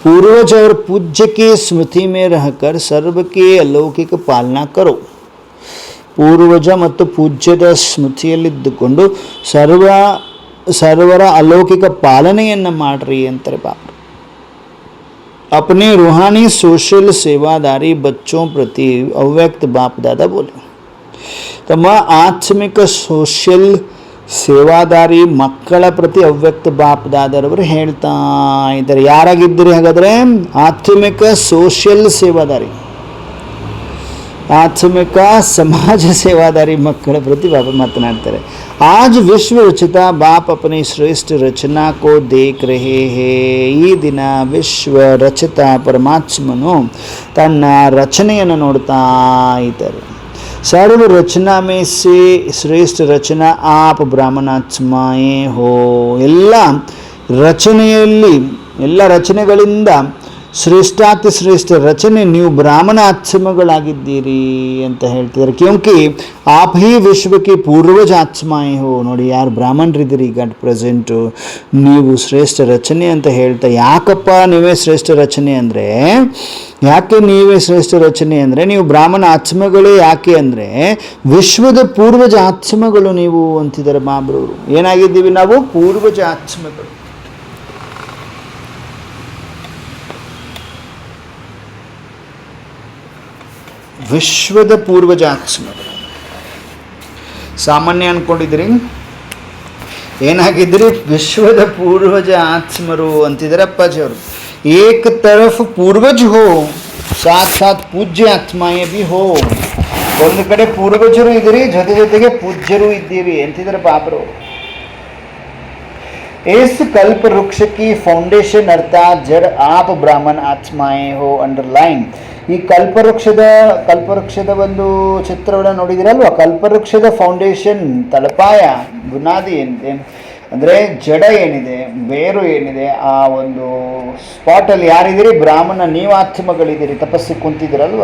पूर्वज और पूज्य की स्मृति में रहकर सर्व की अलौकिक पालना करो. ಪೂರ್ವಜ ಮತ್ತು ಪೂಜ್ಯದ ಸ್ಮೃತಿಯಲ್ಲಿದ್ದುಕೊಂಡು ಸರ್ವರ ಅಲೌಕಿಕ ಪಾಲನೆಯನ್ನು ಮಾಡ್ರಿ ಅಂತಾರೆ ಬಾಬಾ. अपने रूहानी सोशल सेवादारी बच्चों प्रति अव्यक्त बाप दादा बोले. ತಮ್ಮ ಆತ್ಮಿಕ ಸೋಷಿಯಲ್ ಸೇವಾದಾರಿ ಮಕ್ಕಳ ಪ್ರತಿ ಅವ್ಯಕ್ತ ಬಾಪ್ ದಾದರವರು ಹೇಳ್ತಾ ಇದ್ದಾರೆ. ಯಾರಾಗಿದ್ದೀರಿ ಹಾಗಾದರೆ? ಆತ್ಮಿಕ ಸೋಷಿಯಲ್ ಸೇವಾದಾರಿ, ಆತ್ಮಿಕ ಸಮಾಜ ಸೇವಾದಾರಿ ಮಕ್ಕಳ ಪ್ರತಿ ಬಾಬಾ ಮಾತನಾಡ್ತಾರೆ. आज विश्व रचिता बाप अपनी श्रेष्ठ रचना को देख रहे हैं. ಈ ದಿನ ವಿಶ್ವ ರಚಿತ ಪರಮಾತ್ಮನು ತನ್ನ ರಚನೆಯನ್ನು ನೋಡ್ತಾ ಇದ್ದಾರೆ. सर्व रचना में से श्रेष्ठ रचना आप ಬ್ರಾಹ್ಮಣಾತ್ಮಾಯೇ ಹೋ. ಎಲ್ಲ ರಚನೆಗಳಿಂದ ಶ್ರೇಷ್ಠಾತಿ ಶ್ರೇಷ್ಠ ರಚನೆ ನೀವು ಬ್ರಾಹ್ಮಣ ಆತ್ಮಗಳಾಗಿದ್ದೀರಿ ಅಂತ ಹೇಳ್ತಿದ್ದಾರೆ. ಕ್ಯೋಂಕಿ ಆಪ್ ಹಿ ವಿಶ್ವಕ್ಕೆ ಪೂರ್ವಜ ಆತ್ಮಾಯೇ ಹೋ. ನೋಡಿ, ಯಾರು ಬ್ರಾಹ್ಮಣರಿದ್ದೀರಿ ಈಗ ಅಟ್ ಪ್ರೆಸೆಂಟು, ನೀವು ಶ್ರೇಷ್ಠ ರಚನೆ ಅಂತ ಹೇಳ್ತಾ. ಯಾಕಪ್ಪ ನೀವೇ ಶ್ರೇಷ್ಠ ರಚನೆ ಅಂದರೆ? ಯಾಕೆ ನೀವೇ ಶ್ರೇಷ್ಠ ರಚನೆ ಅಂದರೆ ನೀವು ಬ್ರಾಹ್ಮಣ ಆತ್ಮಗಳೇ. ಯಾಕೆ ಅಂದರೆ ವಿಶ್ವದ ಪೂರ್ವಜ ಆತ್ಮಗಳು ನೀವು ಅಂತಿದ್ದಾರೆ ಬಾಬ್ರವರು. ಏನಾಗಿದ್ದೀವಿ ನಾವು? ಪೂರ್ವಜ ಆತ್ಮಗಳು. ವಿಶ್ವದ ಪೂರ್ವಜ ಆತ್ಮಗಳು. ಸಾಮಾನ್ಯ ಅಂದ್ಕೊಂಡಿದ್ದೀರಿ, ಏನಾಗಿದ್ದೀರಿ? ವಿಶ್ವದ ಪೂರ್ವಜ ಆತ್ಮರು ಅಂತಿದ್ದಾರೆ ಅಪ್ಪಾಜಿಯವರು. ಏಕ ತರಫ್ ಪೂರ್ವಜ ಹೋ, ಸಾಥ್ ಸಾಥ್ ಪೂಜ್ಯ ಆತ್ಮಾಯೇ ಬಿ ಹೋ. ಒಂದು ಕಡೆ ಪೂರ್ವಜರು ಇದ್ದೀರಿ, ಜೊತೆಗೆ ಪೂಜ್ಯರು ಇದ್ದೀರಿ ಅಂತಿದ್ದಾರೆ ಬಾಬ್ರವರು. इस कल्प वृक्ष की फाउंडेशन अर्थात जड़ आप ब्राह्मण आत्माएं हो. अंडरलाइन. ಈ ಕಲ್ಪವೃಕ್ಷದ ಒಂದು ಚಿತ್ರವನ್ನು ನೋಡಿದಿರಲ್ವ? ಕಲ್ಪವೃಕ್ಷದ ಫೌಂಡೇಶನ್, ತಳಪಾಯ, ಬುನಾದಿ ಅಂದರೆ ಜಡ ಏನಿದೆ, ಬೇರು ಏನಿದೆ, ಆ ಒಂದು ಸ್ಪಾಟಲ್ಲಿ ಯಾರಿದ್ದೀರಿ? ಬ್ರಾಹ್ಮಣ ನೀವಾತ್ಮಗಳಿದ್ದೀರಿ, ತಪಸ್ಸಿಗೆ ಕುಂತಿದ್ದೀರಲ್ವ.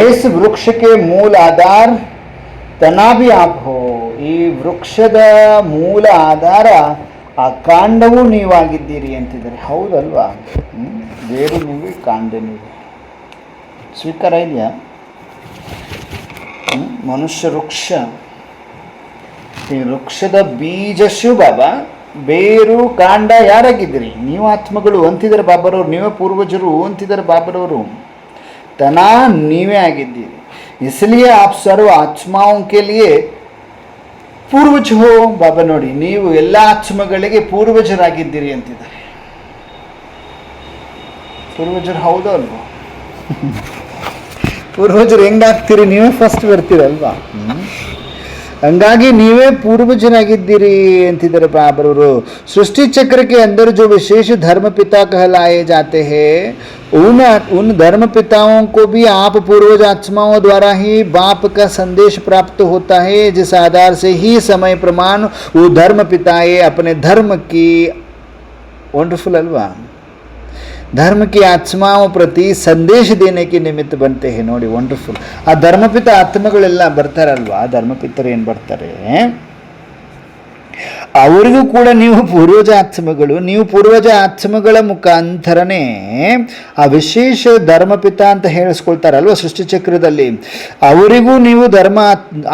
ಏಸ್ ವೃಕ್ಷಕ್ಕೆ ಮೂಲ ಆಧಾರ ತನಾಭಿ ಆಪ್ ಹೋ. ಈ ವೃಕ್ಷದ ಮೂಲ ಆಧಾರ ಆ ಕಾಂಡವೂ ನೀವಾಗಿದ್ದೀರಿ ಅಂತಿದ್ದಾರೆ. ಹೌದಲ್ವಾ? ಬೇರು ನೀವು, ಕಾಂಡ ನೀವು. ಸ್ವೀಕಾರ ಇದೆಯಾ? ಮನುಷ್ಯ ವೃಕ್ಷ, ಈ ವೃಕ್ಷದ ಬೀಜಶು ಬಾಬಾ, ಬೇರು ಕಾಂಡ ಯಾರಾಗಿದ್ದೀರಿ? ನೀವು ಆತ್ಮಗಳು ಅಂತಿದ್ದಾರೆ ಬಾಬರವರು. ನೀವೇ ಪೂರ್ವಜರು ಅಂತಿದ್ದಾರೆ ಬಾಬರವರು. ತನಾ ನೀವೇ ಆಗಿದ್ದೀರಿ. इसलिए आप सर्व आत्माओं के लिए पूर्वज हो. ಬಾಬಾ ನೋಡಿ, ನೀವು ಎಲ್ಲ ಆತ್ಮಗಳಿಗೆ ಪೂರ್ವಜರಾಗಿದ್ದೀರಿ ಅಂತಿದ್ದಾರೆ. ಪೂರ್ವಜರು ಹೌದೋ ಅಲ್ವಾ? ಪೂರ್ವಜರು ಹೆಂಗಾಗ್ತೀರಿ? ನೀವೇ ಫಸ್ಟ್ ಬರ್ತೀರಲ್ವಾ? ಹಂಗಾಗಿ ನೀವೇ ಪೂರ್ವಜರಾಗಿದ್ದೀರಿ ಅಂತಿದ್ದಾರೆ ಬಾಬರವರು. सृष्टि चक्र के अंदर जो विशेष धर्म पिता कहलाए जाते हैं, उन धर्म पिताओं को भी आप पूर्वज आत्माओं द्वारा ही बाप का संदेश प्राप्त होता है, जिस आधार से ही समय प्रमाण वो धर्म पिताएं अपने धर्म की, वंडरफुल अल्वा, धर्म की आत्माओं प्रति संदेश देने के निमित्त बनते हैं. ನೋಡಿ, ವಂಡರ್ಫುಲ್. ಆ ಧರ್ಮಪಿತ ಆತ್ಮಗಳೆಲ್ಲ ಬರ್ತಾರಲ್ವಾ? ಧರ್ಮಪಿತರು ಏನು ಬರ್ತಾರೆ, ಅವರಿಗೂ ಕೂಡ ನೀವು ಪೂರ್ವಜ ಆತ್ಮಗಳು. ನೀವು ಪೂರ್ವಜ ಆತ್ಮಗಳ ಮುಖಾಂತರನೇ ಆ ವಿಶೇಷ ಧರ್ಮಪಿತ ಅಂತ ಹೇಳಿಸ್ಕೊಳ್ತಾರಲ್ವ ಸೃಷ್ಟಿಚಕ್ರದಲ್ಲಿ. ಅವರಿಗೂ ನೀವು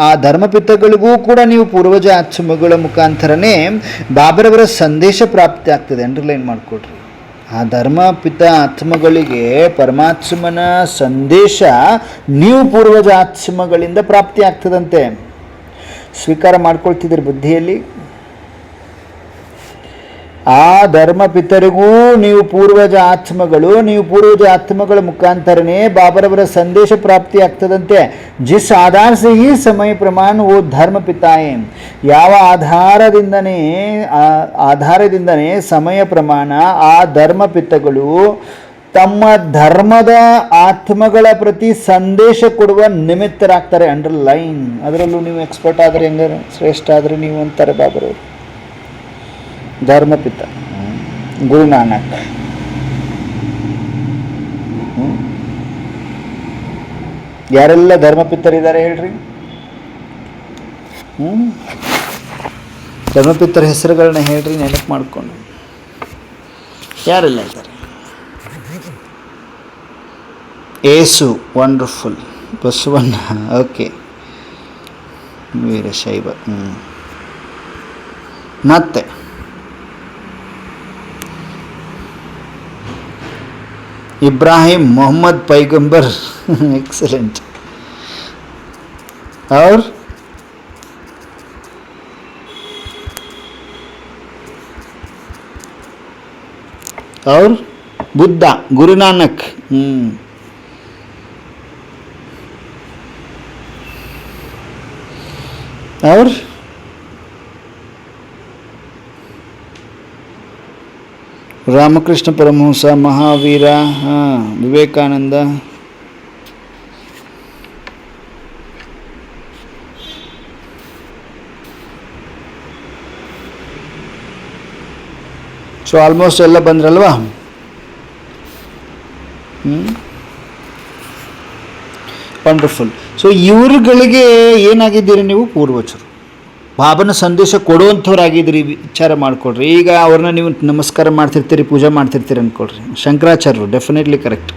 ಆ ಧರ್ಮಪಿತಗಳಿಗೂ ಕೂಡ ನೀವು ಪೂರ್ವಜ ಆತ್ಮಗಳ ಮುಖಾಂತರನೇ ಬಾಬರವರ ಸಂದೇಶ ಪ್ರಾಪ್ತಿ ಆಗ್ತದೆ. ಅಂಡರ್ಲೈನ್ ಮಾಡಿಕೊಡ್ರಿ. ಆ ಧರ್ಮಪಿತ ಆತ್ಮಗಳಿಗೆ ಪರಮಾತ್ಮನ ಸಂದೇಶ ನೀವು ಪೂರ್ವಜ ಆತ್ಮಗಳಿಂದ ಪ್ರಾಪ್ತಿ ಆಗ್ತದಂತೆ. ಸ್ವೀಕಾರ ಮಾಡ್ಕೊಳ್ತಿದ್ದೀರಿ ಬುದ್ಧಿಯಲ್ಲಿ? ಆ ಧರ್ಮಪಿತರಿಗೂ ನೀವು ಪೂರ್ವಜ ಆತ್ಮಗಳು, ನೀವು ಪೂರ್ವಜ ಆತ್ಮಗಳ ಮುಖಾಂತರನೇ ಬಾಬರವರ ಸಂದೇಶ ಪ್ರಾಪ್ತಿ ಆಗ್ತದಂತೆ. ಜಿಸ್ ಆಧಾರ ಸೆ ಹಿ ಸಮಯ ಪ್ರಮಾಣ ಓ ಧರ್ಮಪಿತಾಯೇ. ಯಾವ ಆಧಾರದಿಂದನೇ ಸಮಯ ಪ್ರಮಾಣ ಆ ಧರ್ಮಪಿತಗಳು ತಮ್ಮ ಧರ್ಮದ ಆತ್ಮಗಳ ಪ್ರತಿ ಸಂದೇಶ ಕೊಡುವ ನಿಮಿತ್ತರಾಗ್ತಾರೆ. ಅಂಡರ್ಲೈನ್. ಅದರಲ್ಲೂ ನೀವು ಎಕ್ಸ್ಪರ್ಟ್ ಆದರೆ ಹೆಂಗಾರೆ, ಶ್ರೇಷ್ಠ ಆದರೆ ನೀವು ಅಂತಾರೆ ಬಾಬರವರು. ಧರ್ಮಪಿತ ಗುರು ನಾನಕ್. ಯಾರೆಲ್ಲ ಧರ್ಮಪಿತರಿದ್ದಾರೆ ಹೇಳ್ರಿ? ಧರ್ಮಪಿತರ ಹೆಸರುಗಳನ್ನ ಹೇಳ್ರಿ, ನೆನಪು ಮಾಡಿಕೊಂಡು. ಯಾರೆಲ್ಲ ಇದ್ದಾರೆ? ಏಸು, ವಂಡರ್ಫುಲ್. ಬಸವಣ್ಣ, ಓಕೆ. ವೀರಶೈವ. ಮತ್ತೆ इब्राहिम मोहम्मद पैगंबर. एक्सेलेंट. और बुद्धा, गुरु नानक. और रामकृष्ण परमहंस, महावीर, हाँ, विवेकानंद. ಸೊ ಆಲ್ಮೋಸ್ಟ್ ಎಲ್ಲ ಬಂದ್ರಲ್ವಾ? ವಂಡರ್ಫುಲ್. ಸೊ ಇವ್ರುಗಳಿಗೆ ಏನಾಗಿದ್ದೀರಿ ನೀವು? ಪೂರ್ವಜರು, ಬಾಬನ ಸಂದೇಶ ಕೊಡುವಂಥವ್ರಾಗಿದ್ದೀರಿ. ವಿಚಾರ ಮಾಡಿಕೊಡ್ರಿ. ಈಗ ಅವ್ರನ್ನ ನೀವು ನಮಸ್ಕಾರ ಮಾಡ್ತಿರ್ತೀರಿ, ಪೂಜೆ ಮಾಡ್ತಿರ್ತೀರಿ ಅಂದ್ಕೊಳ್ರಿ. ಶಂಕರಾಚಾರ್ಯರು ಡೆಫಿನೆಟ್ಲಿ ಕರೆಕ್ಟ್.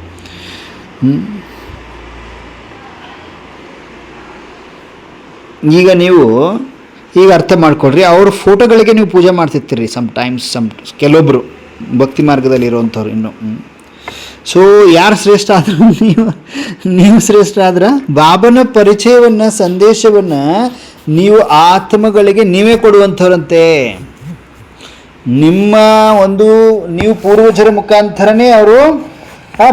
ಈಗ ನೀವು ಈಗ ಅರ್ಥ ಮಾಡ್ಕೊಳ್ರಿ, ಅವ್ರ ಫೋಟೋಗಳಿಗೆ ನೀವು ಪೂಜೆ ಮಾಡ್ತಿರ್ತೀರಿ ಕೆಲವೊಬ್ಬರು ಭಕ್ತಿ ಮಾರ್ಗದಲ್ಲಿ ಇರೋವಂಥವ್ರು ಇನ್ನು. ಸೊ ಯಾರು ಶ್ರೇಷ್ಠ ಆದರೂ ನೀವು ಶ್ರೇಷ್ಠ ಆದ್ರೆ ಬಾಬನ ಪರಿಚಯವನ್ನು, ಸಂದೇಶವನ್ನು ನೀವು ಆತ್ಮಗಳಿಗೆ ನೀವೇ ಕೊಡುವಂಥವ್ರಂತೆ. ನಿಮ್ಮ ಒಂದು ನೀವು ಪೂರ್ವಜರ ಮುಖಾಂತರನೇ ಅವರು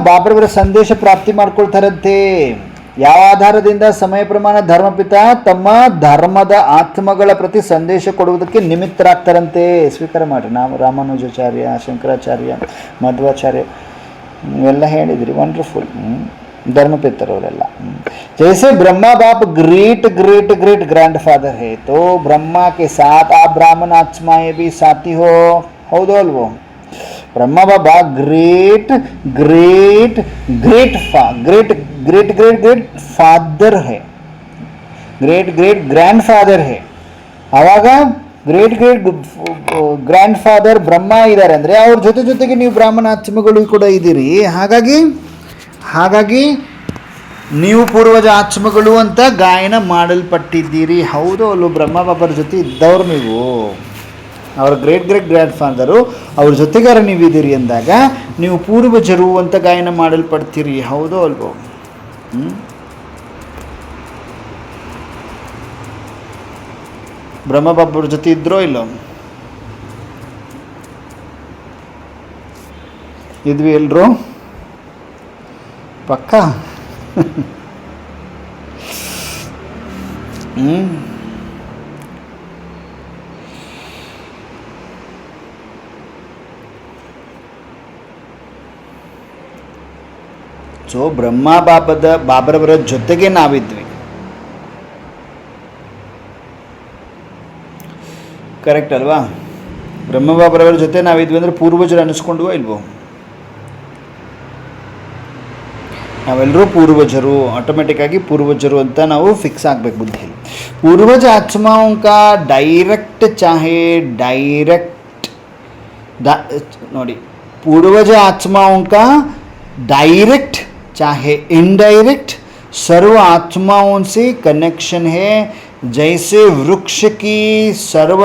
ಬಾಬರವರ ಸಂದೇಶ ಪ್ರಾಪ್ತಿ ಮಾಡ್ಕೊಳ್ತಾರಂತೆ. ಯಾವ ಆಧಾರದಿಂದ? ಸಮಯ ಪ್ರಮಾಣ ಧರ್ಮಪಿತ ತಮ್ಮ ಧರ್ಮದ ಆತ್ಮಗಳ ಪ್ರತಿ ಸಂದೇಶ ಕೊಡುವುದಕ್ಕೆ ನಿಮಿತ್ತರಾಗ್ತಾರಂತೆ. ಸ್ವೀಕಾರ ಮಾಡಿರಿ. ನಾವು ರಾಮಾನುಜಾಚಾರ್ಯ, ಶಂಕರಾಚಾರ್ಯ, ಮಧ್ವಾಚಾರ್ಯ ಇವೆಲ್ಲ ಹೇಳಿದ್ರಿ. ವಂಡರ್ಫುಲ್. धर्मपितरवरेಲ್ಲ. जैसे ब्रह्मा बाप ग्रेट ग्रेट ग्रेट ग्रैंडफादर है, तो ब्रह्मा के साथ आप ब्राह्मण आत्माएं भी साथी हो. हौदो अल्वो? Brahma Baba great great great great great great great father है, ग्रेट ग्रेट ग्रैंड फादर है. ಆವಾಗ great great grand father Brahma ಇದ್ದಾರೆ ಅಂದರೆ ಅವ್ರ ಜೊತೆಗೆ ನೀವು ಬ್ರಾಹ್ಮಣ ಆತ್ಮಗಳು ಕೂಡ ಇದ್ದೀರಿ. ಹಾಗಾಗಿ ನೀವು ಪೂರ್ವಜ ಆತ್ಮಗಳು ಅಂತ ಗಾಯನ ಮಾಡಲ್ಪಟ್ಟಿದ್ದೀರಿ. ಹೌದು ಅಲ್ಲೋ? ಬ್ರಹ್ಮ ಬಾಬರ ಜೊತೆ ಇದ್ದವ್ರು ನೀವು, ಅವರ ಗ್ರೇಟ್ ಗ್ರೇಟ್ ಗ್ರ್ಯಾಂಡ್ ಫಾದರು, ಅವ್ರ ಜೊತೆಗಾರ ನೀವಿದ್ದೀರಿ ಅಂದಾಗ ನೀವು ಪೂರ್ವಜರು ಅಂತ ಗಾಯನ ಮಾಡಲ್ಪಡ್ತೀರಿ. ಹೌದು ಅಲ್ವೋ? ಬ್ರಹ್ಮ ಬಾಬರ ಜೊತೆ ಇದ್ರೋ ಇಲ್ಲೋ? ಇದ್ವಿ ಎಲ್ರು? ಪಕ್ಕ. ಸೊ ಬ್ರಹ್ಮ ಬಾಬರವರ ಜೊತೆಗೆ ನಾವಿದ್ವಿ. ಕರೆಕ್ಟ್ ಅಲ್ವಾ? ಬ್ರಹ್ಮ ಬಾಬರವರ ಜೊತೆ ನಾವಿದ್ವಿ ಅಂದರೆ ಪೂರ್ವಜರು ಅನ್ನಿಸ್ಕೊಂಡ್ವೋ ಇಲ್ವೋ? ನಾವೆಲ್ಲರೂ ಪೂರ್ವಜರು, ಆಟೋಮೆಟಿಕ್ಕಾಗಿ ಪೂರ್ವಜರು ಅಂತ ನಾವು ಫಿಕ್ಸ್ ಆಗಬೇಕು ಬುದ್ಧಿಯಲ್ಲಿ. पूर्वज आत्माओं का डायरेक्ट चाहे डायरेक्ट नोड़ी पूर्वज आत्माओं का डायरेक्ट चाहे इनडायरेक्ट सर्व आत्माओं से कनेक्शन है. जैसे वृक्ष की सर्व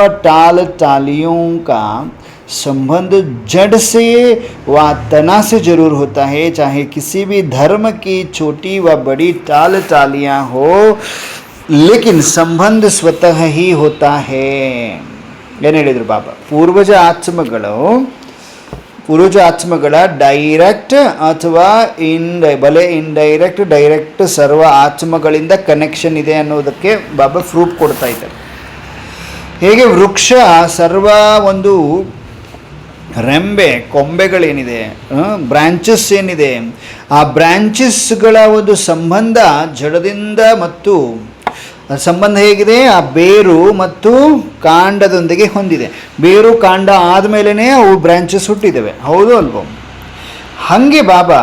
टालियों का संबंध जड़ से व तना से जरूर होता है, चाहे किसी भी धर्म की छोटी व बड़ी टालियाँ हो, लेकिन संबंध स्वतः ही होता है. ಏನು ಹೇಳಿದರು ಬಾಬಾ? ಪೂರ್ವಜ ಆತ್ಮಗಳ ಡೈರೆಕ್ಟ್ ಅಥವಾ ಇಂಡೈರೆಕ್ಟ್ ಡೈರೆಕ್ಟ್ ಸರ್ವ ಆತ್ಮಗಳಿಂದ ಕನೆಕ್ಷನ್ ಇದೆ ಅನ್ನೋದಕ್ಕೆ ಬಾಬಾ ಪ್ರೂಫ್ ಕೊಡ್ತಾ ಇದ್ದಾರೆ. ಹೇಗೆ ವೃಕ್ಷ ಸರ್ವ ಒಂದು ರೆಂಬೆ ಕೊಂಬೆಗಳೇನಿದೆ, ಬ್ರಾಂಚಸ್ ಏನಿದೆ, ಆ ಬ್ರಾಂಚಸ್ಗಳ ಒಂದು ಸಂಬಂಧ ಜಡದಿಂದ ಮತ್ತು ಸಂಬಂಧ ಹೇಗಿದೆ? ಆ ಬೇರು ಮತ್ತು ಕಾಂಡದೊಂದಿಗೆ ಹೊಂದಿದೆ. ಬೇರು ಕಾಂಡ ಆದಮೇಲೆ ಅವು ಬ್ರಾಂಚಸ್ ಹುಟ್ಟಿದ್ದಾವೆ. ಹೌದು ಅಲ್ವೋ? ಹಾಗೆ ಬಾಬಾ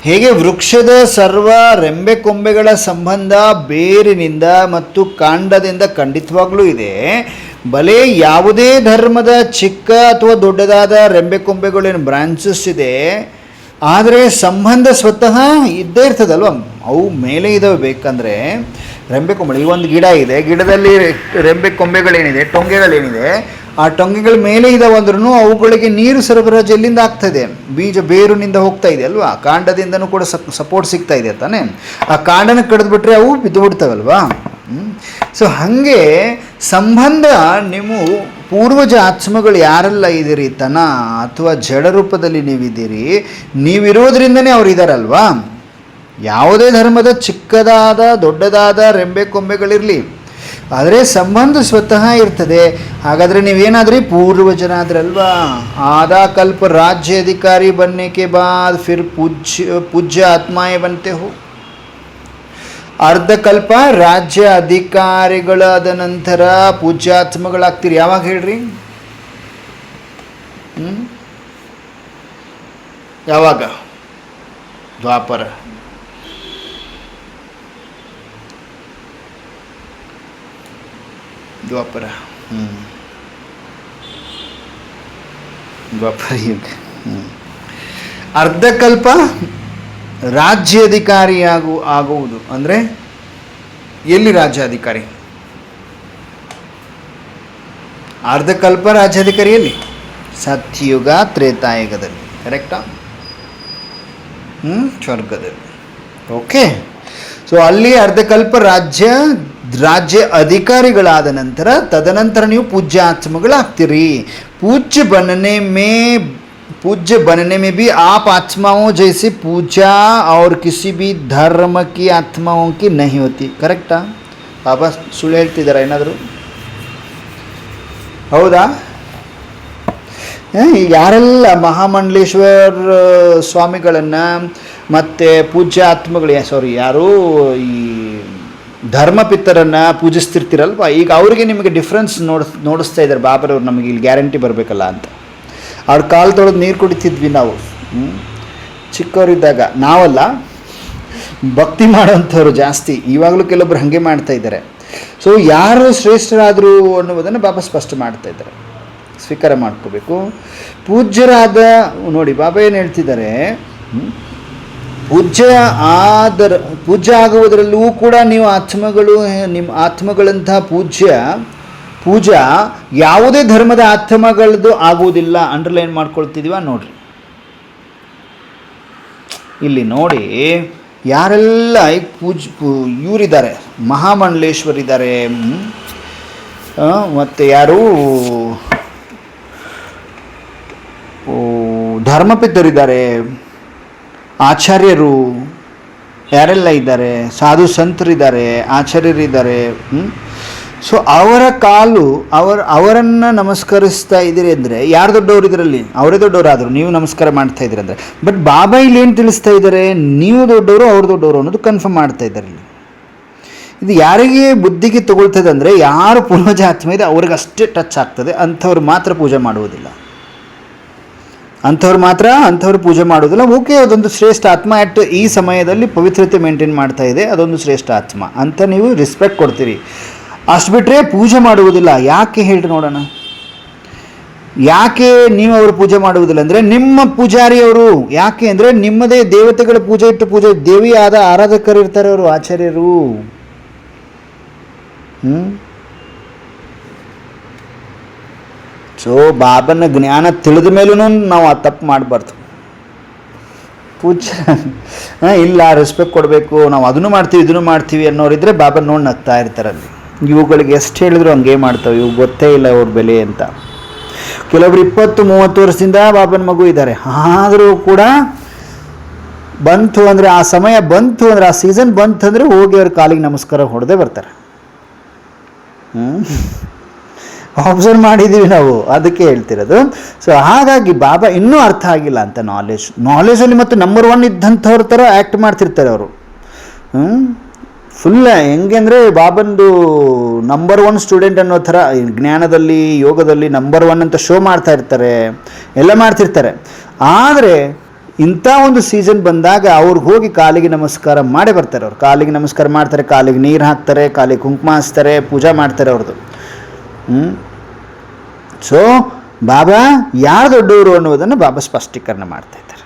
ಹೇಗೆ ವೃಕ್ಷದ ಸರ್ವ ರೆಂಬೆ ಕೊಂಬೆಗಳ ಸಂಬಂಧ ಬೇರಿನಿಂದ ಮತ್ತು ಕಾಂಡದಿಂದ ಖಂಡಿತವಾಗ್ಲೂ ಇದೆ. ಬಲೆ ಯಾವುದೇ ಧರ್ಮದ ಚಿಕ್ಕ ಅಥವಾ ದೊಡ್ಡದಾದ ರೆಂಬೆ ಕೊಂಬೆಗಳೇನು ಬ್ರಾಂಚಸ್ ಇದೆ, ಆದರೆ ಸಂಬಂಧ ಸ್ವತಃ ಇದ್ದೇ ಇರ್ತದಲ್ವ, ಅವು ಮೇಲೆ ಇದಾವೆ. ಬೇಕಂದರೆ ರೆಂಬೆ ಕೊಂಬೆ, ಈ ಒಂದು ಗಿಡ ಇದೆ, ಗಿಡದಲ್ಲಿ ರೆಂಬೆ ಕೊಂಬೆಗಳೇನಿದೆ, ಟೊಂಗೆಗಳೇನಿದೆ, ಆ ಟೊಂಗೆಗಳ ಮೇಲೆ ಇದಾವಂದ್ರೂ ಅವುಗಳಿಗೆ ನೀರು ಸರಬರಾಜು ಎಲ್ಲಿಂದ ಆಗ್ತಾಯಿದೆ? ಬೀಜ ಬೇರುನಿಂದ ಹೋಗ್ತಾ ಇದೆ ಅಲ್ವಾ, ಕಾಂಡದಿಂದನೂ ಕೂಡ ಸಪೋರ್ಟ್ ಸಿಗ್ತಾ ಇದೆ ತಾನೆ. ಆ ಕಾಂಡನ ಕಡಿದ್ಬಿಟ್ರೆ ಅವು ಬಿದ್ದು ಬಿಡ್ತಾವಲ್ವಾ. ಸೊ ಹಾಗೆ ಸಂಬಂಧ, ನೀವು ಪೂರ್ವಜ ಆತ್ಮಗಳು ಯಾರೆಲ್ಲ ಇದ್ದೀರಿ, ತನ ಅಥವಾ ಜಡ ರೂಪದಲ್ಲಿ ನೀವಿದ್ದೀರಿ, ನೀವಿರೋದ್ರಿಂದನೇ ಅವ್ರು ಇದ್ದಾರಲ್ವಾ. ಯಾವುದೇ ಧರ್ಮದ ಚಿಕ್ಕದಾದ ದೊಡ್ಡದಾದ ರೆಂಬೆ ಕೊಂಬೆಗಳಿರಲಿ, ಆದರೆ ಸಂಬಂಧ ಸ್ವತಃ ಇರ್ತದೆ. ಹಾಗಾದರೆ ನೀವೇನಾದ್ರಿ ಪೂರ್ವಜನಾದ್ರಲ್ವಾ. ಆದಾ ಕಲ್ಪ ರಾಜ್ಯ ಅಧಿಕಾರಿ ಬನ್ನೆಕೆ ಬಾದ್ ಫಿರ್ ಪೂಜ್ಯ ಆತ್ಮಾಯ ಬಂತೆ ಹೋ. ಅರ್ಧ ಕಲ್ಪ ರಾಜ್ಯ ಅಧಿಕಾರಿಗಳಾದ ನಂತರ ಪೂಜ್ಯಾತ್ಮಗಳಾಗ್ತೀರಿ. ಯಾವಾಗ ಹೇಳ್ರಿ? ಯಾವಾಗ? ದ್ವಾಪರ. ದ್ವಾಪರ ದ್ವಾಪರ ಯುಗ. ಅರ್ಧಕಲ್ಪ ರಾಜ್ಯಾಧಿಕಾರಿಯಾಗು ಆಗುವುದು ಅಂದರೆ ಎಲ್ಲಿ ರಾಜ್ಯಾಧಿಕಾರಿ? ಅರ್ಧಕಲ್ಪ ರಾಜ್ಯಾಧಿಕಾರಿ ಎಲ್ಲಿ? ಸತ್ಯುಗ ತ್ರೇತಾಯುಗದಲ್ಲಿ. ಕರೆಕ್ಟಾ? ಸ್ವರ್ಗದಲ್ಲಿ. ಓಕೆ. ಸೊ ಅಲ್ಲಿ ಅರ್ಧಕಲ್ಪ ರಾಜ್ಯ ಅಧಿಕಾರಿಗಳಾದ ನಂತರ ತದನಂತರ ನೀವು ಪೂಜ್ಯ ಆತ್ಮಗಳಾಗ್ತೀರಿ. पूज्य बनने में भी आप आत्माओं जैसे पूजा और किसी भी धर्म की आत्माओं की नहीं होती. ಕರೆಕ್ಟಾ? ಬಾಬಾ ಸುಳ್ಳು ಹೇಳ್ತಿದ್ದಾರೆ ಏನಾದರೂ? ಹೌದಾ? ಯಾರೆಲ್ಲ ಮಹಾಮಂಡಲೇಶ್ವರ ಸ್ವಾಮಿಗಳನ್ನು ಮತ್ತು ಪೂಜ್ಯ ಆತ್ಮಗಳು, ಯಾರು ಈ ಧರ್ಮಪಿತ್ತರನ್ನು ಪೂಜಿಸ್ತಿರ್ತೀರಲ್ವ, ಈಗ ಅವರಿಗೆ ನಿಮಗೆ ಡಿಫ್ರೆನ್ಸ್ ನೋಡಿಸ್ತಾ ಇದ್ದಾರೆ ಬಾಬರವ್ರು. ನಮಗೆ ಇಲ್ಲಿ ಗ್ಯಾರಂಟಿ ಬರಬೇಕಲ್ಲ ಅಂತ. ಅವ್ರ ಕಾಲು ತೊಳೆದು ನೀರು ಕುಡಿತಿದ್ವಿ ನಾವು ಚಿಕ್ಕವರಿದ್ದಾಗ. ನಾವಲ್ಲ, ಭಕ್ತಿ ಮಾಡೋವಂಥವ್ರು ಜಾಸ್ತಿ. ಇವಾಗಲೂ ಕೆಲವೊಬ್ರು ಹಾಗೆ ಮಾಡ್ತಾ ಇದ್ದಾರೆ. ಸೊ ಯಾರು ಶ್ರೇಷ್ಠರಾದರು ಅನ್ನುವುದನ್ನು ಬಾಬಾ ಸ್ಪಷ್ಟ ಮಾಡ್ತಾ ಇದ್ದಾರೆ. ಸ್ವೀಕಾರ ಮಾಡ್ಕೋಬೇಕು. ಪೂಜ್ಯರಾದ ನೋಡಿ ಬಾಬಾ ಏನು ಹೇಳ್ತಿದ್ದಾರೆ, ಪೂಜ್ಯ ಆಗುವುದರಲ್ಲೂ ಕೂಡ ನೀವು ಆತ್ಮಗಳು, ನಿಮ್ಮ ಆತ್ಮಗಳಂತಹ ಪೂಜಾ ಯಾವುದೇ ಧರ್ಮದ ಆತ್ಮಗಳದ್ದು ಆಗುವುದಿಲ್ಲ. ಅಂಡರ್ಲೈನ್ ಮಾಡ್ಕೊಳ್ತಿದೀವ ನೋಡ್ರಿ. ಇಲ್ಲಿ ನೋಡಿ ಯಾರೆಲ್ಲ ಇವರಿದ್ದಾರೆ, ಮಹಾಮಂಡಲೇಶ್ವರಿದ್ದಾರೆ, ಮತ್ತು ಯಾರು ಧರ್ಮಪಿತ್ತರಿದ್ದಾರೆ, ಆಚಾರ್ಯರು ಯಾರೆಲ್ಲ ಇದ್ದಾರೆ, ಸಾಧು ಸಂತರಿದ್ದಾರೆ, ಆಚಾರ್ಯರಿದ್ದಾರೆ. ಸೊ ಅವರ ಅವರನ್ನು ನಮಸ್ಕರಿಸ್ತಾ ಇದ್ದೀರಿ ಅಂದರೆ ಯಾರು ದೊಡ್ಡವರು ಇದರಲ್ಲಿ? ಅವರೇ ದೊಡ್ಡವರಾದರು, ನೀವು ನಮಸ್ಕಾರ ಮಾಡ್ತಾ ಇದ್ದೀರಿ ಅಂದರೆ. ಬಟ್ ಬಾಬಾ ಇಲ್ಲಿ ಏನು ತಿಳಿಸ್ತಾ ಇದ್ದಾರೆ? ನೀವು ದೊಡ್ಡವರು, ಅವರು ದೊಡ್ಡವರು ಅನ್ನೋದು ಕನ್ಫರ್ಮ್ ಮಾಡ್ತಾ ಇದ್ದಾರೆ ಇಲ್ಲಿ. ಇದು ಯಾರಿಗೆ ಬುದ್ಧಿಗೆ ತಗೊಳ್ತದೆ ಅಂದರೆ, ಯಾರು ಪೂರ್ವಜ ಆತ್ಮ ಇದೆ ಅವ್ರಿಗಷ್ಟೇ ಟಚ್ ಆಗ್ತದೆ. ಅಂಥವ್ರು ಮಾತ್ರ ಪೂಜೆ ಮಾಡುವುದಿಲ್ಲ, ಅಂಥವ್ರು ಪೂಜೆ ಮಾಡೋದಿಲ್ಲ. ಓಕೆ, ಅದೊಂದು ಶ್ರೇಷ್ಠ ಆತ್ಮ ಅಟ್ ಈ ಸಮಯದಲ್ಲಿ ಪವಿತ್ರತೆ ಮೇಂಟೈನ್ ಮಾಡ್ತಾ ಇದೆ, ಅದೊಂದು ಶ್ರೇಷ್ಠ ಆತ್ಮ ಅಂತ ನೀವು ರೆಸ್ಪೆಕ್ಟ್ ಕೊಡ್ತೀರಿ. ಅಷ್ಟು ಬಿಟ್ಟರೆ ಪೂಜೆ ಮಾಡುವುದಿಲ್ಲ. ಯಾಕೆ ಹೇಳ್ರಿ ನೋಡೋಣ? ಯಾಕೆ ನೀವು ಅವರು ಪೂಜೆ ಮಾಡುವುದಿಲ್ಲ ಅಂದರೆ, ನಿಮ್ಮ ಪೂಜಾರಿಯವರು. ಯಾಕೆ ಅಂದರೆ ನಿಮ್ಮದೇ ದೇವತೆಗಳ ಪೂಜೆ ದೇವಿಯಾದ ಆರಾಧಕರು ಇರ್ತಾರೆ, ಅವರು ಆಚಾರ್ಯರು. ಸೊ ಬಾಬನ ಜ್ಞಾನ ತಿಳಿದ ಮೇಲೂ ನಾವು ಆ ತಪ್ಪು ಮಾಡಬಾರ್ದು. ಪೂಜೆ ಇಲ್ಲ, ರೆಸ್ಪೆಕ್ಟ್ ಕೊಡಬೇಕು, ನಾವು ಅದನ್ನು ಮಾಡ್ತೀವಿ ಇದನ್ನು ಮಾಡ್ತೀವಿ ಅನ್ನೋರಿದ್ರೆ ಬಾಬಾ ನೋಡಿ ನಗ್ತಾ ಇರ್ತಾರಲ್ಲಿ. ಇವುಗಳಿಗೆ ಎಷ್ಟು ಹೇಳಿದ್ರು ಹಂಗೆ ಮಾಡ್ತಾವೆ, ಇವು ಗೊತ್ತೇ ಇಲ್ಲ ಅವ್ರ ಬೆಲೆ ಅಂತ. ಕೆಲವೊಬ್ರು 20-30 ವರ್ಷದಿಂದ ಬಾಬನ ಮಗು ಇದ್ದಾರೆ, ಆದರೂ ಕೂಡ ಬಂತು ಅಂದರೆ, ಆ ಸಮಯ ಬಂತು ಅಂದರೆ, ಆ ಸೀಸನ್ ಬಂತು ಅಂದರೆ ಹೋಗಿ ಅವ್ರ ಕಾಲಿಗೆ ನಮಸ್ಕಾರ ಹೊಡೆದೇ ಬರ್ತಾರೆ. ಅಬ್ಸರ್ವ್ ಮಾಡಿದ್ದೀವಿ ನಾವು, ಅದಕ್ಕೆ ಹೇಳ್ತಿರೋದು. ಸೊ ಹಾಗಾಗಿ ಬಾಬಾ ಇನ್ನೂ ಅರ್ಥ ಆಗಿಲ್ಲ ಅಂತ ನಾಲೆಜಲ್ಲಿ ಮತ್ತು ನಂಬರ್ 1 ಇದ್ದಂಥವ್ರ ಥರ ಆ್ಯಕ್ಟ್ ಮಾಡ್ತಿರ್ತಾರೆ ಅವರು. ಫುಲ್ ಹೆಂಗೆ ಅಂದರೆ ಬಾಬಂದು ನಂಬರ್ 1 ಸ್ಟೂಡೆಂಟ್ ಅನ್ನೋ ಥರ ಜ್ಞಾನದಲ್ಲಿ ಯೋಗದಲ್ಲಿ ನಂಬರ್ 1 ಅಂತ ಶೋ ಮಾಡ್ತಾ ಇರ್ತಾರೆ, ಎಲ್ಲ ಮಾಡ್ತಿರ್ತಾರೆ. ಆದರೆ ಇಂಥ ಒಂದು ಸೀಸನ್ ಬಂದಾಗ ಅವ್ರಿಗೆ ಹೋಗಿ ಕಾಲಿಗೆ ನಮಸ್ಕಾರ ಮಾಡೇ ಬರ್ತಾರೆ. ಅವ್ರು ಕಾಲಿಗೆ ನಮಸ್ಕಾರ ಮಾಡ್ತಾರೆ, ಕಾಲಿಗೆ ನೀರು ಹಾಕ್ತಾರೆ, ಕಾಲಿಗೆ ಕುಂಕುಮ ಹಚ್ತಾರೆ, ಪೂಜೆ ಮಾಡ್ತಾರೆ ಅವ್ರದ್ದು. ಸೊ ಬಾಬಾ ಯಾರು ದೊಡ್ಡವರು ಅನ್ನೋದನ್ನು ಬಾಬಾ ಸ್ಪಷ್ಟೀಕರಣ ಮಾಡ್ತಾ ಇದ್ದಾರೆ.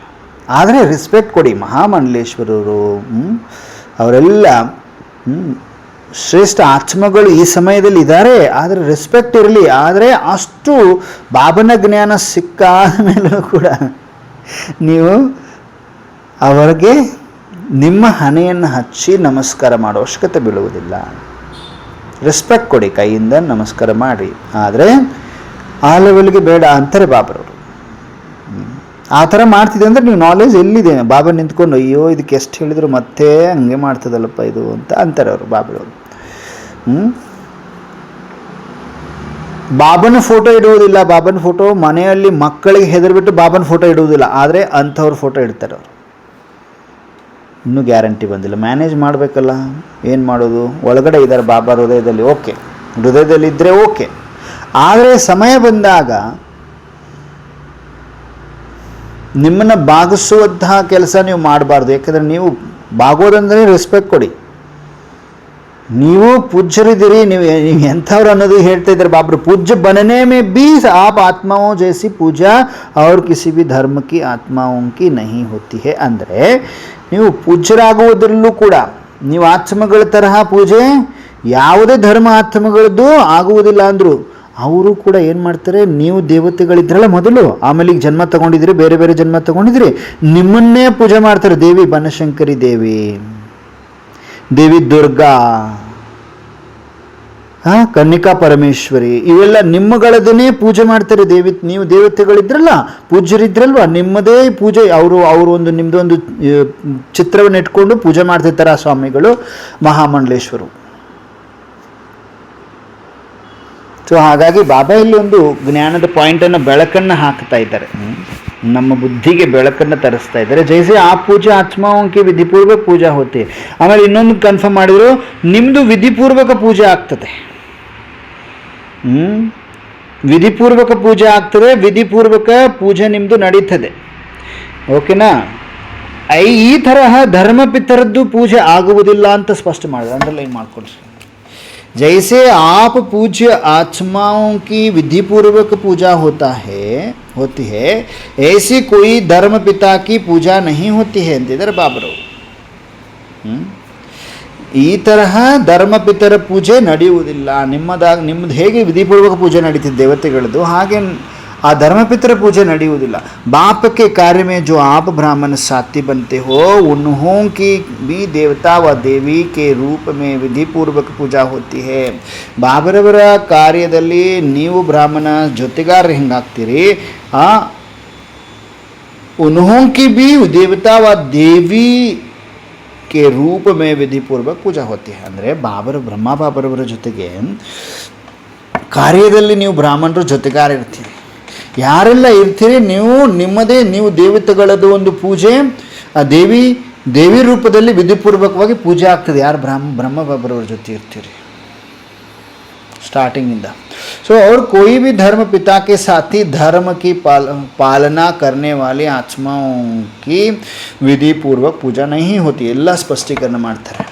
ಆದರೆ ರೆಸ್ಪೆಕ್ಟ್ ಕೊಡಿ. ಮಹಾಮಂಡಲೇಶ್ವರರು ಅವರೆಲ್ಲ ಶ್ರೇಷ್ಠ ಆತ್ಮಗಳು ಈ ಸಮಯದಲ್ಲಿ ಇದ್ದಾರೆ, ಆದರೆ ರೆಸ್ಪೆಕ್ಟ್ ಇರಲಿ. ಆದರೆ ಅಷ್ಟು ಬಾಬನ ಜ್ಞಾನ ಸಿಕ್ಕಾದ ಮೇಲೂ ಕೂಡ ನೀವು ಅವರಿಗೆ ನಿಮ್ಮ ಹಣೆಯನ್ನು ಹಚ್ಚಿ ನಮಸ್ಕಾರ ಮಾಡೋ ಅವಶ್ಯಕತೆ ಬೀಳುವುದಿಲ್ಲ. ರೆಸ್ಪೆಕ್ಟ್ ಕೊಡಿ, ಕೈಯಿಂದ ನಮಸ್ಕಾರ ಮಾಡಿ. ಆದರೆ ಆ ಲೆವೆಲ್ಗೆ ಬೇಡ ಅಂತಾರೆ ಬಾಬರವರು. ಆ ಥರ ಮಾಡ್ತಿದೆ ಅಂದರೆ ನೀವು ನಾಲೆಜ್ ಎಲ್ಲಿದೆ? ಬಾಬಾ ನಿಂತ್ಕೊಂಡು ಅಯ್ಯೋ ಇದಕ್ಕೆ ಎಷ್ಟು ಹೇಳಿದ್ರು ಮತ್ತೆ ಹಂಗೆ ಮಾಡ್ತದಲ್ಲಪ್ಪ ಇದು ಅಂತ ಅಂತಾರೆ ಅವರು ಬಾಬರವರು. ಬಾಬನ ಫೋಟೋ ಇಡುವುದಿಲ್ಲ. ಬಾಬನ ಫೋಟೋ ಮನೆಯಲ್ಲಿ ಮಕ್ಕಳಿಗೆ ಹೆದರ್ಬಿಟ್ಟು ಬಾಬನ ಫೋಟೋ ಇಡುವುದಿಲ್ಲ. ಆದರೆ ಅಂಥವ್ರ ಫೋಟೋ ಇಡ್ತಾರೆ ಅವರು. ಇನ್ನೂ ಗ್ಯಾರಂಟಿ ಬಂದಿಲ್ಲ, ಮ್ಯಾನೇಜ್ ಮಾಡಬೇಕಲ್ಲ. ಏನು ಮಾಡೋದು? ಒಳಗಡೆ ಇದ್ದಾರೆ ಬಾಬಾ ಹೃದಯದಲ್ಲಿ, ಓಕೆ, ಹೃದಯದಲ್ಲಿದ್ದರೆ ಓಕೆ. ಆದರೆ ಸಮಯ ಬಂದಾಗ ನಿಮ್ಮನ್ನು ಬಾಗಿಸುವಂತಹ ಕೆಲಸ ನೀವು ಮಾಡಬಾರ್ದು. ಯಾಕಂದರೆ ನೀವು ಬಾಗೋದಂದರೆ ರೆಸ್ಪೆಕ್ಟ್ ಕೊಡಿ. ನೀವು ಪೂಜ್ಯರಿದ್ದೀರಿ, ನೀವು ಎಂಥವ್ರು ಅನ್ನೋದು ಹೇಳ್ತಾ ಇದ್ದಾರೆ ಬಾಬ್ರು. पूज्य बनने में भी आप आत्माओं जैसी पूजा और किसी भी धर्म की आत्माओं की नहीं होती है. ಅಂದರೆ ನೀವು ಪೂಜ್ಯರಾಗುವುದರಲ್ಲೂ ಕೂಡ ನೀವು ಆತ್ಮಗಳ ತರಹ ಪೂಜೆ ಯಾವುದೇ ಧರ್ಮ ಆತ್ಮಗಳದ್ದು ಆಗುವುದಿಲ್ಲ ಅಂದರು. ಅವರು ಕೂಡ ಏನು ಮಾಡ್ತಾರೆ, ನೀವು ದೇವತೆಗಳಿದ್ರಲ್ಲ ಮೊದಲು, ಆಮೇಲೆ ಈಗ ಜನ್ಮ ತಗೊಂಡಿದ್ರಿ, ಬೇರೆ ಬೇರೆ ಜನ್ಮ ತಗೊಂಡಿದ್ರಿ, ನಿಮ್ಮನ್ನೇ ಪೂಜೆ ಮಾಡ್ತಾರೆ. ದೇವಿ ಬನಶಂಕರಿ ದೇವಿ, ದೇವಿ ದುರ್ಗಾ, ಕನ್ನಿಕಾ ಪರಮೇಶ್ವರಿ, ಇವೆಲ್ಲ ನಿಮ್ಮಗಳದನ್ನೇ ಪೂಜೆ ಮಾಡ್ತಾರೆ. ನೀವು ದೇವತೆಗಳಿದ್ರಲ್ಲ, ಪೂಜ್ಯರಿದ್ರಲ್ವ, ನಿಮ್ಮದೇ ಪೂಜೆ. ಅವರು ಒಂದು ನಿಮ್ಮದೊಂದು ಚಿತ್ರವನ್ನು ಇಟ್ಕೊಂಡು ಪೂಜೆ ಮಾಡ್ತಿರ್ತಾರೆ ಆ ಸ್ವಾಮಿಗಳು, ಮಹಾಮಂಡಲೇಶ್ವರು. ಸೊ ಹಾಗಾಗಿ ಬಾಬಾ ಇಲ್ಲಿ ಒಂದು ಜ್ಞಾನದ ಪಾಯಿಂಟನ್ನು, ಬೆಳಕನ್ನು ಹಾಕ್ತಾ ಇದ್ದಾರೆ, ನಮ್ಮ ಬುದ್ಧಿಗೆ ಬೆಳಕನ್ನು ತರಿಸ್ತಾ ಇದ್ದಾರೆ. ಜೈಸೆ ಆ ಪೂಜೆ ಆತ್ಮಾವಂಕಿ ವಿಧಿಪೂರ್ವಕ ಪೂಜಾ ಹೋತೆ. ಆಮೇಲೆ ಇನ್ನೊಂದು ಕನ್ಫರ್ಮ್ ಮಾಡಿದ್ರು, ನಿಮ್ಮದು ವಿಧಿಪೂರ್ವಕ ಪೂಜೆ ಆಗ್ತದೆ. ವಿಧಿಪೂರ್ವಕ ಪೂಜೆ ಆಗ್ತದೆ, ವಿಧಿಪೂರ್ವಕ ಪೂಜೆ ನಿಮ್ಮದು ನಡೀತದೆ. ಓಕೆನಾ? ಈ ತರಹ ಧರ್ಮಪಿತರದ್ದು ಪೂಜೆ ಆಗುವುದಿಲ್ಲ ಅಂತ ಸ್ಪಷ್ಟ ಮಾಡಿದ್ರೆ, ಅಂಡರ್ಲೈನ್ ಮಾಡ್ಕೊಳ್ರಿ. जैसे आप पूज्य आत्माओं की विधि पूर्वक पूजा होती है ऐसी कोई धर्म पिता की पूजा नहीं होती है अंतिದ್ದಾರೆ ಬಾಬರು. ಈ ತರಹ ಧರ್ಮಪಿತರ ಪೂಜೆ ನಡೆಯುವುದಿಲ್ಲ. ನಿಮ್ಮದು ಹೇಗೆ ವಿಧಿಪೂರ್ವಕ ಪೂಜೆ ನಡೀತಿದೆ ದೇವತೆಗಳದ್ದು, ಹಾಗೆ ಆ धर्मपितर पूजा ನಡೆಯುವುದಿಲ್ಲ. बाप के कार्य में जो आप ब्राह्मण साथी बनते हो उन्हों की भी देवता व देवी के रूप में विधि पूर्वक पूजा होती है. ಬಾಬರವರ ಕಾರ್ಯದಲ್ಲಿ ನೀವು ಬ್ರಾಹ್ಮಣ ಜೊತೆಗಾರ ಹೆಂಗಾಗ್ತೀರಿ, उन्हों की भी देवता व देवी के रूप में विधि पूर्वक पूजा होती है. ಅಂದರೆ ಬ್ರಹ್ಮ ಬಾಬರವರ ಜೊತೆಗೆ ಕಾರ್ಯದಲ್ಲಿ ನೀವು ಬ್ರಾಹ್ಮಣರು ಜೊತೆಗಾರ ಇರ್ತೀರಿ. ಯಾರೆಲ್ಲ ಇರ್ತೀರಿ ನೀವು ದೇವತೆಗಳದ್ದು ಒಂದು ಪೂಜೆ, ಆ ದೇವಿ ರೂಪದಲ್ಲಿ ವಿಧಿಪೂರ್ವಕವಾಗಿ ಪೂಜೆ ಆಗ್ತದೆ. ಯಾರು ಬ್ರಹ್ಮ ಬಾಬರವ್ರ ಜೊತೆ ಇರ್ತೀರಿ ಸ್ಟಾರ್ಟಿಂಗಿಂದ. ಸೊ और कोई भी धर्म पिता के साथ ही धर्म की पालना करने वाली आत्माओं की विधि पूर्वक पूजा नहीं होती. ಎಲ್ಲ ಸ್ಪಷ್ಟೀಕರಣ ಮಾಡ್ತಾರೆ.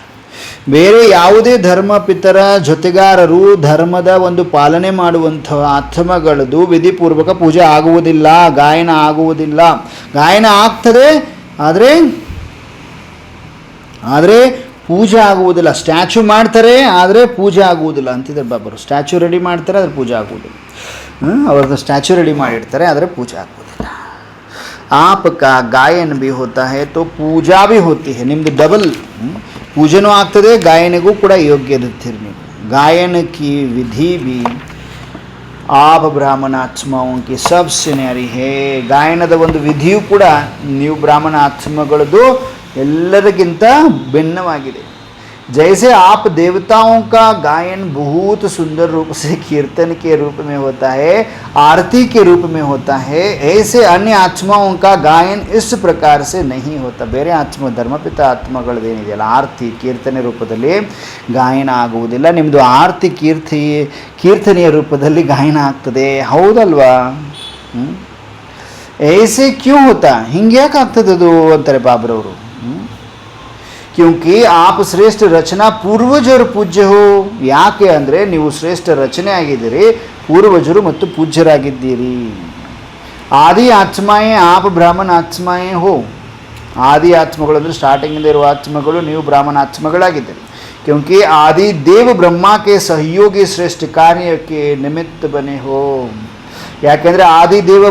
ಬೇರೆ ಯಾವುದೇ ಧರ್ಮ ಪಿತರ ಜೊತೆಗಾರರು ಧರ್ಮದ ಒಂದು ಪಾಲನೆ ಮಾಡುವಂತಹ ಆತ್ಮಗಳದ್ದು ವಿಧಿಪೂರ್ವಕ ಪೂಜೆ ಆಗುವುದಿಲ್ಲ, ಗಾಯನ ಆಗುವುದಿಲ್ಲ. ಗಾಯನ ಆಗ್ತದೆ, ಆದರೆ ಪೂಜೆ ಆಗುವುದಿಲ್ಲ. ಸ್ಟ್ಯಾಚ್ಯೂ ಮಾಡ್ತಾರೆ, ಆದರೆ ಪೂಜೆ ಆಗುವುದಿಲ್ಲ ಅಂತಿದ್ದಾರೆ ಬಾಬರು. ಸ್ಟ್ಯಾಚ್ಯೂ ರೆಡಿ ಮಾಡ್ತಾರೆ, ಆದರೆ ಪೂಜೆ ಆಗುವುದಿಲ್ಲ. ಅವ್ರದ್ದು ಸ್ಟ್ಯಾಚ್ಯೂ ರೆಡಿ ಮಾಡಿರ್ತಾರೆ, ಆದರೆ ಪೂಜೆ ಆಗುವುದಿಲ್ಲ. आपका गायन भी होता है तो पूजा भी होती है. ನಿಮ್ಮದು ಡಬಲ್ ಪೂಜೆನೂ ಆಗ್ತದೆ, ಗಾಯನಿಗೂ ಕೂಡ ಯೋಗ್ಯರಿರ್ತೀರಿ ನೀವು. गायन की विधि भी आप ब्राह्मण आत्माओं की सबसे न्यारी है. ಗಾಯನದ ಒಂದು ವಿಧಿಯೂ ಕೂಡ ನೀವು ಬ್ರಾಹ್ಮಣ ಆತ್ಮಗಳದ್ದು ಎಲ್ಲರಿಗಿಂತ ಭಿನ್ನವಾಗಿದೆ. जैसे आप देवताओं का गायन बहुत सुंदर रूप से कीर्तन के रूप में होता है, आरती के रूप में होता है, ऐसे अन्य आत्माओं का गायन इस प्रकार से नहीं होता. ಬೇರೆ ಧರ್ಮಪಿತ ಆತ್ಮಗಳದೇನಿದೆಯಲ್ಲ, ಆರತಿ ಕೀರ್ತನೆ ರೂಪದಲ್ಲಿ ಗಾಯನ ಆಗುವುದಿಲ್ಲ. ನಿಮ್ಮದು ಆರತಿ ಕೀರ್ತನೆಯ ರೂಪದಲ್ಲಿ ಗಾಯನ ಆಗ್ತದೆ, ಹೌದಲ್ವಾ? ऐसे क्यों होता, ಹಿಂಗೆ ಯಾಕೆ ಆಗ್ತದದು ಅಂತಾರೆ ಬಾಬ್ರವರು. क्योंकि आप श्रेष्ठ रचना पूर्वजರು ಪೂಜ್ಯ ಹೋ. ಯಾಕೆ ಅಂದರೆ ನೀವು ಶ್ರೇಷ್ಠ ರಚನೆ ಆಗಿದ್ದೀರಿ, ಪೂರ್ವಜರು ಮತ್ತು ಪೂಜ್ಯರಾಗಿದ್ದೀರಿ. आदि आत्माएं आप ब्राह्मण आत्माएं हो. ಆದಿ ಆತ್ಮಗಳು ಅಂದರೆ ಸ್ಟಾರ್ಟಿಂಗಿಂದ ಇರುವ ಆತ್ಮಗಳು, ನೀವು ಬ್ರಾಹ್ಮಣ ಆತ್ಮಗಳಾಗಿದ್ದೀರಿ. ಕ್योंकि आदि देव ब्रह्मा के सहयोगी श्रेष्ठ कार्य के निमित्त बने हो. ಯಾಕೆಂದರೆ ಆದಿದೇವ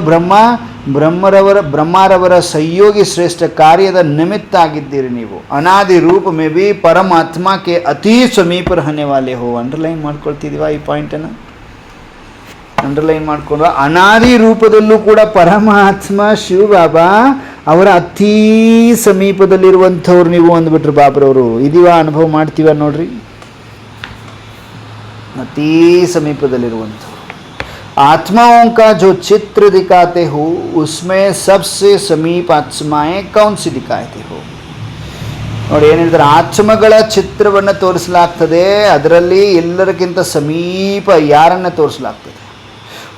ಬ್ರಹ್ಮರವರ ಸಹಯೋಗಿ ಶ್ರೇಷ್ಠ ಕಾರ್ಯದ ನಿಮಿತ್ತ ಆಗಿದ್ದೀರಿ ನೀವು. ಅನಾದಿ ರೂಪ ಮೇ ಬಿ ಪರಮಾತ್ಮಕ್ಕೆ ಅತೀ ಸಮೀಪ रहने वाले हो. ಅಂಡರ್ಲೈನ್ ಮಾಡ್ಕೊಳ್ತಿದೀವ ಈ ಪಾಯಿಂಟನ್ನು? ಅಂಡರ್ಲೈನ್ ಮಾಡ್ಕೊಂಡು, ಅನಾದಿ ರೂಪದಲ್ಲೂ ಕೂಡ ಪರಮಾತ್ಮ ಶಿವ ಬಾಬಾ ಅವರ ಅತೀ ಸಮೀಪದಲ್ಲಿರುವಂಥವ್ರು ನೀವು ಅಂದ್ಬಿಟ್ರು ಬಾಬ್ರವರು. ಇದೀವ ಅನುಭವ ಮಾಡ್ತೀವ ನೋಡ್ರಿ, ಅತೀ ಸಮೀಪದಲ್ಲಿರುವಂಥವ್ರು. आत्माओं का जो चित्र दिखाते हो उसमें सबसे समीप आत्माएं कौन सी दिखाते हो? ನೋಡಿ ಏನು ಹೇಳ್ತಾರೆ, ಆತ್ಮಗಳ ಚಿತ್ರವನ್ನು ತೋರಿಸಲಾಗ್ತದೆ, ಅದರಲ್ಲಿ ಎಲ್ಲರಿಗಿಂತ ಸಮೀಪ ಯಾರನ್ನು ತೋರಿಸಲಾಗ್ತದೆ.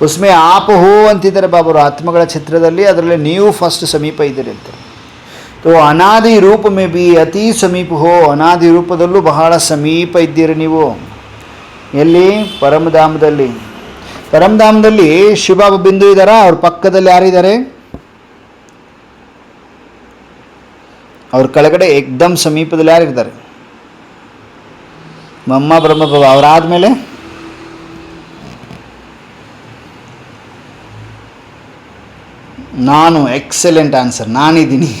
ಉಸ್ಮೆ ಆಪ್ ಹೋ ಅಂತಿದ್ದಾರೆ ಬಾಬರು ಆತ್ಮಗಳ ಚಿತ್ರದಲ್ಲಿ, ಅದರಲ್ಲಿ ನೀವು ಫಸ್ಟ್ ಸಮೀಪ ಇದ್ದೀರಿ ಅಂತ. ತೋ ಅನಾದಿ ರೂಪ ಮೇ ಬಿ ಅತಿ ಸಮೀಪ ಹೋ, ಅನಾದಿ ರೂಪದಲ್ಲೂ ಬಹಳ ಸಮೀಪ ಇದ್ದೀರಿ ನೀವು. ಎಲ್ಲಿ? ಪರಮಧಾಮದಲ್ಲಿ. ಪರಮಧಾಮದಲ್ಲಿ ಶಿವಬಾಬಾ ಬಿಂದು ಇದ್ದಾರಾ? ಅವ್ರ ಪಕ್ಕದಲ್ಲಿ ಯಾರಿದ್ದಾರೆ? ಅವ್ರ ಕೆಳಗಡೆ ಏಕ್ದಮ್ ಸಮೀಪದಲ್ಲಿ ಯಾರಿರ್ತಾರೆ? ಮಮ್ಮ ಬ್ರಹ್ಮಬಾಬಾ. ಅವರಾದ್ಮೇಲೆ ನಾನು. ಎಕ್ಸಲೆಂಟ್ ಆನ್ಸರ್, ನಾನಿದ್ದೀನಿ.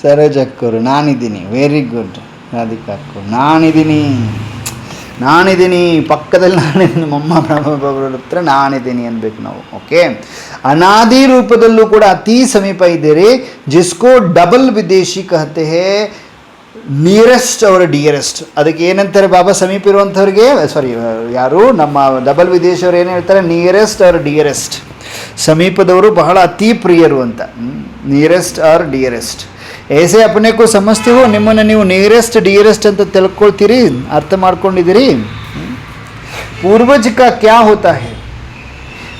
ಸರೋಜ್ ಅಕ್ಕವರು ನಾನಿದ್ದೀನಿ. Very good. ರಾಧಿಕಾ ಅಕ್ಕವರು ನಾನಿದ್ದೀನಿ ಪಕ್ಕದಲ್ಲಿ, ನಾನಿದ್ದೀನಿ. ಮಮ್ಮ ಬ್ರಹ್ಮಬಾಬರ ಹತ್ರ ನಾನಿದ್ದೀನಿ ಅನ್ಬೇಕು ನಾವು. ಓಕೆ, ಅನಾದಿ ರೂಪದಲ್ಲೂ ಕೂಡ ಅತಿ ಸಮೀಪ ಇದ್ದೀರಿ. ಜಿಸ್ಕೋ ಡಬಲ್ ವಿದೇಶಿ ಕಹತೆ ಹೇ, ನಿಯರೆಸ್ಟ್ ಅವರ ಡಿಯರೆಸ್ಟ್. ಅದಕ್ಕೆ ಏನಂತಾರೆ ಬಾಬಾ ಸಮೀಪ ಇರುವಂಥವ್ರಿಗೆ? ಸಾರಿ, ಯಾರು ನಮ್ಮ ಡಬಲ್ ವಿದೇಶಿಯವರು ಏನು ಹೇಳ್ತಾರೆ? Nearest hour dearest. ಸಮೀಪದವರು ಬಹಳ ಅತಿ ಪ್ರಿಯರು ಅಂತ. Nearest or dearest. ऐसे अपने को समझते हो, ನಿಮ್ಮನ್ನು ನೀವು ನಿಯರೆಸ್ಟ್ ಡಿಯರೆಸ್ಟ್ ಅಂತ ತಿಳ್ಕೊಳ್ತೀರಿ, ಅರ್ಥ ಮಾಡ್ಕೊಂಡಿದ್ದೀರಿ. पूर्वज का क्या होता है?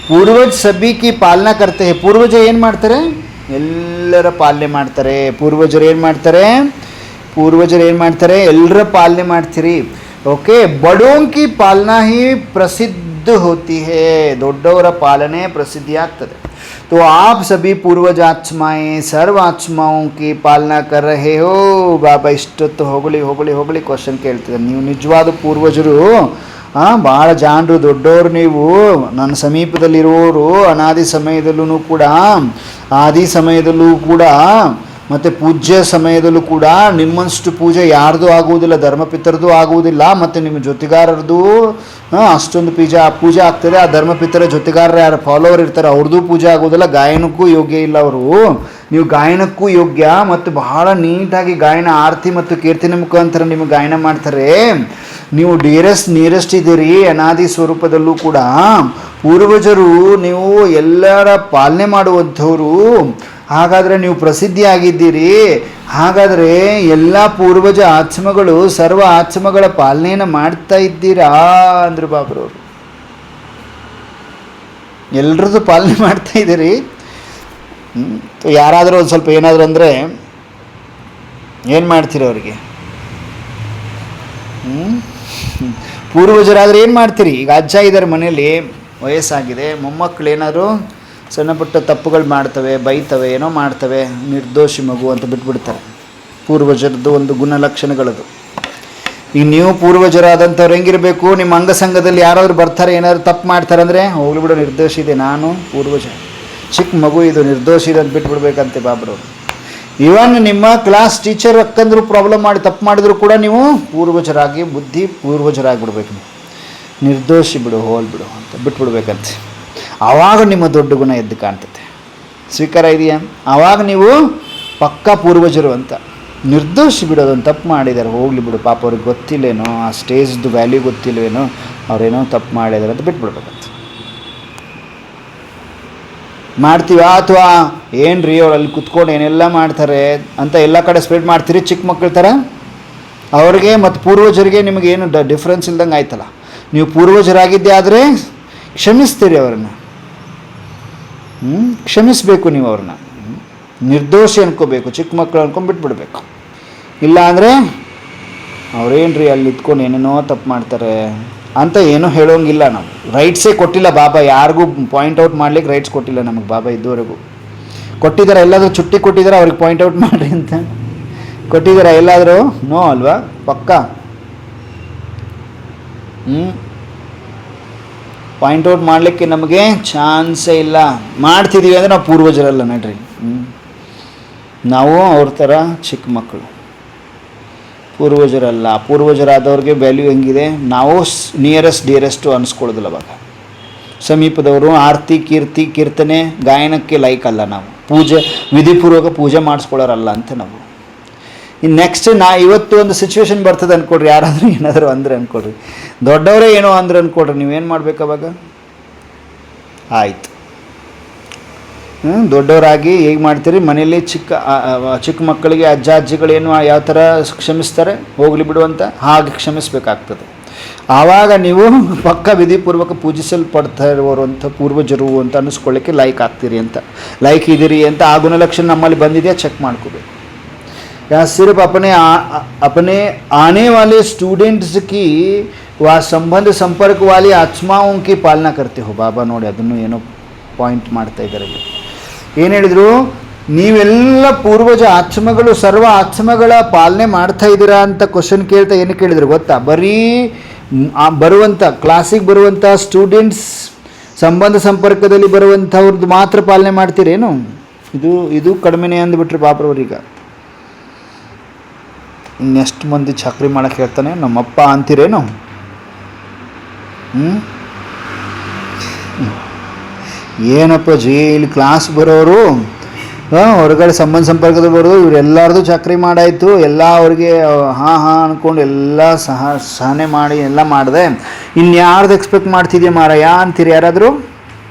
पूर्वज सभी की पालना करते हैं. पूर्वज ಏನು ಮಾಡ್ತಾರೆ? ಎಲ್ಲರ ಪಾಲನೆ ಮಾಡ್ತಾರೆ. ಪೂರ್ವಜರು ಏನು ಮಾಡ್ತಾರೆ? ಎಲ್ಲರ ಪಾಲನೆ ಮಾಡ್ತೀರಿ. ಓಕೆ, ಬಡೋं की पालना ही प्रसिद्ध होती है. ದೊಡ್ಡವರ ಪಾಲನೆ ಪ್ರಸಿದ್ಧಿ ಆಗ್ತದೆ. तो आप सभी पूर्वज आत्माएं सर्व आत्माओं की पालना कर रहे हो. ಬಾಬಾ ಇಷ್ಟೊತ್ತು ಹೊಗಳಿ ಕ್ವಶನ್ ಕೇಳ್ತಿದ್ದಾರೆ. ನೀವು ನಿಜವಾದ ಪೂರ್ವಜರು, ಭಾಳ ಜಾಣರು, ದೊಡ್ಡವರು ನೀವು, ನನ್ನ ಸಮೀಪದಲ್ಲಿರುವವರು. ಅನಾದಿ ಸಮಯದಲ್ಲೂ ಕೂಡ, ಆದಿ ಸಮಯದಲ್ಲೂ ಕೂಡ, ಮತ್ತು ಪೂಜ್ಯ ಸಮಯದಲ್ಲೂ ಕೂಡ ನಿಮ್ಮಷ್ಟು ಪೂಜೆ ಯಾರ್ದು ಆಗುವುದಿಲ್ಲ, ಧರ್ಮಪಿತರದು ಆಗುವುದಿಲ್ಲ, ಮತ್ತು ನಿಮ್ಮ ಜೊತೆಗಾರರದು ಅಷ್ಟೊಂದು ಪೂಜೆ ಆಗ್ತದೆ. ಆ ಧರ್ಮಪಿತರ ಜೊತೆಗಾರರು ಯಾರು ಫಾಲೋವರ್ ಇರ್ತಾರೆ ಅವ್ರದ್ದು ಪೂಜೆ ಆಗೋದಿಲ್ಲ. ಗಾಯನಕ್ಕೂ ಯೋಗ್ಯ ಇಲ್ಲ ಅವರು. ನೀವು ಗಾಯನಕ್ಕೂ ಯೋಗ್ಯ, ಮತ್ತು ಬಹಳ ನೀಟಾಗಿ ಗಾಯನ, ಆರತಿ ಮತ್ತು ಕೀರ್ತನೆ ಮುಖಾಂತರ ನಿಮಗೆ ಗಾಯನ ಮಾಡ್ತಾರೆ. ನೀವು ನಿಯರೆಸ್ಟ್ ಇದ್ದೀರಿ ಅನಾದಿ ಸ್ವರೂಪದಲ್ಲೂ ಕೂಡ. ಪೂರ್ವಜರು, ನೀವು ಎಲ್ಲರ ಪಾಲನೆ ಮಾಡುವಂಥವರು. ಹಾಗಾದರೆ ನೀವು ಪ್ರಸಿದ್ಧಿಯಾಗಿದ್ದೀರಿ. ಹಾಗಾದರೆ ಎಲ್ಲ ಪೂರ್ವಜ ಆತ್ಮಗಳು, ಸರ್ವ ಆತ್ಮಗಳ ಪಾಲನೆಯನ್ನು ಮಾಡ್ತಾ ಇದ್ದೀರಾ ಅಂದರು ಬಾಬ್ರವರು. ಎಲ್ಲರದ್ದು ಪಾಲನೆ ಮಾಡ್ತಾ ಇದ್ದೀರಿ. ಯಾರಾದರೂ ಒಂದು ಸ್ವಲ್ಪ ಏನಾದರೂ ಅಂದರೆ ಏನು ಮಾಡ್ತೀರಿ ಅವರಿಗೆ? ಪೂರ್ವಜರಾದರೆ ಏನು ಮಾಡ್ತೀರಿ? ಈಗ ಅಜ್ಜ ಇದ್ದಾರೆ ಮನೆಯಲ್ಲಿ, ವಯಸ್ಸಾಗಿದೆ, ಮೊಮ್ಮಕ್ಕಳು ಏನಾದರೂ ಸಣ್ಣ ಪುಟ್ಟ ತಪ್ಪುಗಳು ಮಾಡ್ತವೆ, ಬೈತವೆ, ಏನೋ ಮಾಡ್ತವೆ, ನಿರ್ದೋಷಿ ಮಗು ಅಂತ ಬಿಟ್ಬಿಡ್ತಾರೆ. ಪೂರ್ವಜರದ್ದು ಒಂದು ಗುಣಲಕ್ಷಣಗಳದು. ಈಗ ನೀವು ಪೂರ್ವಜರಾದಂಥವ್ರು ಹೆಂಗಿರಬೇಕು? ನಿಮ್ಮ ಅಂಗಸಂಘದಲ್ಲಿ ಯಾರಾದರೂ ಬರ್ತಾರೆ, ಏನಾದರೂ ತಪ್ಪು ಮಾಡ್ತಾರೆ ಅಂದರೆ, ಹೋಗ್ಲಿ ಬಿಡೋ, ನಿರ್ದೋಷಿ ಇದೆ, ನಾನು ಪೂರ್ವಜ, ಚಿಕ್ಕ ಮಗು ಇದು, ನಿರ್ದೋಷಿ ಇದೆ ಅಂತ ಬಿಟ್ಬಿಡ್ಬೇಕಂತೆ ಬಾಬ್ರವರು. ಇವನ್ ನಿಮ್ಮ ಕ್ಲಾಸ್ ಟೀಚರ್ ಅಕ್ಕಂದ್ರು ಪ್ರಾಬ್ಲಮ್ ಮಾಡಿ ತಪ್ಪು ಮಾಡಿದ್ರು ಕೂಡ ನೀವು ಪೂರ್ವಜರಾಗಿಬಿಡ್ಬೇಕು. ನೀವು ನಿರ್ದೋಷಿ ಬಿಡು, ಹೋಲ್ಬಿಡು ಅಂತ ಬಿಟ್ಬಿಡ್ಬೇಕಂತೆ. ಆವಾಗ ನಿಮ್ಮ ದೊಡ್ಡ ಗುಣ ಎದ್ದು ಕಾಣ್ತದೆ. ಸ್ವೀಕಾರ ಇದೆಯಾ? ಆವಾಗ ನೀವು ಪಕ್ಕಾ ಪೂರ್ವಜರು ಅಂತ. ನಿರ್ದೋಷಿ ಬಿಡೋದನ್ನು ತಪ್ಪು ಮಾಡಿದ್ದಾರೆ, ಹೋಗಲಿ ಬಿಡು, ಪಾಪ ಅವ್ರಿಗೆ ಗೊತ್ತಿಲ್ಲೇನೋ, ಆ ಸ್ಟೇಜ್ದು ವ್ಯಾಲ್ಯೂ ಗೊತ್ತಿಲ್ವೇನೋ, ಅವ್ರೇನೋ ತಪ್ಪು ಮಾಡಿದ್ದಾರೆ ಅಂತ ಬಿಟ್ಬಿಡ್ಬೇಕಂತ. ಮಾಡ್ತೀವಾ? ಅಥವಾ ಏನು ರೀ ಅವ್ರು ಅಲ್ಲಿ ಕುತ್ಕೊಂಡು ಏನೆಲ್ಲ ಮಾಡ್ತಾರೆ ಅಂತ ಎಲ್ಲ ಕಡೆ ಸ್ಪ್ರೆಡ್ ಮಾಡ್ತೀರಿ ಚಿಕ್ಕ ಮಕ್ಕಳ ಥರ? ಅವ್ರಿಗೆ ಮತ್ತು ಪೂರ್ವಜರಿಗೆ ನಿಮಗೇನು ಡಿಫ್ರೆನ್ಸ್ ಇಲ್ದಂಗೆ ಆಯ್ತಲ್ಲ. ನೀವು ಪೂರ್ವಜರಾಗಿದ್ದೇ ಆದರೆ ಕ್ಷಮಿಸ್ತೀರಿ ಅವ್ರನ್ನ. ಕ್ಷಮಿಸಬೇಕು ನೀವು ಅವ್ರನ್ನ. ನಿರ್ದೋಷಿ ಅನ್ಕೋಬೇಕು, ಚಿಕ್ಕ ಮಕ್ಕಳು ಅನ್ಕೊಂಡು ಬಿಟ್ಬಿಡ್ಬೇಕು. ಇಲ್ಲ ಅಂದರೆ ಅವ್ರೇನ್ರಿ ಅಲ್ಲಿ ಇದ್ಕೊಂಡು ಏನೇನೋ ತಪ್ಪು ಮಾಡ್ತಾರೆ ಅಂತ ಏನೂ ಹೇಳೋಂಗಿಲ್ಲ. ನಾವು ರೈಟ್ಸೇ ಕೊಟ್ಟಿಲ್ಲ ಬಾಬಾ, ಯಾರಿಗೂ ಪಾಯಿಂಟ್ ಔಟ್ ಮಾಡ್ಲಿಕ್ಕೆ ರೈಟ್ಸ್ ಕೊಟ್ಟಿಲ್ಲ ನಮಗೆ ಬಾಬಾ ಇದುವರೆಗೂ. ಕೊಟ್ಟಿದ್ದಾರೆ, ಎಲ್ಲಾದರೂ ಚುಟ್ಟಿ ಕೊಟ್ಟಿದ್ದಾರೆ ಅವ್ರಿಗೆ ಪಾಯಿಂಟ್ ಔಟ್ ಮಾಡಿರಿ ಅಂತ ಕೊಟ್ಟಿದ್ದಾರೆ ಎಲ್ಲಾದರೂ? ನೋ ಅಲ್ವಾ? ಪಕ್ಕ ಪಾಯಿಂಟ್ ಔಟ್ ಮಾಡಲಿಕ್ಕೆ ನಮಗೆ ಚಾನ್ಸೇ ಇಲ್ಲ. ಮಾಡ್ತಿದ್ದೀವಿ ಅಂದರೆ ನಾವು ಪೂರ್ವಜರಲ್ಲ ನಡ್ರಿ. ನಾವು ಅವ್ರ ಥರ ಚಿಕ್ಕ ಮಕ್ಕಳು, ಪೂರ್ವಜರಲ್ಲ. ಪೂರ್ವಜರಾದವ್ರಿಗೆ ವ್ಯಾಲ್ಯೂ ಹೆಂಗಿದೆ, ನಾವು ನಿಯರೆಸ್ಟ್ ಡಿಯರೆಸ್ಟು ಅನಿಸ್ಕೊಳ್ಳೋದಿಲ್ಲ. ಅವಾಗ ಸಮೀಪದವರು ಆರತಿ ಕೀರ್ತಿ ಕೀರ್ತನೆ ಗಾಯನಕ್ಕೆ ಲೈಕ್ ಅಲ್ಲ. ನಾವು ಪೂಜೆ ವಿಧಿಪೂರ್ವಕ ಪೂಜೆ ಮಾಡಿಸ್ಕೊಳ್ಳೋರಲ್ಲ ಅಂತ ನಾವು. ಇನ್ನು ನೆಕ್ಸ್ಟ್ ಇವತ್ತು ಒಂದು ಸಿಚುವೇಶನ್ ಬರ್ತದೆ ಅಂದ್ಕೊಡ್ರಿ, ಯಾರಾದರೂ ಏನಾದರೂ ಅಂದರೆ ಅಂದ್ಕೊಡ್ರಿ, ದೊಡ್ಡವರೇ ಏನೋ ಅಂದ್ರೆ ಅಂದ್ಕೊಡ್ರಿ, ನೀವೇನು ಮಾಡ್ಬೇಕು ಅವಾಗ? ಆಯಿತು, ದೊಡ್ಡವರಾಗಿ ಹೇಗೆ ಮಾಡ್ತೀರಿ, ಮನೆಯಲ್ಲಿ ಚಿಕ್ಕ ಮಕ್ಕಳಿಗೆ ಅಜ್ಜ ಅಜ್ಜಿಗಳೇನು ಯಾವ ಥರ ಕ್ಷಮಿಸ್ತಾರೆ, ಹೋಗಲಿ ಬಿಡು ಅಂತ ಹಾಗೆ ಕ್ಷಮಿಸಬೇಕಾಗ್ತದೆ. ಆವಾಗ ನೀವು ಪಕ್ಕ ವಿಧಿಪೂರ್ವಕ ಪೂಜಿಸಲ್ಪಡ್ತಾ ಇರುವವರು ಅಂತ ಪೂರ್ವಜರು ಅಂತ ಅನ್ನಿಸ್ಕೊಳ್ಳಿಕ್ಕೆ ಲೈಕ್ ಆಗ್ತೀರಿ ಅಂತ, ಲೈಕ್ ಇದ್ದೀರಿ ಅಂತ ಆ ಗುಣಲಕ್ಷಣ ನಮ್ಮಲ್ಲಿ ಬಂದಿದೆಯಾ ಚೆಕ್ ಮಾಡ್ಕೋಬೇಕು. या सिर्फ अपने आने वाले स्टूडेंट्स की व संबंध संपर्क वाली आत्माओं की पालना करते हो. ಬಾಬಾ ನೋಡಿ ಅದನ್ನು ಏನೋ ಪಾಯಿಂಟ್ ಮಾಡ್ತಾ ಇದ್ದಾರೆ. ಏನು ಹೇಳಿದರು? ನೀವೆಲ್ಲ ಪೂರ್ವಜ ಆತ್ಮಗಳು, ಸರ್ವ ಆತ್ಮಗಳ ಪಾಲನೆ ಮಾಡ್ತಾ ಇದ್ದೀರಾ ಅಂತ ಕ್ವಶನ್ ಕೇಳ್ತಾ ಏನು ಕೇಳಿದ್ರು ಗೊತ್ತಾ? ಬರೀ ಬರುವಂಥ ಕ್ಲಾಸಿಗೆ ಬರುವಂಥ ಸ್ಟೂಡೆಂಟ್ಸ್, ಸಂಬಂಧ ಸಂಪರ್ಕದಲ್ಲಿ ಬರುವಂಥವ್ರದ್ದು ಮಾತ್ರ ಪಾಲನೆ ಮಾಡ್ತೀರೇನು? ಇದು ಕಡಿಮೆನೇ ಅಂದ್ಬಿಟ್ರಿ ಬಾಬ್ರವ್ರೀಗ. ಇನ್ನೆಷ್ಟು ಮಂದಿ ಚಾಕ್ರಿ ಮಾಡೋಕ್ಕೆ ಹೇಳ್ತಾನೆ ನಮ್ಮಪ್ಪ ಅಂತೀರೇನು? ಏನಪ್ಪ ಜಿ, ಇಲ್ಲಿ ಕ್ಲಾಸ್ ಬರೋರು ಹೊರಗಡೆ ಸಂಬಂಧ ಸಂಪರ್ಕದ ಬರೋದು ಇವರೆಲ್ಲರದು ಚಾಕ್ರಿ ಮಾಡಾಯಿತು, ಎಲ್ಲ ಅವ್ರಿಗೆ ಹಾಂ ಅಂದ್ಕೊಂಡು ಎಲ್ಲ ಸಹನೆ ಮಾಡಿ ಎಲ್ಲ ಮಾಡಿದೆ, ಇನ್ಯಾರ್ದು ಎಕ್ಸ್ಪೆಕ್ಟ್ ಮಾಡ್ತಿದ್ಯಾ ಮಾರಾಯ ಅಂತೀರಿ ಯಾರಾದರೂ?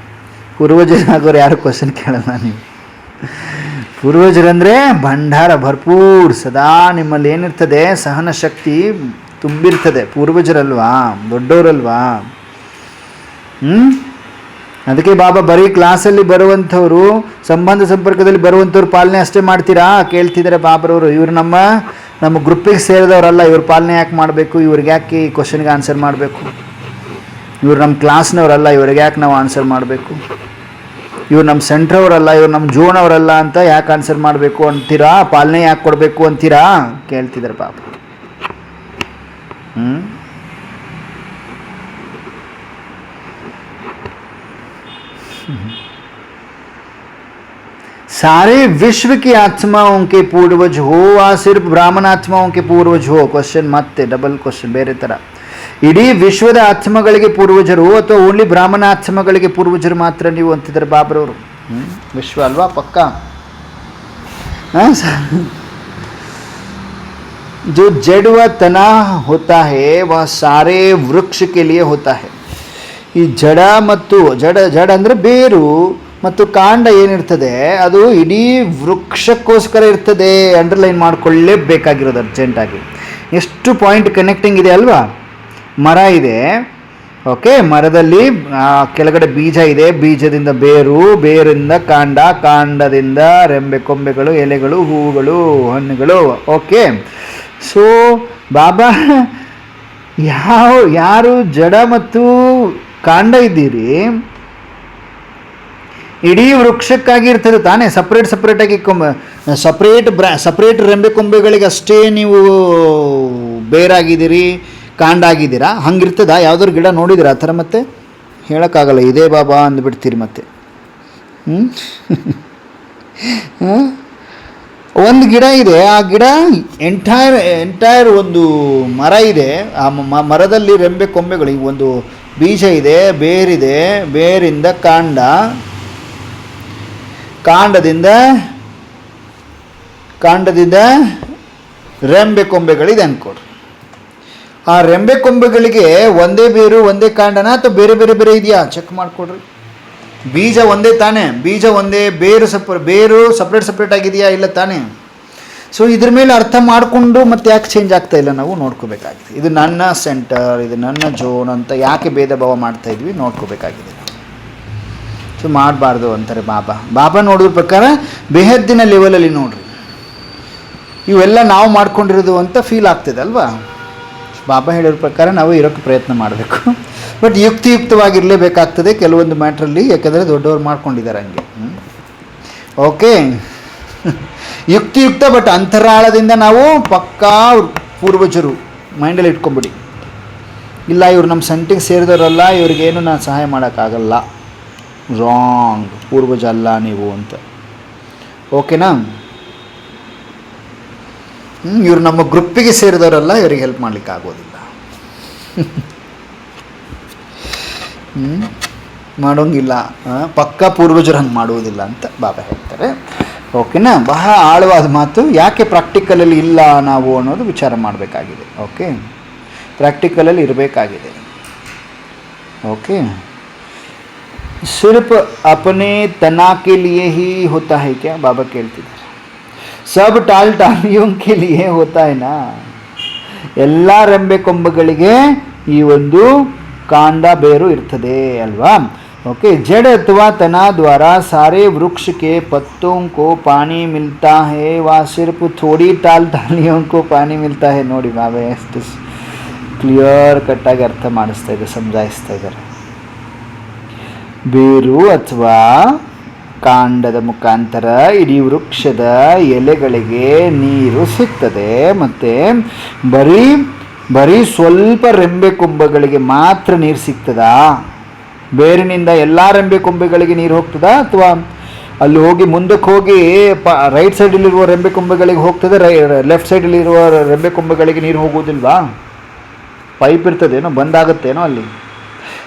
ಪೂರ್ವಜರಾಗೋರು ಯಾರು ಕ್ವಶನ್ ಕೇಳಲ್ಲ ನೀವು. ಪೂರ್ವಜರಂದರೆ ಭಂಡಾರ ಭರ್ಪೂರ್, ಸದಾ ನಿಮ್ಮಲ್ಲಿ ಏನಿರ್ತದೆ, ಸಹನ ಶಕ್ತಿ ತುಂಬಿರ್ತದೆ. ಪೂರ್ವಜರಲ್ವಾ, ದೊಡ್ಡವರಲ್ವಾ? ಅದಕ್ಕೆ ಬಾಬಾ ಬರೀ ಕ್ಲಾಸಲ್ಲಿ ಬರುವಂಥವ್ರು, ಸಂಬಂಧ ಸಂಪರ್ಕದಲ್ಲಿ ಬರುವಂಥವ್ರು ಪಾಲನೆ ಅಷ್ಟೇ ಮಾಡ್ತೀರಾ ಕೇಳ್ತಿದ್ದಾರೆ ಬಾಬ್ರವರು. ಇವರು ನಮ್ಮ ಗ್ರೂಪಿಗೆ ಸೇರಿದವರಲ್ಲ, ಇವ್ರ ಪಾಲನೆ ಯಾಕೆ ಮಾಡಬೇಕು, ಇವ್ರಿಗೆ ಯಾಕೆ ಈ ಕ್ವಶನ್ಗೆ ಆನ್ಸರ್ ಮಾಡಬೇಕು? ಇವ್ರು ನಮ್ಮ ಕ್ಲಾಸ್ನವರಲ್ಲ, ಇವ್ರಿಗೆ ಯಾಕೆ ನಾವು ಆನ್ಸರ್ ಮಾಡಬೇಕು? ಇವ್ರು ನಮ್ಮ ಸೆಂಟ್ರವರಲ್ಲ, ಇವ್ರು ನಮ್ಮ ಜೋನ್ ಅವರಲ್ಲ ಅಂತ ಯಾಕೆ ಆನ್ಸರ್ ಮಾಡಬೇಕು ಅಂತೀರಾ? ಪಾಲನೆ ಯಾಕೆ ಕೊಡಬೇಕು ಅಂತೀರಾ ಕೇಳ್ತಿದ್ದಾರೆ ಪಾಪ. सारे विश्व की आत्माओं के पूर्वज हो या सिर्फ ब्राह्मण आत्माओं के पूर्वज हो? क्वेश्चन ಮತ್ತೆ ಡಬಲ್ ಕ್ವೆಶ್ಚನ್ ಬೇರೆ ಥರ. ಇಡೀ ವಿಶ್ವದ ಆತ್ಮಗಳಿಗೆ ಪೂರ್ವಜರು ಅಥವಾ ಓನ್ಲಿ ಬ್ರಾಹ್ಮಣ ಆತ್ಮಗಳಿಗೆ ಪೂರ್ವಜರು ಮಾತ್ರ ನೀವು ಅಂತಿದ್ದಾರೆ ಬಾಬ್ರವರು? ವಿಶ್ವ ಅಲ್ವಾ ಪಕ್ಕ? जो जड़ व तना होता है वह सारे वृक्ष के लिए होता है. ಈ ಜಡ ಮತ್ತು ಜಡ ಅಂದರೆ ಬೇರು ಮತ್ತು ಕಾಂಡ ಏನಿರ್ತದೆ ಅದು ಇಡೀ ವೃಕ್ಷಕ್ಕೋಸ್ಕರ ಇರ್ತದೆ. ಅಂಡರ್ಲೈನ್ ಮಾಡಿಕೊಳ್ಳೇಬೇಕಾಗಿರೋದು ಅರ್ಜೆಂಟಾಗಿ. ಎಷ್ಟು ಪಾಯಿಂಟ್ ಕನೆಕ್ಟಿಂಗ್ ಇದೆ ಅಲ್ವಾ? ಮರ ಇದೆ, ಓಕೆ, ಮರದಲ್ಲಿ ಕೆಳಗಡೆ ಬೀಜ ಇದೆ, ಬೀಜದಿಂದ ಬೇರು, ಬೇರಿಂದ ಕಾಂಡ, ಕಾಂಡದಿಂದ ರೆಂಬೆ ಕೊಂಬೆಗಳು, ಎಲೆಗಳು, ಹೂವುಗಳು, ಹಣ್ಣುಗಳು. ಓಕೆ, ಸೊ ಬಾಬಾ ಯಾರು ಜಡ ಮತ್ತು ಕಾಂಡ ಇದ್ದೀರಿ, ಇಡೀ ವೃಕ್ಷಕ್ಕಾಗಿ ಇರ್ತದೆ ತಾನೇ. ಸಪ್ರೇಟಾಗಿ ಸಪ್ರೇಟ್ ರೆಂಬೆ ಕೊಂಬೆಗಳಿಗೆ ಅಷ್ಟೇ ನೀವು ಬೇರಾಗಿದ್ದೀರಿ, ಕಾಂಡ ಆಗಿದ್ದೀರಾ, ಹಂಗಿರ್ತದ? ಯಾವ್ದಾದ್ರು ಗಿಡ ನೋಡಿದಿರ ಆ ಥರ? ಮತ್ತೆ ಹೇಳೋಕ್ಕಾಗಲ್ಲ, ಇದೇ ಬಾಬಾ ಅಂದ್ಬಿಡ್ತೀರಿ ಮತ್ತೆ. ಒಂದು ಗಿಡ ಇದೆ, ಆ ಗಿಡ ಎಂಟೈರ್ ಒಂದು ಮರ ಇದೆ, ಆ ಮರದಲ್ಲಿ ರೆಂಬೆ ಕೊಂಬೆಗಳು, ಈಗ ಒಂದು ಬೀಜ ಇದೆ, ಬೇರಿದೆ, ಬೇರಿಂದ ಕಾಂಡ, ಕಾಂಡದಿಂದ ರೆಂಬೆ ಕೊಂಬೆಗಳಿದೆ ಅನ್ಕೊಡ್ರಿ. ಆ ರೆಂಬೆ ಕೊಂಬೆಗಳಿಗೆ ಒಂದೇ ಬೇರು ಒಂದೇ ಕಾಂಡನ ಅಥವಾ ಬೇರೆ ಬೇರೆ ಬೇರೆ ಇದೆಯಾ ಚೆಕ್ ಮಾಡಿಕೊಡ್ರಿ. ಬೀಜ ಒಂದೇ ತಾನೇ, ಬೀಜ ಒಂದೇ, ಬೇರು ಸಪ್ರೇಟ್ ಆಗಿದೆಯಾ? ಇಲ್ಲ ತಾನೇ. ಸೊ ಇದ್ರ ಮೇಲೆ ಅರ್ಥ ಮಾಡಿಕೊಂಡು ಮತ್ತೆ ಯಾಕೆ ಚೇಂಜ್ ಆಗ್ತಾ ಇಲ್ಲ ನಾವು ನೋಡ್ಕೋಬೇಕಾಗಿದೆ. ಇದು ನನ್ನ ಸೆಂಟರ್, ಇದು ನನ್ನ ಜೋನ್ ಅಂತ ಯಾಕೆ ಭೇದ ಭಾವ ಮಾಡ್ತಾ ಇದ್ವಿ ನೋಡ್ಕೋಬೇಕಾಗಿದೆ. ಸೊ ಮಾಡಬಾರ್ದು ಅಂತಾರೆ ಬಾಬಾ ನೋಡಿದ್ರ ಪ್ರಕಾರ ಬೇಹದ್ದಿನ ಲೆವೆಲಲ್ಲಿ ನೋಡ್ರಿ, ಇವೆಲ್ಲ ನಾವು ಮಾಡ್ಕೊಂಡಿರೋದು ಅಂತ ಫೀಲ್ ಆಗ್ತದೆ ಅಲ್ವಾ? ಬಾಬಾ ಹೇಳಿರೋ ಪ್ರಕಾರ ನಾವು ಇರೋಕ್ಕೆ ಪ್ರಯತ್ನ ಮಾಡಬೇಕು. ಬಟ್ ಯುಕ್ತಿಯುಕ್ತವಾಗಿರಲೇಬೇಕಾಗ್ತದೆ ಕೆಲವೊಂದು ಮ್ಯಾಟ್ರಲ್ಲಿ, ಯಾಕಂದರೆ ದೊಡ್ಡವ್ರು ಮಾಡ್ಕೊಂಡಿದ್ದಾರೆ ಹಂಗೆ. ಓಕೆ. ಯುಕ್ತಿಯುಕ್ತ, ಬಟ್ ಅಂತರಾಳದಿಂದ ನಾವು ಪಕ್ಕಾ ಪೂರ್ವಜರು ಮೈಂಡಲ್ಲಿ ಇಟ್ಕೊಂಬಿಡಿ. ಇಲ್ಲ ಇವ್ರು ನಮ್ಮ ಸಂಟಿಗೆ ಸೇರಿದವರಲ್ಲ, ಇವ್ರಿಗೇನು ನಾನು ಸಹಾಯ ಮಾಡೋಕ್ಕಾಗಲ್ಲ, ರಾಂಗ್, ಪೂರ್ವಜ ಅಲ್ಲ ನೀವು ಅಂತ. ಓಕೆನಾ? ಇವ್ರು ನಮ್ಮ ಗ್ರೂಪಿಗೆ ಸೇರಿದವರಲ್ಲ, ಇವರಿಗೆ ಹೆಲ್ಪ್ ಮಾಡಲಿಕ್ಕೆ ಆಗೋದಿಲ್ಲ. ಮಾಡೋಂಗಿಲ್ಲ, ಪಕ್ಕ ಪೂರ್ವಜರು ಹಂಗೆ ಮಾಡುವುದಿಲ್ಲ ಅಂತ ಬಾಬಾ ಹೇಳ್ತಾರೆ. ಓಕೆನಾ? ಬಹಳ ಆಳವಾದ ಮಾತು. ಯಾಕೆ ಪ್ರಾಕ್ಟಿಕಲಲ್ಲಿ ಇಲ್ಲ ನಾವು ಅನ್ನೋದು ವಿಚಾರ ಮಾಡಬೇಕಾಗಿದೆ. ಓಕೆ, ಪ್ರಾಕ್ಟಿಕಲಲ್ಲಿ ಇರಬೇಕಾಗಿದೆ. ಓಕೆ. सिर्फ अपने तना के लिए ही होता है क्या? बाबा ಕೇಳ್ತಿದ್ದಾರೆ. सब टाल टालियों के लिए होता है ना. ಎಲ್ಲ ರೆಂಬೆ ಕೊಂಬಗಳಿಗೆ ಈ ಒಂದು ಕಾಂಡ ಬೇರು ಇರ್ತದೆ ಅಲ್ವಾ? ओके. जड़ अथवा तना द्वारा सारे वृक्ष के पत्तों को पानी मिलता है, व सिर्फ थोड़ी टाल टालियों को पानी मिलता है. ನೋಡಿ ಬಾಬಾ ಎಷ್ಟು ಕ್ಲಿಯರ್ ಕಟ್ಟಾಗಿ ಅರ್ಥ ಮಾಡಿಸ್ತಾ ಇದೆ, ಸಮಜಾಯಿಸ್ತಾ ಇದ್ದಾರೆ. ಬೇರು ಅಥವಾ ಕಾಂಡದ ಮುಖಾಂತರ ಇಡೀ ವೃಕ್ಷದ ಎಲೆಗಳಿಗೆ ನೀರು ಸಿಗ್ತದೆ. ಮತ್ತು ಬರೀ ಸ್ವಲ್ಪ ರೆಂಬೆ ಕೊಂಬೆಗಳಿಗೆ ಮಾತ್ರ ನೀರು ಸಿಗ್ತದಾ? ಬೇರಿನಿಂದ ಎಲ್ಲ ರೆಂಬೆ ಕೊಂಬೆಗಳಿಗೆ ನೀರು ಹೋಗ್ತದಾ? ಅಥವಾ ಅಲ್ಲಿ ಹೋಗಿ ಮುಂದಕ್ಕೆ ಹೋಗಿ ರೈಟ್ ಸೈಡಲ್ಲಿರುವ ರೆಂಬೆ ಕೊಂಬೆಗಳಿಗೆ ಹೋಗ್ತದೆ, ಲೆಫ್ಟ್ ಸೈಡಲ್ಲಿರುವ ರೆಂಬೆ ಕೊಂಬೆಗಳಿಗೆ ನೀರು ಹೋಗೋದಿಲ್ವಾ? ಪೈಪ್ ಇರ್ತದೇನೋ, ಬಂದಾಗುತ್ತೇನೋ ಅಲ್ಲಿ.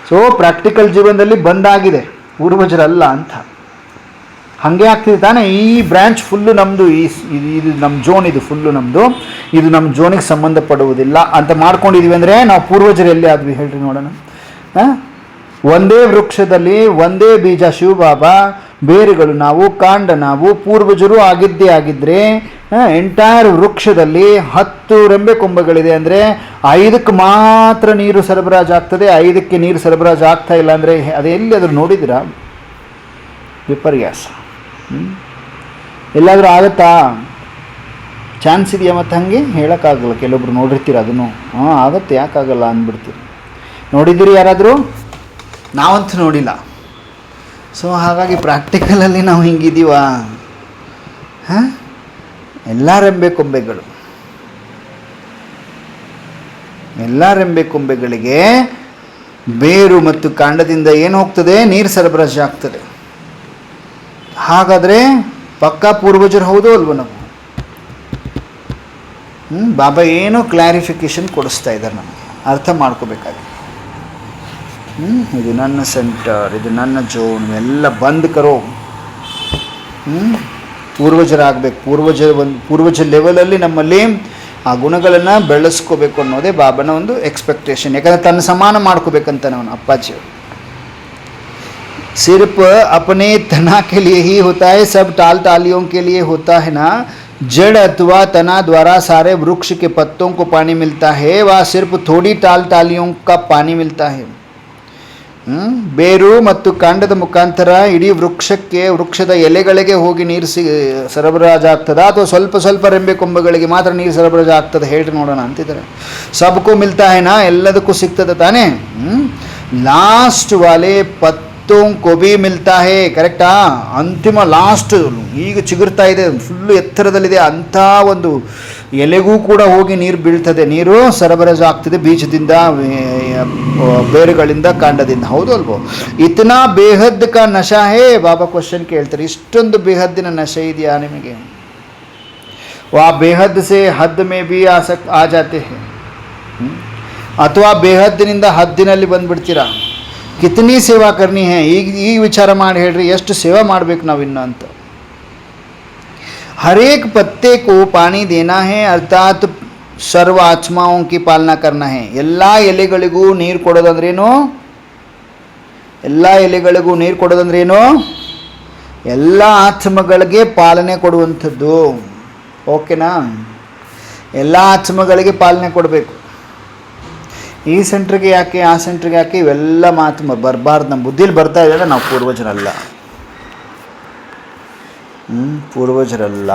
ಸೊ ಪ್ರಾಕ್ಟಿಕಲ್ ಜೀವನದಲ್ಲಿ ಬಂದಾಗಿದೆ, ಪೂರ್ವಜರಲ್ಲ ಅಂತ. ಹಾಗೆ ಆಗ್ತಿದೆ ತಾನೇ. ಈ ಬ್ರ್ಯಾಂಚ್ ಫುಲ್ಲು ನಮ್ಮದು, ಇದು ನಮ್ಮ ಜೋನ್, ಇದು ಫುಲ್ಲು ನಮ್ಮದು, ಇದು ನಮ್ಮ ಜೋನಿಗೆ ಸಂಬಂಧಪಡುವುದಿಲ್ಲ ಅಂತ ಮಾಡ್ಕೊಂಡಿದ್ದೀವಿ ಅಂದರೆ ನಾವು ಪೂರ್ವಜರು ಎಲ್ಲಿ ಆದ್ವಿ ಹೇಳ್ರಿ ನೋಡೋಣ. ಒಂದೇ ವೃಕ್ಷದಲ್ಲಿ ಒಂದೇ ಬೀಜ ಶಿವಬಾಬಾ, ಬೇರುಗಳು ನಾವು, ಕಾಂಡ ನಾವು, ಪೂರ್ವಜರು ಆಗಿದ್ದೇ ಆಗಿದ್ದರೆ ಎಂಟೈರ್ ವೃಕ್ಷದಲ್ಲಿ 10 ರೆಂಬೆ ಕೊಂಬೆಗಳಿದೆ ಅಂದರೆ 5ಕ್ಕೆ ಮಾತ್ರ ನೀರು ಸರಬರಾಜು ಆಗ್ತದೆ, 5ಕ್ಕೆ ನೀರು ಸರಬರಾಜು ಆಗ್ತಾ ಇಲ್ಲ ಅಂದರೆ ಅದೆಲ್ಲಿ ಅದ್ರ ನೋಡಿದ್ದೀರಾ? ವಿಪರ್ಯಾಸ. ಎಲ್ಲಾದರೂ ಆಗುತ್ತಾ? ಚಾನ್ಸ್ ಇದೆಯಾ? ಮತ್ತು ಹಾಗೆ ಹೇಳೋಕ್ಕಾಗಲ್ಲ. ಕೆಲವೊಬ್ರು ನೋಡಿರ್ತೀರ ಅದನ್ನು, ಆಗುತ್ತೆ, ಯಾಕಾಗಲ್ಲ ಅಂದ್ಬಿಡ್ತೀರಿ. ನೋಡಿದ್ದೀರಿ ಯಾರಾದರೂ? ನಾವಂತೂ ನೋಡಿಲ್ಲ. ಸೊ ಹಾಗಾಗಿ ಪ್ರಾಕ್ಟಿಕಲಲ್ಲಿ ನಾವು ಹಿಂಗಿದ್ದೀವ? ಎಲ್ಲ ರೆಂಬೆ ಕೊಂಬೆಗಳಿಗೆ ಬೇರು ಮತ್ತು ಕಾಂಡದಿಂದ ಏನು ಹೋಗ್ತದೆ? ನೀರು ಸರಬರಾಜು ಆಗ್ತದೆ. ಹಾಗಾದರೆ ಪಕ್ಕಾ ಪೂರ್ವಜರು ಹೌದು ಅಲ್ವ ನಾವು? ಬಾಬಾ ಏನೋ ಕ್ಲಾರಿಫಿಕೇಶನ್ ಕೊಡಿಸ್ತಾ ಇದ್ದಾರೆ, ನಮಗೆ ಅರ್ಥ ಮಾಡ್ಕೋಬೇಕಾಗಿದೆ. ಇದು ನನ್ನ ಸೆಂಟರ್, ಇದು ನನ್ನ ಜೋನ್, ಎಲ್ಲ ಬಂದ್ ಕರೋ. ಪೂರ್ವಜರಾಗಬೇಕು. ಪೂರ್ವಜ ಲೆವೆಲಲ್ಲಿ ನಮ್ಮಲ್ಲಿ ಆ ಗುಣಗಳನ್ನು ಬೆಳೆಸ್ಕೋಬೇಕು ಅನ್ನೋದೇ ಬಾಬನ ಒಂದು ಎಕ್ಸ್ಪೆಕ್ಟೇಷನ್. ಯಾಕಂದರೆ ತನ್ನ ಸಮಾನ ಮಾಡ್ಕೋಬೇಕಂತ ಅವನು ಅಪ್ಪಾಜಿ. सिर्फ अपने तना के लिए ही होता है, सब टाल टालियों के लिए होता है ना. जड़ अथवा तना द्वारा सारे वृक्ष के पत्तों को पानी मिलता है, वह सिर्फ थोड़ी टाल टालियों का पानी मिलता है. ಬೇರು ಮತ್ತು ಕಾಂಡದ ಮುಖಾಂತರ ಇಡೀ ವೃಕ್ಷದ ಎಲೆಗಳಿಗೆ ಹೋಗಿ ನೀರು ಸರಬರಾಜು ಆಗ್ತದ, ಅಥವಾ ಸ್ವಲ್ಪ ರೆಂಬೆ ಕೊಂಬೆಗಳಿಗೆ ಮಾತ್ರ ನೀರು ಸರಬರಾಜು ಆಗ್ತದೆ? ಹೇಳ್ರಿ ನೋಡೋಣ ಅಂತಿದ್ದಾರೆ. ಸಬ್ಕೋ ಮಿಲ್ತಾ ಹೈ ನಾ, ಎಲ್ಲದಕ್ಕೂ ಸಿಗ್ತದೆ ತಾನೇ. ಲಾಸ್ಟ್ ವಾಲೆ ಪತ್ತೋं को भी मिलता है. ಕರೆಕ್ಟಾ? ಅಂತಿಮ ಲಾಸ್ಟ್ ಈಗ ಚಿಗುರ್ತಾ ಇದೆ, ಫುಲ್ಲು ಎತ್ತರದಲ್ಲಿದೆ ಅಂಥ ಒಂದು ಎಲೆಗೂ ಕೂಡ ಹೋಗಿ ನೀರು ಬೀಳ್ತದೆ, ನೀರು ಸರಬರಾಜು ಆಗ್ತದೆ ಬೀಜದಿಂದ, ಬೇರುಗಳಿಂದ, ಕಾಂಡದಿಂದ. ಹೌದು ಅಲ್ವೋ? ಇತನಾ ಬೇಹದ್ ಕಾ ನಶಾ ಹೇ. ಬಾಬಾ ಕ್ವಶನ್ ಕೇಳ್ತಾರೆ, ಇಷ್ಟೊಂದು ಬೇಹದ್ದಿನ ನಶೆ ಇದೆಯಾ ನಿಮಗೆ? ವಾ ಬೇಹದ್ ಸೆ ಹದ್ ಮೇ ಬಿ ಆ ಜಾತೆ ಹೇ, ಅಥವಾ ಬೇಹದ್ದಿನಿಂದ ಹದ್ದಿನಲ್ಲಿ ಬಂದ್ಬಿಡ್ತೀರಾ? ಕಿತನಿ ಸೇವಾ ಕರ್ನಿ ಹೇ. ಈಗ ವಿಚಾರ ಮಾಡಿ ಹೇಳ್ರಿ, ಎಷ್ಟು ಸೇವಾ ಮಾಡಬೇಕು ನಾವಿನ್ನು ಅಂತ. हर एक पत्ते को पानी देना है, अर्थात सर्व आत्माओं की पालना करना है. ಎಲ್ಲ ಎಲೆಗಳಿಗೂ ನೀರು ಕೊಡೋದಂದ್ರೇನು? ಎಲ್ಲ ಆತ್ಮಗಳಿಗೆ ಪಾಲನೆ ಕೊಡುವಂಥದ್ದು. ಓಕೆನಾ? ಎಲ್ಲ ಆತ್ಮಗಳಿಗೆ ಪಾಲನೆ ಕೊಡಬೇಕು. ಈ ಸೆಂಟ್ರಿಗೆ ಯಾಕೆ, ಆ ಸೆಂಟ್ರಿಗೆ ಯಾಕೆ, ಇವೆಲ್ಲ ಮಾತು ಬರಬಾರ್ದು. ನಮ್ಮ ಬುದ್ಧಿಲಿ ಬರ್ತಾ ಇದ್ದಾರೆ, ನಾವು ಪೂರ್ವಜರಲ್ಲ. ಪೂರ್ವಜರಲ್ಲ,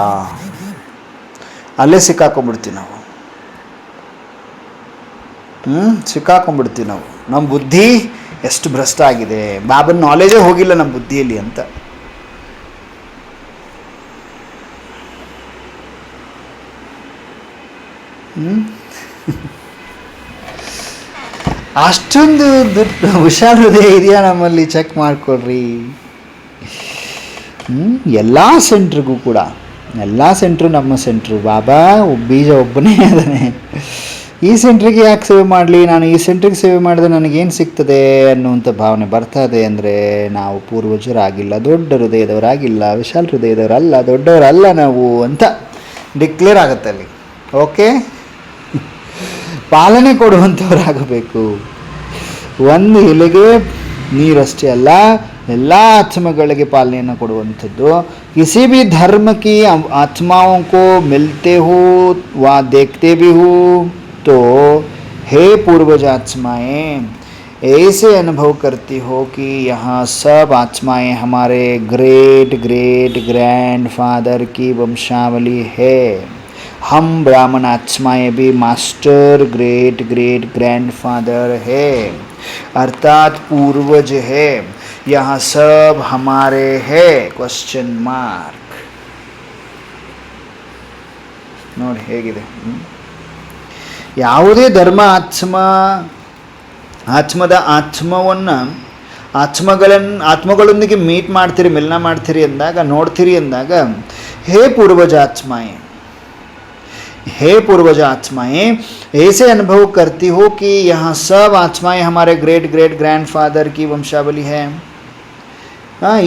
ಅಲ್ಲೇ ಸಿಕ್ಕಾಕೊಂಡ್ಬಿಡ್ತೀವಿ ನಾವು. ನಮ್ಮ ಬುದ್ಧಿ ಎಷ್ಟು ಭ್ರಷ್ಟ ಆಗಿದೆ, ಬಾಬನ ನಾಲೆಜೇ ಹೋಗಿಲ್ಲ ನಮ್ಮ ಬುದ್ಧಿಯಲ್ಲಿ ಅಂತ. ಅಷ್ಟೊಂದು ಹುಷಾರ್ ಹೃದಯ ಇದೆಯಾ ನಮ್ಮಲ್ಲಿ? ಚೆಕ್ ಮಾಡಿಕೊಡ್ರಿ. ಎಲ್ಲ ಸೆಂಟ್ರಿಗೂ ಕೂಡ, ಎಲ್ಲ ಸೆಂಟ್ರು ನಮ್ಮ ಸೆಂಟ್ರು. ಬಾಬಾ ಬೀಜ ಒಬ್ಬನೇ ಅದಾನೆ. ಈ ಸೆಂಟ್ರಿಗೆ ಯಾಕೆ ಸೇವೆ ಮಾಡಲಿ, ನಾನು ಈ ಸೆಂಟ್ರಿಗೆ ಸೇವೆ ಮಾಡಿದ್ರೆ ನನಗೇನು ಸಿಗ್ತದೆ ಅನ್ನುವಂಥ ಭಾವನೆ ಬರ್ತಾ ಇದೆ ಅಂದರೆ ನಾವು ಪೂರ್ವಜರಾಗಿಲ್ಲ, ದೊಡ್ಡ ಹೃದಯದವರಾಗಿಲ್ಲ, ವಿಶಾಲ ಹೃದಯದವರಲ್ಲ, ದೊಡ್ಡವರಲ್ಲ ನಾವು ಅಂತ ಡಿಕ್ಲೇರ್ ಆಗುತ್ತೆ ಅಲ್ಲಿ. ಓಕೆ, ಪಾಲನೆ ಕೊಡುವಂಥವರಾಗಬೇಕು. ಒಂದು ಎಲೆಗೆ ನೀರಷ್ಟೇ ಅಲ್ಲ, ಎಲ್ಲ ಆತ್ಮಗಳಿಗೆ ಪಾಲನೆಯನ್ನು ಕೊಡುವಂಥದ್ದು. किसी भी धर्म की आत्माओं को मिलते हो व देखते भी हो तो हे पूर्वज आत्माएं, ऐसे अनुभव करती हो कि यहाँ सब आत्माएं हमारे ग्रेट ग्रेट ग्रैंड फादर की वंशावली है. हम ब्राह्मण आत्माएं भी master great great grand father है, अर्थात पूर्वज है. यहाँ सब हमारे है क्वेश्चन मार्क. ನೋಡಿ ಹೇಗಿದೆ. ಯಾವುದೇ ಧರ್ಮ ಆತ್ಮದ ಆತ್ಮವನ್ನು ಆತ್ಮಗಳೊಂದಿಗೆ ಮೀಟ್ ಮಾಡ್ತೀರಿ, ಮಿಲನ ಮಾಡ್ತೀರಿ ಅಂದಾಗ, ನೋಡ್ತೀರಿ ಅಂದಾಗ, ಹೇ पूर्वज आत्माएं, हे पूर्वज आत्माएं, ऐसे अनुभव करती हो कि यहाँ सब आत्माएं हमारे ग्रेट ग्रेट ग्रैंड फादर की वंशावली है.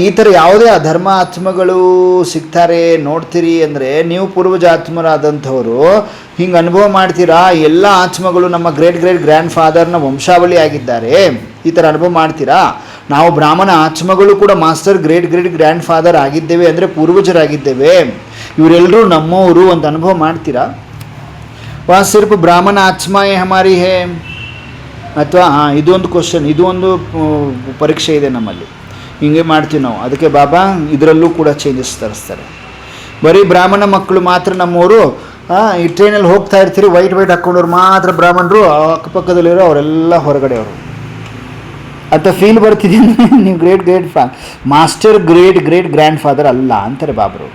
ಈ ಥರ ಯಾವುದೇ ಅಧರ್ಮ ಆತ್ಮಗಳು ಸಿಗ್ತಾರೆ ನೋಡ್ತೀರಿ ಅಂದರೆ ನೀವು ಪೂರ್ವಜ ಆತ್ಮರಾದಂಥವರು ಹಿಂಗೆ ಅನುಭವ ಮಾಡ್ತೀರಾ, ಎಲ್ಲ ಆತ್ಮಗಳು ನಮ್ಮ ಗ್ರೇಟ್ ಗ್ರೇಟ್ ಗ್ರ್ಯಾಂಡ್ ಫಾದರ್ನ ವಂಶಾವಳಿ ಆಗಿದ್ದಾರೆ, ಈ ಥರ ಅನುಭವ ಮಾಡ್ತೀರಾ. ನಾವು ಬ್ರಾಹ್ಮಣ ಆತ್ಮಗಳು ಕೂಡ master great great grand father ಆಗಿದ್ದೇವೆ ಅಂದರೆ ಪೂರ್ವಜರಾಗಿದ್ದೇವೆ, ಇವರೆಲ್ಲರೂ ನಮ್ಮವರು ಅಂತ ಅನುಭವ ಮಾಡ್ತೀರಾ. ವಾ ಸಿರ್ಫ್ ಬ್ರಾಹ್ಮಣ ಆತ್ಮಾಯೇ ಹಮಾರಿ ಹೇ, ಅಥವಾ ಇದೊಂದು ಕ್ವಶನ್, ಇದು ಒಂದು ಪರೀಕ್ಷೆ ಇದೆ ನಮ್ಮಲ್ಲಿ, ಹಿಂಗೆ ಮಾಡ್ತೀವಿ ನಾವು. ಅದಕ್ಕೆ ಬಾಬಾ ಇದರಲ್ಲೂ ಕೂಡ ಚೇಂಜಸ್ ತರಿಸ್ತಾರೆ. ಬರೀ ಬ್ರಾಹ್ಮಣ ಮಕ್ಕಳು ಮಾತ್ರ ನಮ್ಮವರು, ಈ ಟ್ರೈನಲ್ಲಿ ಹೋಗ್ತಾ ಇರ್ತೀರಿ, ವೈಟ್ ಹಾಕ್ಕೊಂಡವ್ರು ಮಾತ್ರ ಬ್ರಾಹ್ಮಣರು, ಅಕ್ಕಪಕ್ಕದಲ್ಲಿರೋ ಅವರೆಲ್ಲ ಹೊರಗಡೆ ಅವರು ಅಂತ ಫೀಲ್ ಬರ್ತಿದೆ. ನೀವು great great master great great grand father ಅಲ್ಲ ಅಂತಾರೆ ಬಾಬರು.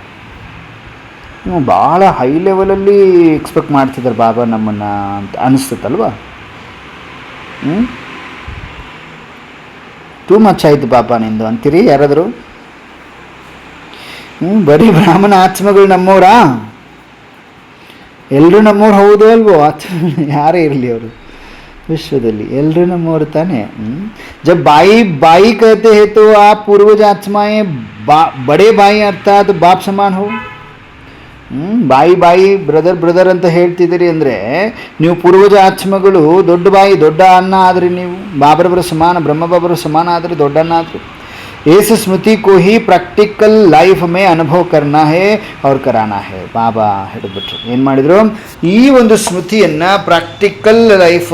ಭಾಳ ಹೈ ಲೆವೆಲಲ್ಲಿ ಎಕ್ಸ್ಪೆಕ್ಟ್ ಮಾಡ್ತಿದ್ದಾರೆ ಬಾಬಾ ನಮ್ಮನ್ನು ಅಂತ ಅನಿಸ್ತಲ್ವಾ. ಟೂ ಮಚ್ ಆಯಿತು ಬಾಬಾ ನಿಂದು ಅಂತೀರಿ ಯಾರಾದರೂ? ಬರೀ ಬ್ರಾಹ್ಮಣ ಆತ್ಮಗಳು ನಮ್ಮವರಾ? ಎಲ್ಲರೂ ನಮ್ಮವ್ರು ಹೌದು ಅಲ್ವೋ? ಯಾರೇ ಇರಲಿ ಅವರು ವಿಶ್ವದಲ್ಲಿ ಎಲ್ಲರೂ ನಮ್ಮವರು ತಾನೇ. ಜಬ್ ಬಾಯಿ कहते हैं तो आप पूर्वज आत्माएं बड़े भाई अर्थात बाप समान हो. ಬಾಯಿ ಬ್ರದರ್ ಅಂತ ಹೇಳ್ತಿದ್ದೀರಿ ಅಂದರೆ ನೀವು ಪೂರ್ವಜ ಆತ್ಮಗಳು ದೊಡ್ಡ ಬಾಯಿ ದೊಡ್ಡ ಅನ್ನ ಆದ್ರಿ, ನೀವು ಬಾಬರವರ ಸಮಾನ, ಬ್ರಹ್ಮಬಾಬರ ಸಮಾನ ಆದರೆ ದೊಡ್ಡ ಅನ್ನ ಆದ್ರಿ. ಏಸ್ ಸ್ಮೃತಿ ಕೋ ಹಿ ಪ್ರಾಕ್ಟಿಕಲ್ ಲೈಫ್ ಮೇ ಅನುಭವ ಕರ್ನಾ ಹೇ ಅವ್ರು ಕರಾನಾ ಹೇ. ಬಾಬಾ ಹಿಡಿದ್ಬಿಟ್ರು, ಏನು ಮಾಡಿದರು, ಈ ಒಂದು ಸ್ಮೃತಿಯನ್ನು ಪ್ರಾಕ್ಟಿಕಲ್ ಲೈಫ್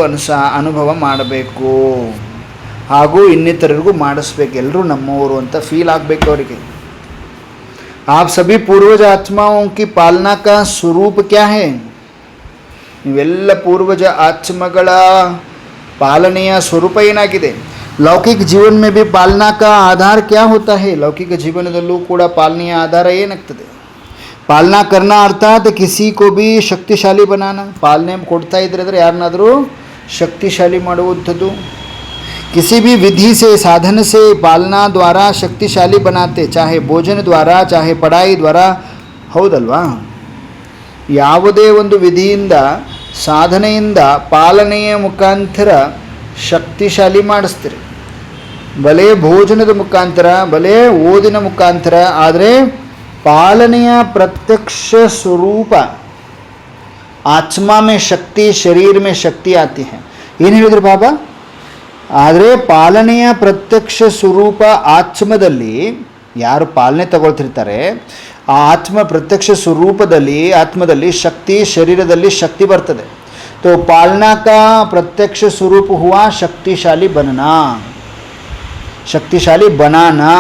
ಅನುಭವ ಮಾಡಬೇಕು, ಹಾಗೂ ಇನ್ನಿತರರಿಗೂ ಮಾಡಿಸ್ಬೇಕು, ಎಲ್ಲರೂ ನಮ್ಮವರು ಅಂತ ಫೀಲ್ ಆಗಬೇಕು ಅವರಿಗೆ. आप सभी पूर्वज आत्माओं की पालना का स्वरूप क्या है? ಇವೆಲ್ಲ ಪೂರ್ವಜ ಆತ್ಮಗಳ ಪಾಲನೆಯ ಸ್ವರೂಪ ಏನಾಗಿದೆ? ಲೌಕಿಕ ಜೀವನ में भी पालना का आधार क्या होता है? ಲೌಕಿಕ ಜೀವನದಲ್ಲೂ ಕೂಡ ಪಾಲನೆಯ ಆಧಾರ ಏನಾಗ್ತದೆ? ಪಾಲನಾ करना अर्थात किसी को भी ಶಕ್ತಿಶಾಲಿ बनाना. ಪಾಲನೆ ಕೊಡ್ತಾ ಇದ್ರೆ ಯಾರನ್ನಾದರೂ ಶಕ್ತಿಶಾಲಿ ಮಾಡುವಂಥದ್ದು. किसी भी विधि से साधन से पालना द्वारा शक्तिशाली बनाते, चाहे भोजन द्वारा चाहे पढ़ाई द्वारा. ಹೌದಲ್ವಾ? ಯಾವುದೇ ಒಂದು ವಿಧಿಯಿಂದ ಸಾಧನೆಯಿಂದ ಪಾಲನೆಯ ಮುಖಾಂತರ ಶಕ್ತಿಶಾಲಿ ಮಾಡಿಸ್ತೀರಿ. ಭಲೆ ಭೋಜನದ ಮುಖಾಂತರ, ಭಲೆ ಓದಿನ ಮುಖಾಂತರ, ಆದರೆ ಪಾಲನೆಯ ಪ್ರತ್ಯಕ್ಷ ಸ್ವರೂಪ ಆತ್ಮ ಮೇ ಶಕ್ತಿ, ಶರೀರ ಮೇ ಶಕ್ತಿ ಆತಿ ಹೈ. ಏನು ಹೇಳಿದ್ರು ಬಾಬಾ? ಆದರೆ ಪಾಲನೆಯ ಪ್ರತ್ಯಕ್ಷ ಸ್ವರೂಪ ಆತ್ಮದಲ್ಲಿ ಯಾರು ಪಾಲನೆ ತಗೊಳ್ತಿರ್ತಾರೆ, ಆ ಆತ್ಮ ಪ್ರತ್ಯಕ್ಷ ಸ್ವರೂಪದಲ್ಲಿ ಆತ್ಮದಲ್ಲಿ ಶಕ್ತಿ, ಶರೀರದಲ್ಲಿ ಶಕ್ತಿ ಬರ್ತದೆ. तो पालना का प्रत्यक्ष स्वरूप हुआ शक्तिशाली बनना, शक्तिशाली बनाना.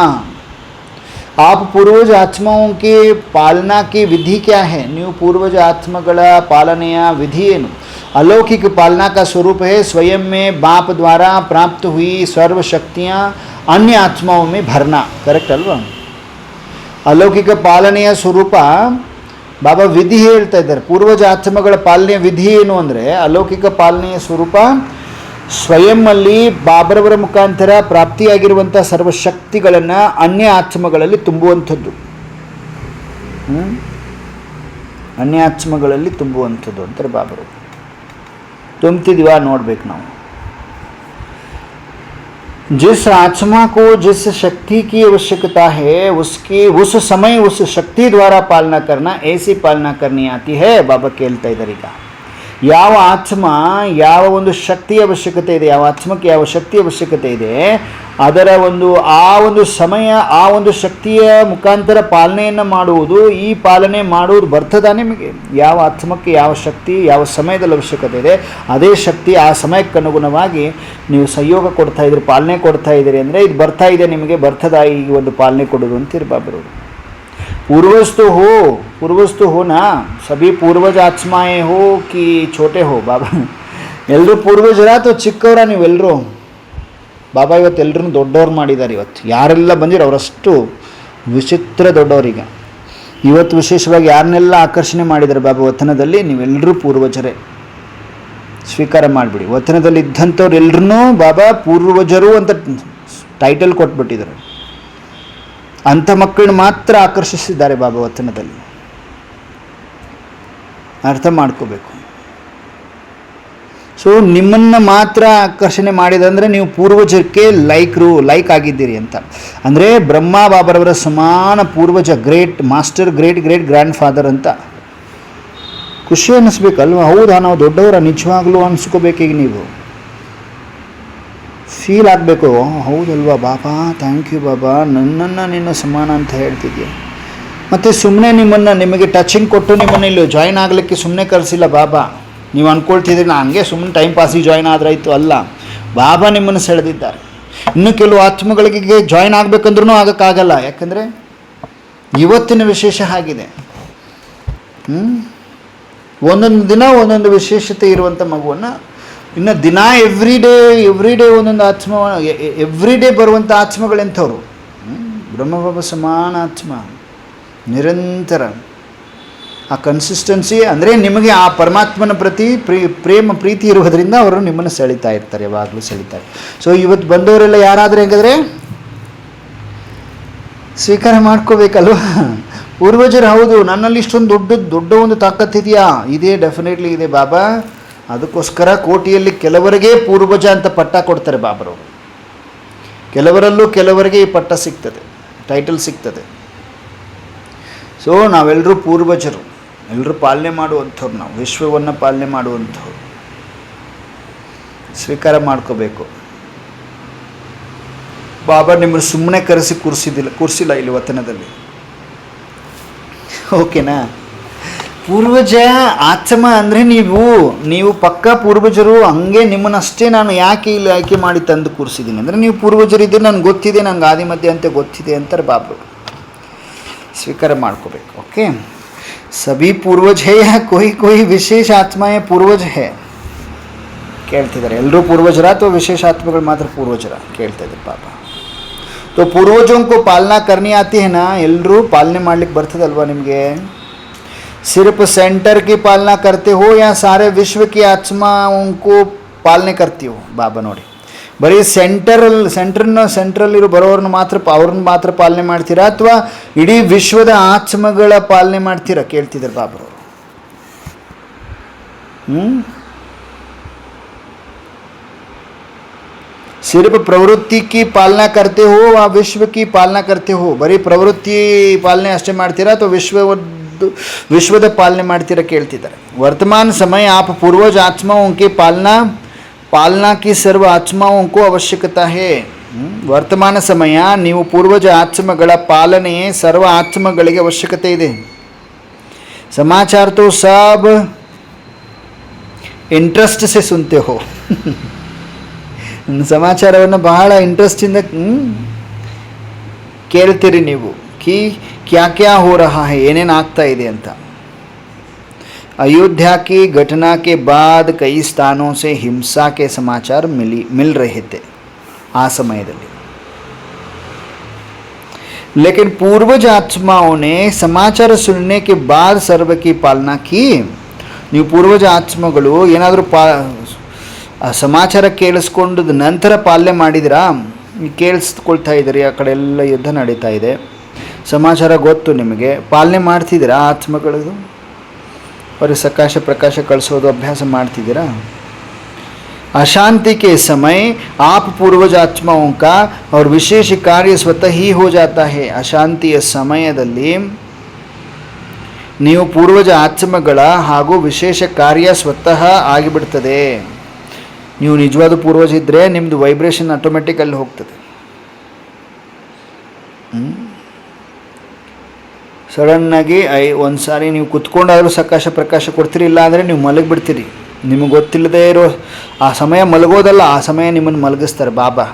आप पूर्वज आत्माओं के पालना की विधि क्या है? ನೀವು पूर्वज आत्मಗಳ ಪಾಲನೆಯ ವಿಧಿ ಏನು? अलौकिक पालना का स्वरूप है स्वयं में बाप द्वारा प्राप्त हुई सर्व शक्तियाँ अन्य आत्माओं में भरना. Correct Alva? अलौकिक पालನೆಯ ಸ್ವರೂಪ ಬಾಬಾ ವಿಧಿ ಹೇಳ್ತಾ ಇದ್ದಾರೆ. ಪೂರ್ವಜ ಆತ್ಮಗಳ ಪಾಲನೆಯ ವಿಧಿ ಏನು ಅಂದರೆ, ಅಲೌಕಿಕ ಪಾಲನೆಯ ಸ್ವರೂಪ ಸ್ವಯಂನಲ್ಲಿ ಬಾಬರವರ ಮುಖಾಂತರ ಪ್ರಾಪ್ತಿಯಾಗಿರುವಂಥ ಸರ್ವಶಕ್ತಿಗಳನ್ನು ಅನ್ಯ ಆತ್ಮಗಳಲ್ಲಿ ತುಂಬುವಂಥದ್ದು. ಅನ್ಯ ಆತ್ಮಗಳಲ್ಲಿ ತುಂಬುವಂಥದ್ದು ಅಂತಾರೆ ಬಾಬರು. ತುಂಬ್ತಿದ್ವಾ ನೋಡ್ಬೇಕು ನಾವು. जिस आत्मा को जिस शक्ति की आवश्यकता है उसकी उस समय उस शक्ति द्वारा पालना करना, ऐसी पालना करनी आती है. बाबा ಕೇಳ್ತಾ ಇದ್ದಾರೆ, ಈಗ ಯಾವ ಆತ್ಮ ಯಾವ ಒಂದು ಶಕ್ತಿಯ ಅವಶ್ಯಕತೆ ಇದೆ, ಯಾವ ಆತ್ಮಕ್ಕೆ ಯಾವ ಶಕ್ತಿಯ ಅವಶ್ಯಕತೆ ಇದೆ, ಅದರ ಆ ಒಂದು ಸಮಯ ಆ ಒಂದು ಶಕ್ತಿಯ ಮುಖಾಂತರ ಪಾಲನೆಯನ್ನು ಮಾಡುವುದು, ಈ ಪಾಲನೆ ಮಾಡುವುದು ಬರ್ತದ ನಿಮಗೆ. ಯಾವ ಆತ್ಮಕ್ಕೆ ಯಾವ ಶಕ್ತಿ ಯಾವ ಸಮಯದಲ್ಲಿ ಅವಶ್ಯಕತೆ ಇದೆ, ಅದೇ ಶಕ್ತಿ ಆ ಸಮಯಕ್ಕೆ ಅನುಗುಣವಾಗಿ ನೀವು ಸಹಯೋಗ ಕೊಡ್ತಾ ಇದ್ದೀರಿ, ಪಾಲನೆ ಕೊಡ್ತಾ ಇದ್ದೀರಿ ಅಂದರೆ ಇದು ಬರ್ತಾ ಇದೆ ನಿಮಗೆ, ಬರ್ತದ ಈ ಒಂದು ಪಾಲನೆ ಕೊಡೋದು ಅಂತೀರಿ ಬಾಬರು. पूर्वज तो हो ना, सभी पूर्वज आत्माएं हो कि छोटे हो बाबा. ಎಲ್ಲರೂ ಪೂರ್ವಜರ ಅಥವಾ ಚಿಕ್ಕವರ ನೀವೆಲ್ಲರೂ? ಬಾಬಾ ಇವತ್ತು ಎಲ್ಲರೂ ದೊಡ್ಡವ್ರು ಮಾಡಿದ್ದಾರೆ. ಇವತ್ತು ಯಾರೆಲ್ಲ ಬಂದಿರೋ ಅವರಷ್ಟು ವಿಚಿತ್ರ ದೊಡ್ಡವರೀಗ. ಇವತ್ತು ವಿಶೇಷವಾಗಿ ಯಾರನ್ನೆಲ್ಲ ಆಕರ್ಷಣೆ ಮಾಡಿದ್ದಾರೆ ಬಾಬಾ ವತನದಲ್ಲಿ, ನೀವೆಲ್ಲರೂ ಪೂರ್ವಜರೇ. ಸ್ವೀಕಾರ ಮಾಡಿಬಿಡಿ. ವತನದಲ್ಲಿ ಇದ್ದಂಥವ್ರು ಎಲ್ಲರೂ ಬಾಬಾ ಪೂರ್ವಜರು ಅಂತ ಟೈಟಲ್ ಕೊಟ್ಬಿಟ್ಟಿದ್ದಾರೆ. ಅಂಥ ಮಕ್ಕಳನ್ನ ಮಾತ್ರ ಆಕರ್ಷಿಸಿದ್ದಾರೆ ಬಾಬಾ ವತನದಲ್ಲಿ. ಅರ್ಥ ಮಾಡ್ಕೋಬೇಕು. ಸೊ ನಿಮ್ಮನ್ನು ಮಾತ್ರ ಆಕರ್ಷಣೆ ಮಾಡಿದಂದರೆ ನೀವು ಪೂರ್ವಜಕ್ಕೆ ಲೈಕ್ ಆಗಿದ್ದೀರಿ ಅಂತ. ಅಂದರೆ ಬ್ರಹ್ಮ ಬಾಬರವರ ಸಮಾನ ಪೂರ್ವಜ, great master, great grand father ಅಂತ ಖುಷಿ ಅನ್ನಿಸ್ಬೇಕಲ್ವ? ಹೌದಾ, ನಾವು ದೊಡ್ಡವರ ನಿಜವಾಗ್ಲೂ ಅನಿಸ್ಕೋಬೇಕೀಗ. ನೀವು ಫೀಲ್ ಆಗಬೇಕು, ಹೌದಲ್ವಾ ಬಾಬಾ, ಥ್ಯಾಂಕ್ ಯು ಬಾಬಾ, ನನ್ನನ್ನು ನಿನ್ನ ಸಮಾನ ಅಂತ ಹೇಳ್ತಿದ್ಯಾ. ಮತ್ತು ಸುಮ್ಮನೆ ನಿಮಗೆ ಟಚಿಂಗ್ ಕೊಟ್ಟು ನಿಮ್ಮನ್ನು ಇಲ್ಲಿ ಜಾಯ್ನ್ ಆಗಲಿಕ್ಕೆ ಸುಮ್ಮನೆ ಕರೆಸಿಲ್ಲ ಬಾಬಾ. ನೀವು ಅಂದ್ಕೊಳ್ತಿದ್ದೀರಿ ನಾನು ಹಂಗೆ ಸುಮ್ಮನೆ ಟೈಮ್ ಪಾಸಿಗೆ ಜಾಯ್ನ್ ಆದ್ರಾಯ್ತು, ಅಲ್ಲ. ಬಾಬಾ ನಿಮ್ಮನ್ನು ಸೆಳೆದಿದ್ದಾರೆ. ಇನ್ನು ಕೆಲವು ಆತ್ಮಗಳಿಗೆ ಜಾಯ್ನ್ ಆಗಬೇಕಂದ್ರೂ ಆಗೋಕ್ಕಾಗಲ್ಲ. ಯಾಕಂದರೆ ಇವತ್ತಿನ ವಿಶೇಷ ಆಗಿದೆ. ಒಂದೊಂದು ದಿನ ಒಂದೊಂದು ವಿಶೇಷತೆ ಇರುವಂಥ ಮಗುವನ್ನು ಇನ್ನು ದಿನ ಎವ್ರಿ ಡೇ ಒಂದೊಂದು ಆತ್ಮ, ಎವ್ರಿ ಡೇ ಬರುವಂಥ ಆತ್ಮಗಳೆಂಥವ್ರು ಬ್ರಹ್ಮಬಾಬಾ ಸಮಾನ ಆತ್ಮ, ನಿರಂತರ. ಆ ಕನ್ಸಿಸ್ಟೆನ್ಸಿ ಅಂದರೆ ನಿಮಗೆ ಆ ಪರಮಾತ್ಮನ ಪ್ರತಿ ಪ್ರೀತಿ ಇರುವುದರಿಂದ ಅವರು ನಿಮ್ಮನ್ನು ಸೆಳೀತಾ ಇರ್ತಾರೆ, ಯಾವಾಗಲೂ ಸೆಳೀತಾರೆ. ಸೊ ಇವತ್ತು ಬಂದವರೆಲ್ಲ ಯಾರಾದರೂ ಹೆಂಗಾದ್ರೆ ಸ್ವೀಕಾರ ಮಾಡ್ಕೋಬೇಕಲ್ವ? ಪೂರ್ವಜರು ಹೌದು, ನನ್ನಲ್ಲಿ ಇಷ್ಟೊಂದು ದೊಡ್ಡ ಒಂದು ತಾಕತ್ತಿದೆಯಾ? ಇದೇ, ಡೆಫಿನೆಟ್ಲಿ ಇದೆ ಬಾಬಾ. ಅದಕ್ಕೋಸ್ಕರ ಕೋಟಿಯಲ್ಲಿ ಕೆಲವರಿಗೆ ಪೂರ್ವಜ ಅಂತ ಪಟ್ಟ ಕೊಡ್ತಾರೆ ಬಾಬರವರು. ಕೆಲವರಿಗೆ ಈ ಪಟ್ಟ ಸಿಗ್ತದೆ, ಟೈಟಲ್ ಸಿಗ್ತದೆ. ಸೊ ನಾವೆಲ್ಲರೂ ಪೂರ್ವಜರು, ಎಲ್ಲರೂ ಪಾಲನೆ ಮಾಡುವಂಥವ್ರು, ನಾವು ವಿಶ್ವವನ್ನು ಪಾಲನೆ ಮಾಡುವಂಥವ್ರು. ಸ್ವೀಕಾರ ಮಾಡ್ಕೋಬೇಕು. ಬಾಬಾ ನಿಮ್ಮನ್ನು ಸುಮ್ಮನೆ ಕರೆಸಿ ಕೂರಿಸಿಲ್ಲ ಇಲ್ಲಿ ವತನದಲ್ಲಿ. ಓಕೆನಾ? ಪೂರ್ವಜ ಆತ್ಮ ಅಂದರೆ ನೀವು ಪಕ್ಕಾ ಪೂರ್ವಜರು. ಹಂಗೆ ನಿಮ್ಮನ್ನಷ್ಟೇ ನಾನು ಯಾಕೆ ಇಲ್ಲಿ ಆಯ್ಕೆ ಮಾಡಿ ತಂದು ಕೂರಿಸಿದ್ದೀನಿ ಅಂದರೆ ನೀವು ಪೂರ್ವಜರಿದ್ದೀರಿ, ನನಗೆ ಗೊತ್ತಿದೆ, ನನಗೆ ಆದಿ ಮಧ್ಯೆ ಅಂತ ಗೊತ್ತಿದೆ ಅಂತಾರೆ ಬಾಬರು. ಸ್ವೀಕಾರ ಮಾಡ್ಕೋಬೇಕು. ಓಕೆ, ಸಭಿ ಪೂರ್ವಜ ಹೇ ಯಾ ಕೋಯಿ ವಿಶೇಷ ಆತ್ಮಾಯೇ ಪೂರ್ವಜ ಹೇ ಕೇಳ್ತಿದ್ದಾರೆ. ಎಲ್ಲರೂ ಪೂರ್ವಜರ ಅಥವಾ ವಿಶೇಷ ಆತ್ಮಗಳು ಮಾತ್ರ ಪೂರ್ವಜರ ಕೇಳ್ತಾ ಇದ್ದಾರೆ ಬಾಬಾ. तो पूर्वजों को पालना करनी आती है ना? ಎಲ್ಲರೂ ಪಾಲನೆ ಮಾಡ್ಲಿಕ್ಕೆ ಬರ್ತದಲ್ವಾ ನಿಮಗೆ? सिर्फ सेंटर की पालना करते हो या सारे विश्व की आत्माओं को पालने करती हो? ಬಾಬಾ ನೋಡಿ, ಬರೀ ಸೆಂಟ್ರಲ್ಲಿರೋ ಬರೋರನ್ನ ಮಾತ್ರ ಪಾಲನೆ ಮಾಡ್ತೀರಾ ಅಥವಾ ಇಡೀ ವಿಶ್ವದ ಆತ್ಮಗಳ ಪಾಲನೆ ಮಾಡ್ತೀರಾ ಕೇಳ್ತಿದ್ದಾರೆ ಬಾಬರವರು. सिर्फ प्रवृत्ति की पालना करते हो या विश्व की पालना करते हो? ಬರೀ ಪ್ರವೃತ್ತಿ ಪಾಲನೆ ಅಷ್ಟೇ ಮಾಡ್ತೀರಾ ಅಥವಾ ವಿಶ್ವದ ಪಾಲನೆ ಮಾಡ್ತೀರಾ ಕೇಳ್ತಿದ್ದಾರೆ. ವರ್ತಮಾನ ಸಮಯ आप पूर्वज आत्माओं के पालना की सर्व आत्माओं को आवश्यकता है. ವರ್ತಮಾನ ಸಮಯ ನೀವು ಪೂರ್ವಜ ಆತ್ಮಗಳ ಪಾಲನೆ ಸರ್ವ ಆತ್ಮಗಳಿಗೆ ಅವಶ್ಯಕತೆ ಇದೆ. समाचार तो सब ಇಂಟ್ರೆಸ್ಟ್ से सुनते हो. ಸಮಾಚಾರವನ್ನು ಬಹಳ ಇಂಟ್ರೆಸ್ಟಿಂದ ಕೇಳ್ತೀರಿ ನೀವು. क्या हो रहा है, ಏನೇನು ಆಗ್ತಾ ಇದೆ ಅಂತ. अयोध्या की घटना के बाद कई स्थानों से हिंसा के समाचार मिल रहे थे. ಆ ಸಮಯದಲ್ಲಿ लेकिन पूर्वज आत्माओं ने समाचार सुनने के बाद सर्व की पालना की. ನೀವು ಪೂರ್ವಜ ಆತ್ಮಗಳು ಏನಾದರೂ ಸಮಾಚಾರ ಕೇಳಿಸ್ಕೊಂಡ ನಂತರ ಪಾಲನೆ ಮಾಡಿದಿರಾ? ಕೇಳಿಸ್ಕೊಳ್ತಾ ಇದ್ದೀರಿ, ಆ ಕಡೆ ಎಲ್ಲ ಯುದ್ಧ ನಡೀತಾ ಇದೆ, ಸಮಾಚಾರ ಗೊತ್ತು ನಿಮಗೆ, ಪಾಲನೆ ಮಾಡ್ತಿದ್ದೀರಾ ಆತ್ಮಗಳದು? ಅವ್ರಿಗೆ ಸಕಾಶ ಪ್ರಕಾಶ ಕಳಿಸೋದು ಅಭ್ಯಾಸ ಮಾಡ್ತಿದ್ದೀರಾ? अशांति के समय आप पूर्वज आत्माओं का और विशेष कार्य स्वतः ही हो जाता है. ಅಶಾಂತಿಯ ಸಮಯದಲ್ಲಿ ನೀವು ಪೂರ್ವಜ ಆತ್ಮಗಳ ಹಾಗೂ ವಿಶೇಷ ಕಾರ್ಯ ಸ್ವತಃ ಆಗಿಬಿಡ್ತದೆ. ನೀವು ನಿಜವಾದ ಪೂರ್ವಜ ಇದ್ದರೆ ನಿಮ್ಮದು ವೈಬ್ರೇಷನ್ ಆಟೋಮೆಟಿಕ್ ಅಲ್ಲಿ ಹೋಗ್ತದೆ. ಸಡನ್ನಾಗಿ ಒಂದು ಸಾರಿ ನೀವು ಕುತ್ಕೊಂಡಾದರೂ ಸಕಾಶ ಪ್ರಕಾಶ ಕೊಡ್ತೀರಿ, ಇಲ್ಲ ಅಂದರೆ ನೀವು ಮಲಗಿಬಿಡ್ತೀರಿ. ನಿಮಗೆ ಗೊತ್ತಿಲ್ಲದೆ ಇರೋ ಆ ಸಮಯ ಮಲಗೋದಲ್ಲ, ಆ ಸಮಯ ನಿಮ್ಮನ್ನು ಮಲಗಿಸ್ತಾರೆ ಬಾಬಾ.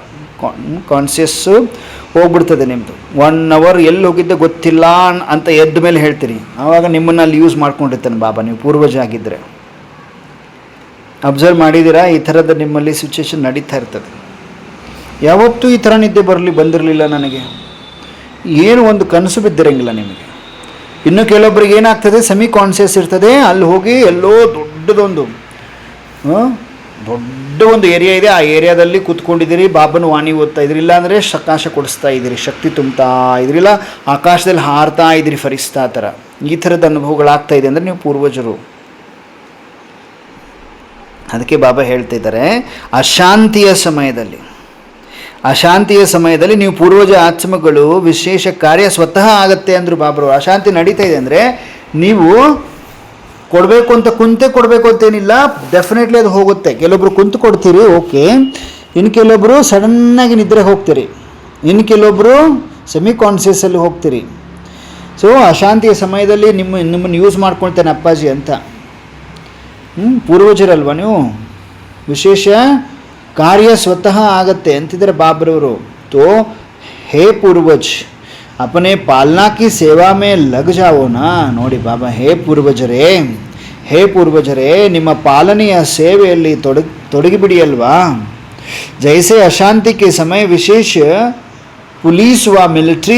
ಕಾನ್ಷಿಯಸ್ಸು ಹೋಗ್ಬಿಡ್ತದೆ ನಿಮ್ಮದು. 1 hour ಎಲ್ಲಿ ಹೋಗಿದ್ದೆ ಗೊತ್ತಿಲ್ಲ ಅಂತ ಎದ್ದ ಮೇಲೆ ಹೇಳ್ತೀರಿ, ಆವಾಗ ನಿಮ್ಮನ್ನು ಅಲ್ಲಿ ಯೂಸ್ ಮಾಡ್ಕೊಂಡಿರ್ತಾನೆ ಬಾಬಾ. ನೀವು ಪೂರ್ವಜ ಆಗಿದ್ದರೆ ಅಬ್ಸರ್ವ್ ಮಾಡಿದ್ದೀರಾ? ಈ ಥರದ ನಿಮ್ಮಲ್ಲಿ ಸಿಚುವೇಶನ್ ನಡೀತಾ ಇರ್ತದೆ. ಯಾವತ್ತೂ ಈ ಥರ ನಿದ್ದೆ ಬಂದಿರಲಿಲ್ಲ ನನಗೆ, ಏನು ಒಂದು ಕನಸು ಬಿದ್ದಿರಂಗಿಲ್ಲ ನಿಮಗೆ. ಇನ್ನು ಕೆಲವೊಬ್ಬರಿಗೆ ಏನಾಗ್ತದೆ, ಸೆಮಿ ಕಾನ್ಷಿಯಸ್ ಇರ್ತದೆ, ಅಲ್ಲಿ ಹೋಗಿ ಎಲ್ಲೋ ದೊಡ್ಡ ಒಂದು ಏರಿಯಾ ಇದೆ, ಆ ಏರಿಯಾದಲ್ಲಿ ಕೂತ್ಕೊಂಡಿದ್ದೀರಿ, ಬಾಬನ ವಾಣಿ ಓದ್ತಾ ಇದ್ದೀರಿ, ಇಲ್ಲಾಂದರೆ ಸಕಾಶ ಕೊಡಿಸ್ತಾ ಇದ್ದೀರಿ, ಶಕ್ತಿ ತುಂಬ್ತಾ ಇದ್ದೀರಿ, ಇಲ್ಲ ಆಕಾಶದಲ್ಲಿ ಹಾರ್ತಾ ಇದ್ದೀರಿ ಫರಿಸ್ತಾ ಥರ. ಈ ಥರದ ಅನುಭವಗಳಾಗ್ತಾ ಇದೆ ಅಂದರೆ ನೀವು ಪೂರ್ವಜರು. ಅದಕ್ಕೆ ಬಾಬಾ ಹೇಳ್ತಾ ಇದ್ದಾರೆ, ಅಶಾಂತಿಯ ಸಮಯದಲ್ಲಿ ನೀವು ಪೂರ್ವಜ ಆತ್ಮಗಳು ವಿಶೇಷ ಕಾರ್ಯ ಸ್ವತಃ ಆಗುತ್ತೆ ಅಂದರು ಬಾಬರು. ಅಶಾಂತಿ ನಡೀತಾ ಇದೆ ಅಂದರೆ ನೀವು ಕೊಡಬೇಕು ಅಂತ ಕೊಡಬೇಕು ಅಂತೇನಿಲ್ಲ, ಡೆಫಿನೆಟ್ಲಿ ಅದು ಹೋಗುತ್ತೆ. ಕೆಲವೊಬ್ರು ಕುಂತು ಕೊಡ್ತೀರಿ, ಓಕೆ. ಇನ್ನು ಕೆಲವೊಬ್ಬರು ಸಡನ್ನಾಗಿ ನಿದ್ರೆ ಹೋಗ್ತೀರಿ, ಇನ್ನು ಕೆಲವೊಬ್ಬರು ಸೆಮಿ ಕಾನ್ಷಿಯಸ್ಸಲ್ಲಿ ಹೋಗ್ತೀರಿ. ಸೊ ಅಶಾಂತಿಯ ಸಮಯದಲ್ಲಿ ನಿಮ್ಮನ್ನು ಯೂಸ್ ಮಾಡ್ಕೊಳ್ತೇನೆ ಅಪ್ಪಾಜಿ ಅಂತ. ಪೂರ್ವಜರಲ್ವ ನೀವು, ವಿಶೇಷ ಕಾರ್ಯ ಸ್ವತಃ ಆಗತ್ತೆ ಅಂತಿದ್ದಾರೆ ಬಾಬ್ರವರು. ತೋ ಹೇ ಪೂರ್ವಜ್ अपने पालना की सेवा में लग जाओ ना. ನೋಡಿ ಬಾಬಾ, ಹೇ ಪೂರ್ವಜರೇ ನಿಮ್ಮ ಪಾಲನೆಯ ಸೇವೆಯಲ್ಲಿ ತೊಡಗಿಬಿಡಿ ಅಲ್ವಾ. जैसे अशांति के समय विशेष पुलिस व मिलिट्री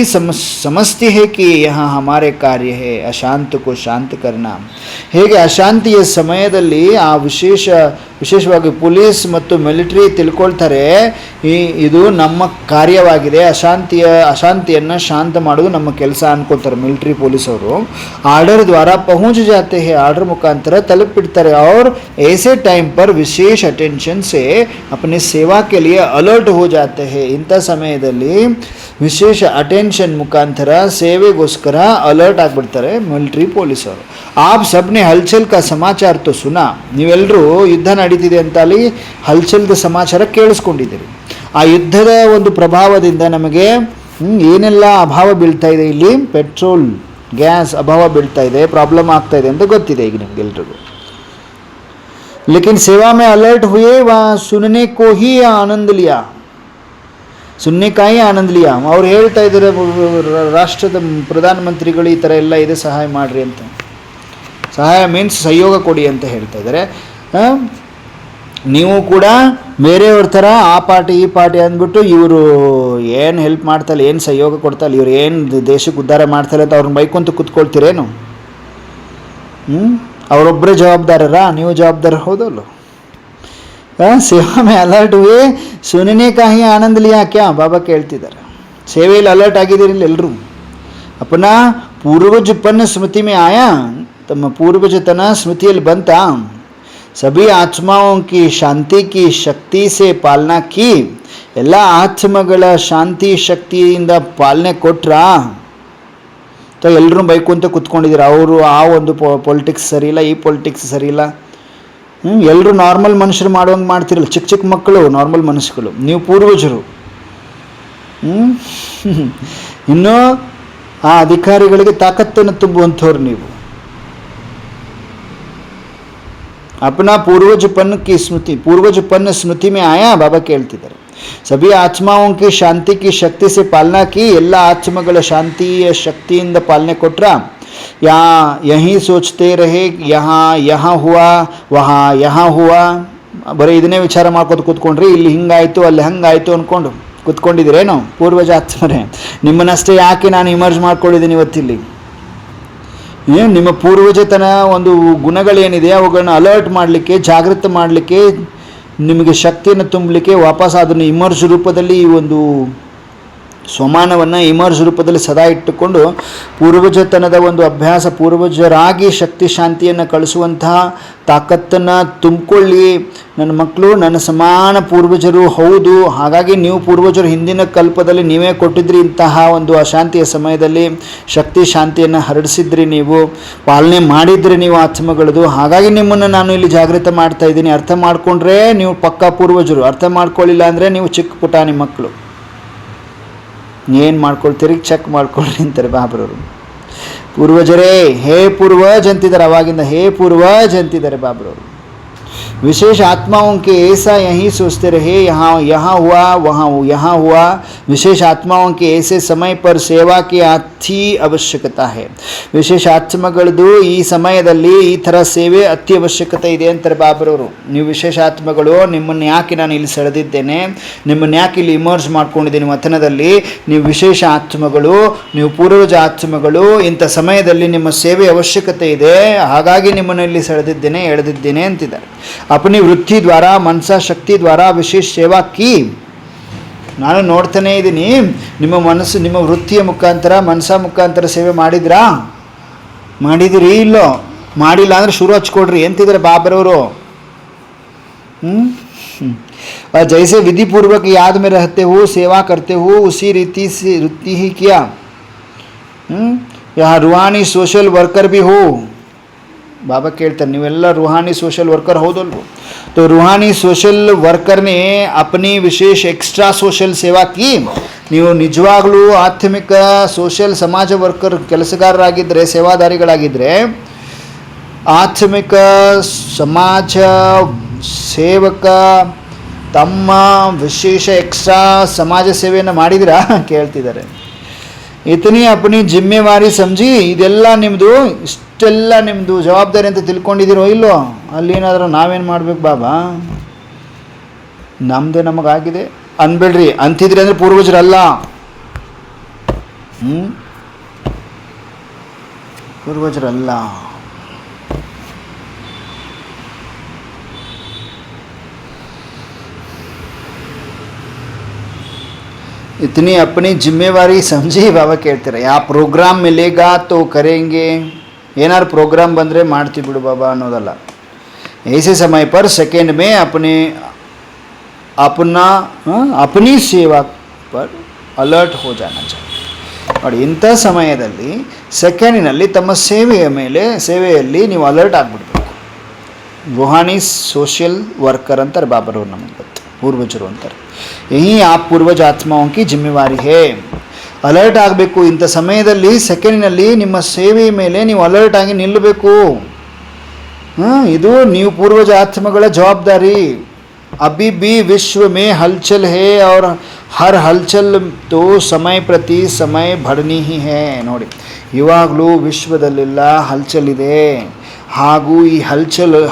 समझती है कि यहाँ हमारे कार्य है अशांत को शांत करना. ಹೇಗೆ ಅಶಾಂತಿಯ ಸಮಯದಲ್ಲಿ ಆ ವಿಶೇಷವಾಗಿ ಪೊಲೀಸ್ ಮತ್ತು ಮಿಲಿಟರಿ ತಿಳ್ಕೊಳ್ತಾರೆ, ಇದು ನಮ್ಮ ಕಾರ್ಯವಾಗಿದೆ, ಅಶಾಂತಿಯನ್ನು ಶಾಂತ ಮಾಡೋದು ನಮ್ಮ ಕೆಲಸ ಅನ್ಕೊಳ್ತಾರೆ ಮಿಲಿಟರಿ ಪೊಲೀಸವರು. ಆರ್ಡರ್ ದ್ವಾರ ಪಹುಂಚ ಜಾತೆ ಹೇ, ಆರ್ಡರ್ ಮುಖಾಂತರ ತಲುಪಿಡ್ತಾರೆ. और ऐसे टाइम पर विशेष अटेंशन से अपने सेवा के लिए अलर्ट हो जाते हैं. ಇಂಥ ಸಮಯದಲ್ಲಿ ವಿಶೇಷ ಅಟೆನ್ಷನ್ ಮುಖಾಂತರ ಸೇವೆಗೋಸ್ಕರ ಅಲರ್ಟ್ ಆಗಿಬಿಡ್ತಾರೆ ಮಿಲಿಟರಿ ಪೊಲೀಸರು. ಆಪ್ ಸಬ್ನೆ ಹಲ್ಚಲ್ ಕಾ ಸಮಾಚಾರ ತೋ ಸುನಾ. ನೀವೆಲ್ಲರೂ ಯುದ್ಧ ನಡೀತಿದೆ ಅಂತ ಅಲ್ಲಿ ಹಲ್ಚಲ್ದ ಸಮಾಚಾರ ಕೇಳಿಸ್ಕೊಂಡಿದ್ದೀರಿ. ಆ ಯುದ್ಧದ ಒಂದು ಪ್ರಭಾವದಿಂದ ನಮಗೆ ಏನೆಲ್ಲ ಅಭಾವ ಬೀಳ್ತಾ ಇದೆ, ಇಲ್ಲಿ ಪೆಟ್ರೋಲ್ ಗ್ಯಾಸ್ ಅಭಾವ ಬೀಳ್ತಾ ಇದೆ, ಪ್ರಾಬ್ಲಮ್ ಆಗ್ತಾ ಇದೆ ಅಂತ ಗೊತ್ತಿದೆ ಈಗ ನಿಮಗೆಲ್ರಿಗೂ. ಲೇಕಿನ್ ಸೇವಾ ಮೇ ಅಲರ್ಟ್ ಹುಯೇ ವಾ ಸುನನೆ ಕೋ ಹಿ ಆನಂದ ಲಿಯಾ, ಸುನ್ನಿಕಾಯಿ ಆನಂದ ಲಿಯಾ. ಅವ್ರು ಹೇಳ್ತಾ ಇದ್ದಾರೆ ರಾಷ್ಟ್ರದ ಪ್ರಧಾನಮಂತ್ರಿಗಳು ಈ ಥರ ಎಲ್ಲ ಇದೆ, ಸಹಾಯ ಮಾಡಿರಿ ಅಂತ. ಸಹಾಯ ಮೀನ್ಸ್ ಸಹಯೋಗ ಕೊಡಿ ಅಂತ ಹೇಳ್ತಾ ಇದ್ದಾರೆ. ನೀವು ಕೂಡ ಬೇರೆಯವ್ರ ಥರ ಆ ಪಾರ್ಟಿ ಈ ಪಾರ್ಟಿ ಅಂದ್ಬಿಟ್ಟು ಇವರು ಏನು ಹೆಲ್ಪ್ ಮಾಡ್ತಾಯಿಲ್ಲ, ಏನು ಸಹಯೋಗ ಕೊಡ್ತಾಯಿಲ್ಲ, ಇವ್ರು ಏನು ದೇಶಕ್ಕೆ ಉದ್ಧಾರ ಮಾಡ್ತಾಯಿಲ್ಲ ಅಂತ ಅವ್ರನ್ನ ಬೈಕೊಂತ ಕೂತ್ಕೊಳ್ತೀರೇನು? ಅವರೊಬ್ಬರೇ ಜವಾಬ್ದಾರರಾ? ನೀವು ಜವಾಬ್ದಾರ ಹೌದಲ್ಲ. ಸೇವಾ ಮೇ ಅಲರ್ಟ್ ಹುಯೇ ಸುನನೆ ಕಾ ಹಿ ಆನಂದ ಲಿಯಾ ಕ್ಯಾ, ಬಾಬಾ ಕೇಳ್ತಿದ್ದಾರೆ. ಸೇವೆಯಲ್ಲಿ ಅಲರ್ಟ್ ಆಗಿದ್ದೀರಿ ಎಲ್ಲರೂ. ಅಪ್ಪನ ಪೂರ್ವಜಪನ್ನ ಸ್ಮೃತಿ ಮೇ ಆಯಾ, ತಮ್ಮ ಪೂರ್ವಜತನ ಸ್ಮೃತಿಯಲ್ಲಿ ಬಂತ. ಸಭಿ ಆತ್ಮಾओं की ಶಾಂತಿ की ಶಕ್ತಿ से ಪಾಲನಾ ಕಿ, ಎಲ್ಲ ಆತ್ಮಗಳ ಶಾಂತಿ ಶಕ್ತಿಯಿಂದ ಪಾಲನೆ ಕೊಟ್ರಾ? ಎಲ್ಲರೂ ಬೈಕೊಂತ ಕುತ್ಕೊಂಡಿದ್ದೀರ, ಅವರು ಆ ಒಂದು ಪೊಲಿಟಿಕ್ಸ್ ಸರಿ ಇಲ್ಲ, ಈ ಪೊಲಿಟಿಕ್ಸ್ ಸರಿ ಇಲ್ಲ. ಎಲ್ಲರೂ ನಾರ್ಮಲ್ ಮನುಷ್ಯರು ಮಾಡೋಂಗೆ ಮಾಡ್ತಿರಲ್ಲ, ಚಿಕ್ಕ ಚಿಕ್ಕ ಮಕ್ಕಳು ನಾರ್ಮಲ್ ಮನುಷ್ಯಗಳು. ನೀವು ಪೂರ್ವಜರು. ಇನ್ನೂ ಆ ಅಧಿಕಾರಿಗಳಿಗೆ ತಾಕತ್ತನ್ನು ತುಂಬುವಂಥವ್ರು ನೀವು. अपना पूर्वजपन्न स्मृति में आया, बाबा ಕೇಳ್ತಿದ್ದಾರೆ. सभी आत्माओं की शांति की शक्ति से पालना की, ಎಲ್ಲ ಆತ್ಮಗಳ ಶಾಂತಿಯ ಶಕ್ತಿಯಿಂದ ಪಾಲನೆ ಕೊಟ್ರ. यहीं सोचते रहे यहाँ हुआ यहाँ हुआ, ಬರೀ ಇದನ್ನೇ ವಿಚಾರ ಮಾಡ್ಕೊತ ಕೂತ್ಕೊಂಡ್ರಿ, ಇಲ್ಲಿ ಹಿಂಗಾಯ್ತು ಅಲ್ಲಿ ಹಂಗಾಯ್ತು ಅಂದ್ಕೊಂಡು ಕುತ್ಕೊಂಡಿದ್ದೀರೇನು ಪೂರ್ವಜಾತ್ಮರೇ? ನಿಮ್ಮನ್ನಷ್ಟೇ ಯಾಕೆ ನಾನು ಇಮರ್ಜ್ ಮಾಡ್ಕೊಂಡಿದ್ದೀನಿ ಇವತ್ತಿಲ್ಲಿ? ಏನು ನಿಮ್ಮ ಪೂರ್ವಜತನ ಒಂದು ಗುಣಗಳೇನಿದೆ ಅವುಗಳನ್ನ ಅಲರ್ಟ್ ಮಾಡಲಿಕ್ಕೆ, ಜಾಗೃತ ಮಾಡಲಿಕ್ಕೆ, ನಿಮಗೆ ಶಕ್ತಿಯನ್ನು ತುಂಬಲಿಕ್ಕೆ ವಾಪಸ್ ಅದನ್ನು ಇಮರ್ಜ್ ರೂಪದಲ್ಲಿ ಈ ಒಂದು ಸ್ವಮಾನವನ್ನು ಇಮರ್ಜ್ ರೂಪದಲ್ಲಿ ಸದಾ ಇಟ್ಟುಕೊಂಡು ಪೂರ್ವಜತನದ ಒಂದು ಅಭ್ಯಾಸ, ಪೂರ್ವಜರಾಗಿ ಶಕ್ತಿ ಶಾಂತಿಯನ್ನು ಕಳಿಸುವಂತಹ ತಾಕತ್ತನ್ನು ತುಂಬಿಕೊಳ್ಳಿ. ನನ್ನ ಮಕ್ಕಳು ನನ್ನ ಸಮಾನ ಪೂರ್ವಜರು ಹೌದು. ಹಾಗಾಗಿ ನೀವು ಪೂರ್ವಜರು ಹಿಂದಿನ ಕಲ್ಪದಲ್ಲಿ ನೀವೇ ಕೊಟ್ಟಿದ್ರಿ ಇಂತಹ ಒಂದು ಅಶಾಂತಿಯ ಸಮಯದಲ್ಲಿ ಶಕ್ತಿ ಶಾಂತಿಯನ್ನು ಹರಡಿಸಿದ್ರಿ, ನೀವು ಪಾಲನೆ ಮಾಡಿದ್ರಿ ನೀವು ಆತ್ಮಗಳದು. ಹಾಗಾಗಿ ನಿಮ್ಮನ್ನು ನಾನು ಇಲ್ಲಿ ಜಾಗೃತ ಮಾಡ್ತಾ ಇದ್ದೀನಿ. ಅರ್ಥ ಮಾಡಿಕೊಂಡ್ರೆ ನೀವು ಪಕ್ಕಾ ಪೂರ್ವಜರು, ಅರ್ಥ ಮಾಡ್ಕೊಳ್ಳಿಲ್ಲ ಅಂದರೆ ನೀವು ಚಿಕ್ಕ ಪುಟಾಣಿ ಮಕ್ಕಳು. ಏನು ಮಾಡ್ಕೊಳ್ತೀರಿ? ಚೆಕ್ ಮಾಡ್ಕೊಳ್ರಿ ಅಂತಾರೆ ಬಾಬ್ರವರು. ಪೂರ್ವಜರೇ, ಹೇ ಪೂರ್ವಜ್ ಅಂತಿದ್ದಾರೆ, ಅವಾಗಿಂದ ಹೇ ಪೂರ್ವಜ್ ಅಂತಿದ್ದಾರೆ ಬಾಬ್ರವರು. विशेष आत्माओं के ऐसा यहीं सोचते रहे, यहाँ हुआ वहाँ यहाँ हुआ. विशेष आत्माओं के ऐसे समय पर सेवा की ಅತಿ ಅವಶ್ಯಕತೆ है. ವಿಶೇಷ ಆತ್ಮಗಳದ್ದು ಈ ಸಮಯದಲ್ಲಿ ಈ ಥರ ಸೇವೆ ಅತಿ ಅವಶ್ಯಕತೆ ಇದೆ ಅಂತಾರೆ ಬಾಬ್ರವರು. ನೀವು ವಿಶೇಷ ಆತ್ಮಗಳು, ನಿಮ್ಮನ್ನು ಯಾಕೆ ನಾನು ಇಲ್ಲಿ ಸೆಳೆದಿದ್ದೇನೆ, ನಿಮ್ಮನ್ನು ಯಾಕೆ ಇಲ್ಲಿ ಇಮರ್ಜ್ ಮಾಡ್ಕೊಂಡಿದ್ದೀನಿ ವತನದಲ್ಲಿ, ನೀವು ವಿಶೇಷ ಆತ್ಮಗಳು, ನೀವು ಪೂರ್ವಜ ಆತ್ಮಗಳು, ಇಂಥ ಸಮಯದಲ್ಲಿ ನಿಮ್ಮ ಸೇವೆ ಅವಶ್ಯಕತೆ ಇದೆ, ಹಾಗಾಗಿ ನಿಮ್ಮನ್ನು ಇಲ್ಲಿ ಸೆಳೆದಿದ್ದೇನೆ, ಎಳೆದಿದ್ದೇನೆ ಅಂತಿದ್ದಾರೆ. अपनी वृत्ति द्वारा मनसा शक्ति द्वारा विशेष सेवा की. ನಾನು ನೋಡ್ತಾನೇ ಇದ್ದೀನಿ, ನಿಮ್ಮ ಮನಸ್ಸು, ನಿಮ್ಮ ವೃತ್ತಿಯ ಮುಖಾಂತರ, ಮನಸ್ಸ ಮುಖಾಂತರ ಸೇವೆ ಮಾಡಿದಿರಿ ಇಲ್ಲೋ? ಮಾಡಿಲ್ಲ ಅಂದರೆ ಶುರು ಹಚ್ಕೊಡ್ರಿ ಅಂತಿದ್ದಾರೆ ಬಾಬ್ರವರು. जैसे विधि पूर्वक याद में रहते हो, सेवा करते हो, उसी रीति से वृत्ति ही किया. यहाँ रूहानी सोशल वर्कर भी हो. बाबा ಕೇಳ್ತಾರೆ, ನೀವೆಲ್ಲ रूहानी सोशल वर्कर ಹೌದಲ್ವ? तो रूहानी सोशल वर्कर ने अपनी विशेष एक्स्ट्रा सोशल सेवा की. ನೀವು ನಿಜವಾಗ್ಲೂ ಆತ್ಮಿಕ ಸೋಷಿಯಲ್ ಸಮಾಜ ವರ್ಕರ್ ಕೆಲಸಗಾರರಾಗಿದ್ದರೆ, ಸೇವಾದಾರಿಗಳಾಗಿದ್ದರೆ, ಆತ್ಮಿಕ ಸಮಾಜ ಸೇವಕ ತಮ್ಮ ವಿಶೇಷ ಎಕ್ಸ್ಟ್ರಾ ಸಮಾಜ ಸೇವೆಯನ್ನು ಮಾಡಿದಿರಾ ಕೇಳ್ತಿದ್ದಾರೆ. ಇತನಿ ಅಪನಿ ಜಿಮ್ಮೆವಾರಿ ಸಮಜಿ. ಇದೆಲ್ಲ ನಿಮ್ಮದು, ಇಷ್ಟೆಲ್ಲ ನಿಮ್ಮದು ಜವಾಬ್ದಾರಿ ಅಂತ ತಿಳ್ಕೊಂಡಿದ್ದೀರೋ ಇಲ್ಲೋ? ಅಲ್ಲೇನಾದರೂ ನಾವೇನು ಮಾಡ್ಬೇಕು ಬಾಬಾ? ನಮ್ಮದೇ ನಮಗಾಗಿದೆ ಅನ್ಬೇಡ್ರಿ. ಅಂತಿದ್ರಿ ಅಂದರೆ ಪೂರ್ವಜರಲ್ಲ. ಪೂರ್ವಜರಲ್ಲ. इतनी अपनी जिम्मेवारी समझी बाबा ಕೇಳ್ತಾರೆ. ಯಾ ಪ್ರೋಗ್ರಾಮ್ ಮಿಲೇಗಾ ತೋ ಕರೆಂಗೆ. ಏನಾರು ಪ್ರೋಗ್ರಾಮ್ ಬಂದರೆ ಮಾಡ್ತೀವಿ ಬಿಡು ಬಾಬಾ ಅನ್ನೋದಲ್ಲ. ऐसे समय पर सेकेंड में अपनी सेवा पर ಅಲರ್ಟ್ हो जाना चाहिए. ನೋಡಿ, ಇಂಥ ಸಮಯದಲ್ಲಿ ಸೆಕೆಂಡಿನಲ್ಲಿ ತಮ್ಮ ಸೇವೆಯಲ್ಲಿ ನೀವು ಅಲರ್ಟ್ ಆಗಿಬಿಡ್ಬೇಕು. ರೂಹಾನಿ ಸೋಷಿಯಲ್ ವರ್ಕರ್ ಅಂತಾರೆ ಬಾಬರವ್ರು, ನಮಗೆ ಗೊತ್ತು, ಪೂರ್ವಜರು ಅಂತಾರೆ. ಯಹಿ ಆ ಪೂರ್ವಜ ಆತ್ಮಾओं ಜಿಮ್ಮೆವಾರಿ ಹೇ. ಅಲರ್ಟ್ ಆಗಬೇಕು. ಇಂಥ ಸಮಯದಲ್ಲಿ ಸೆಕೆಂಡಿನಲ್ಲಿ ನಿಮ್ಮ ಸೇವೆಯ ಮೇಲೆ ನೀವು ಅಲರ್ಟ್ ಆಗಿ ನಿಲ್ಲಬೇಕು. ಇದು ನೀವು ಪೂರ್ವಜ ಆತ್ಮಗಳ ಜವಾಬ್ದಾರಿ. अभी भी विश्व में हलचल है और हर हलचल तो समय प्रति समय बढ़नी ही है. ನೋಡಿ, ಇವಾಗಲೂ ವಿಶ್ವದಲ್ಲೆಲ್ಲ ಹಲ್ಚಲಿದೆ, ಹಾಗೂ ಈ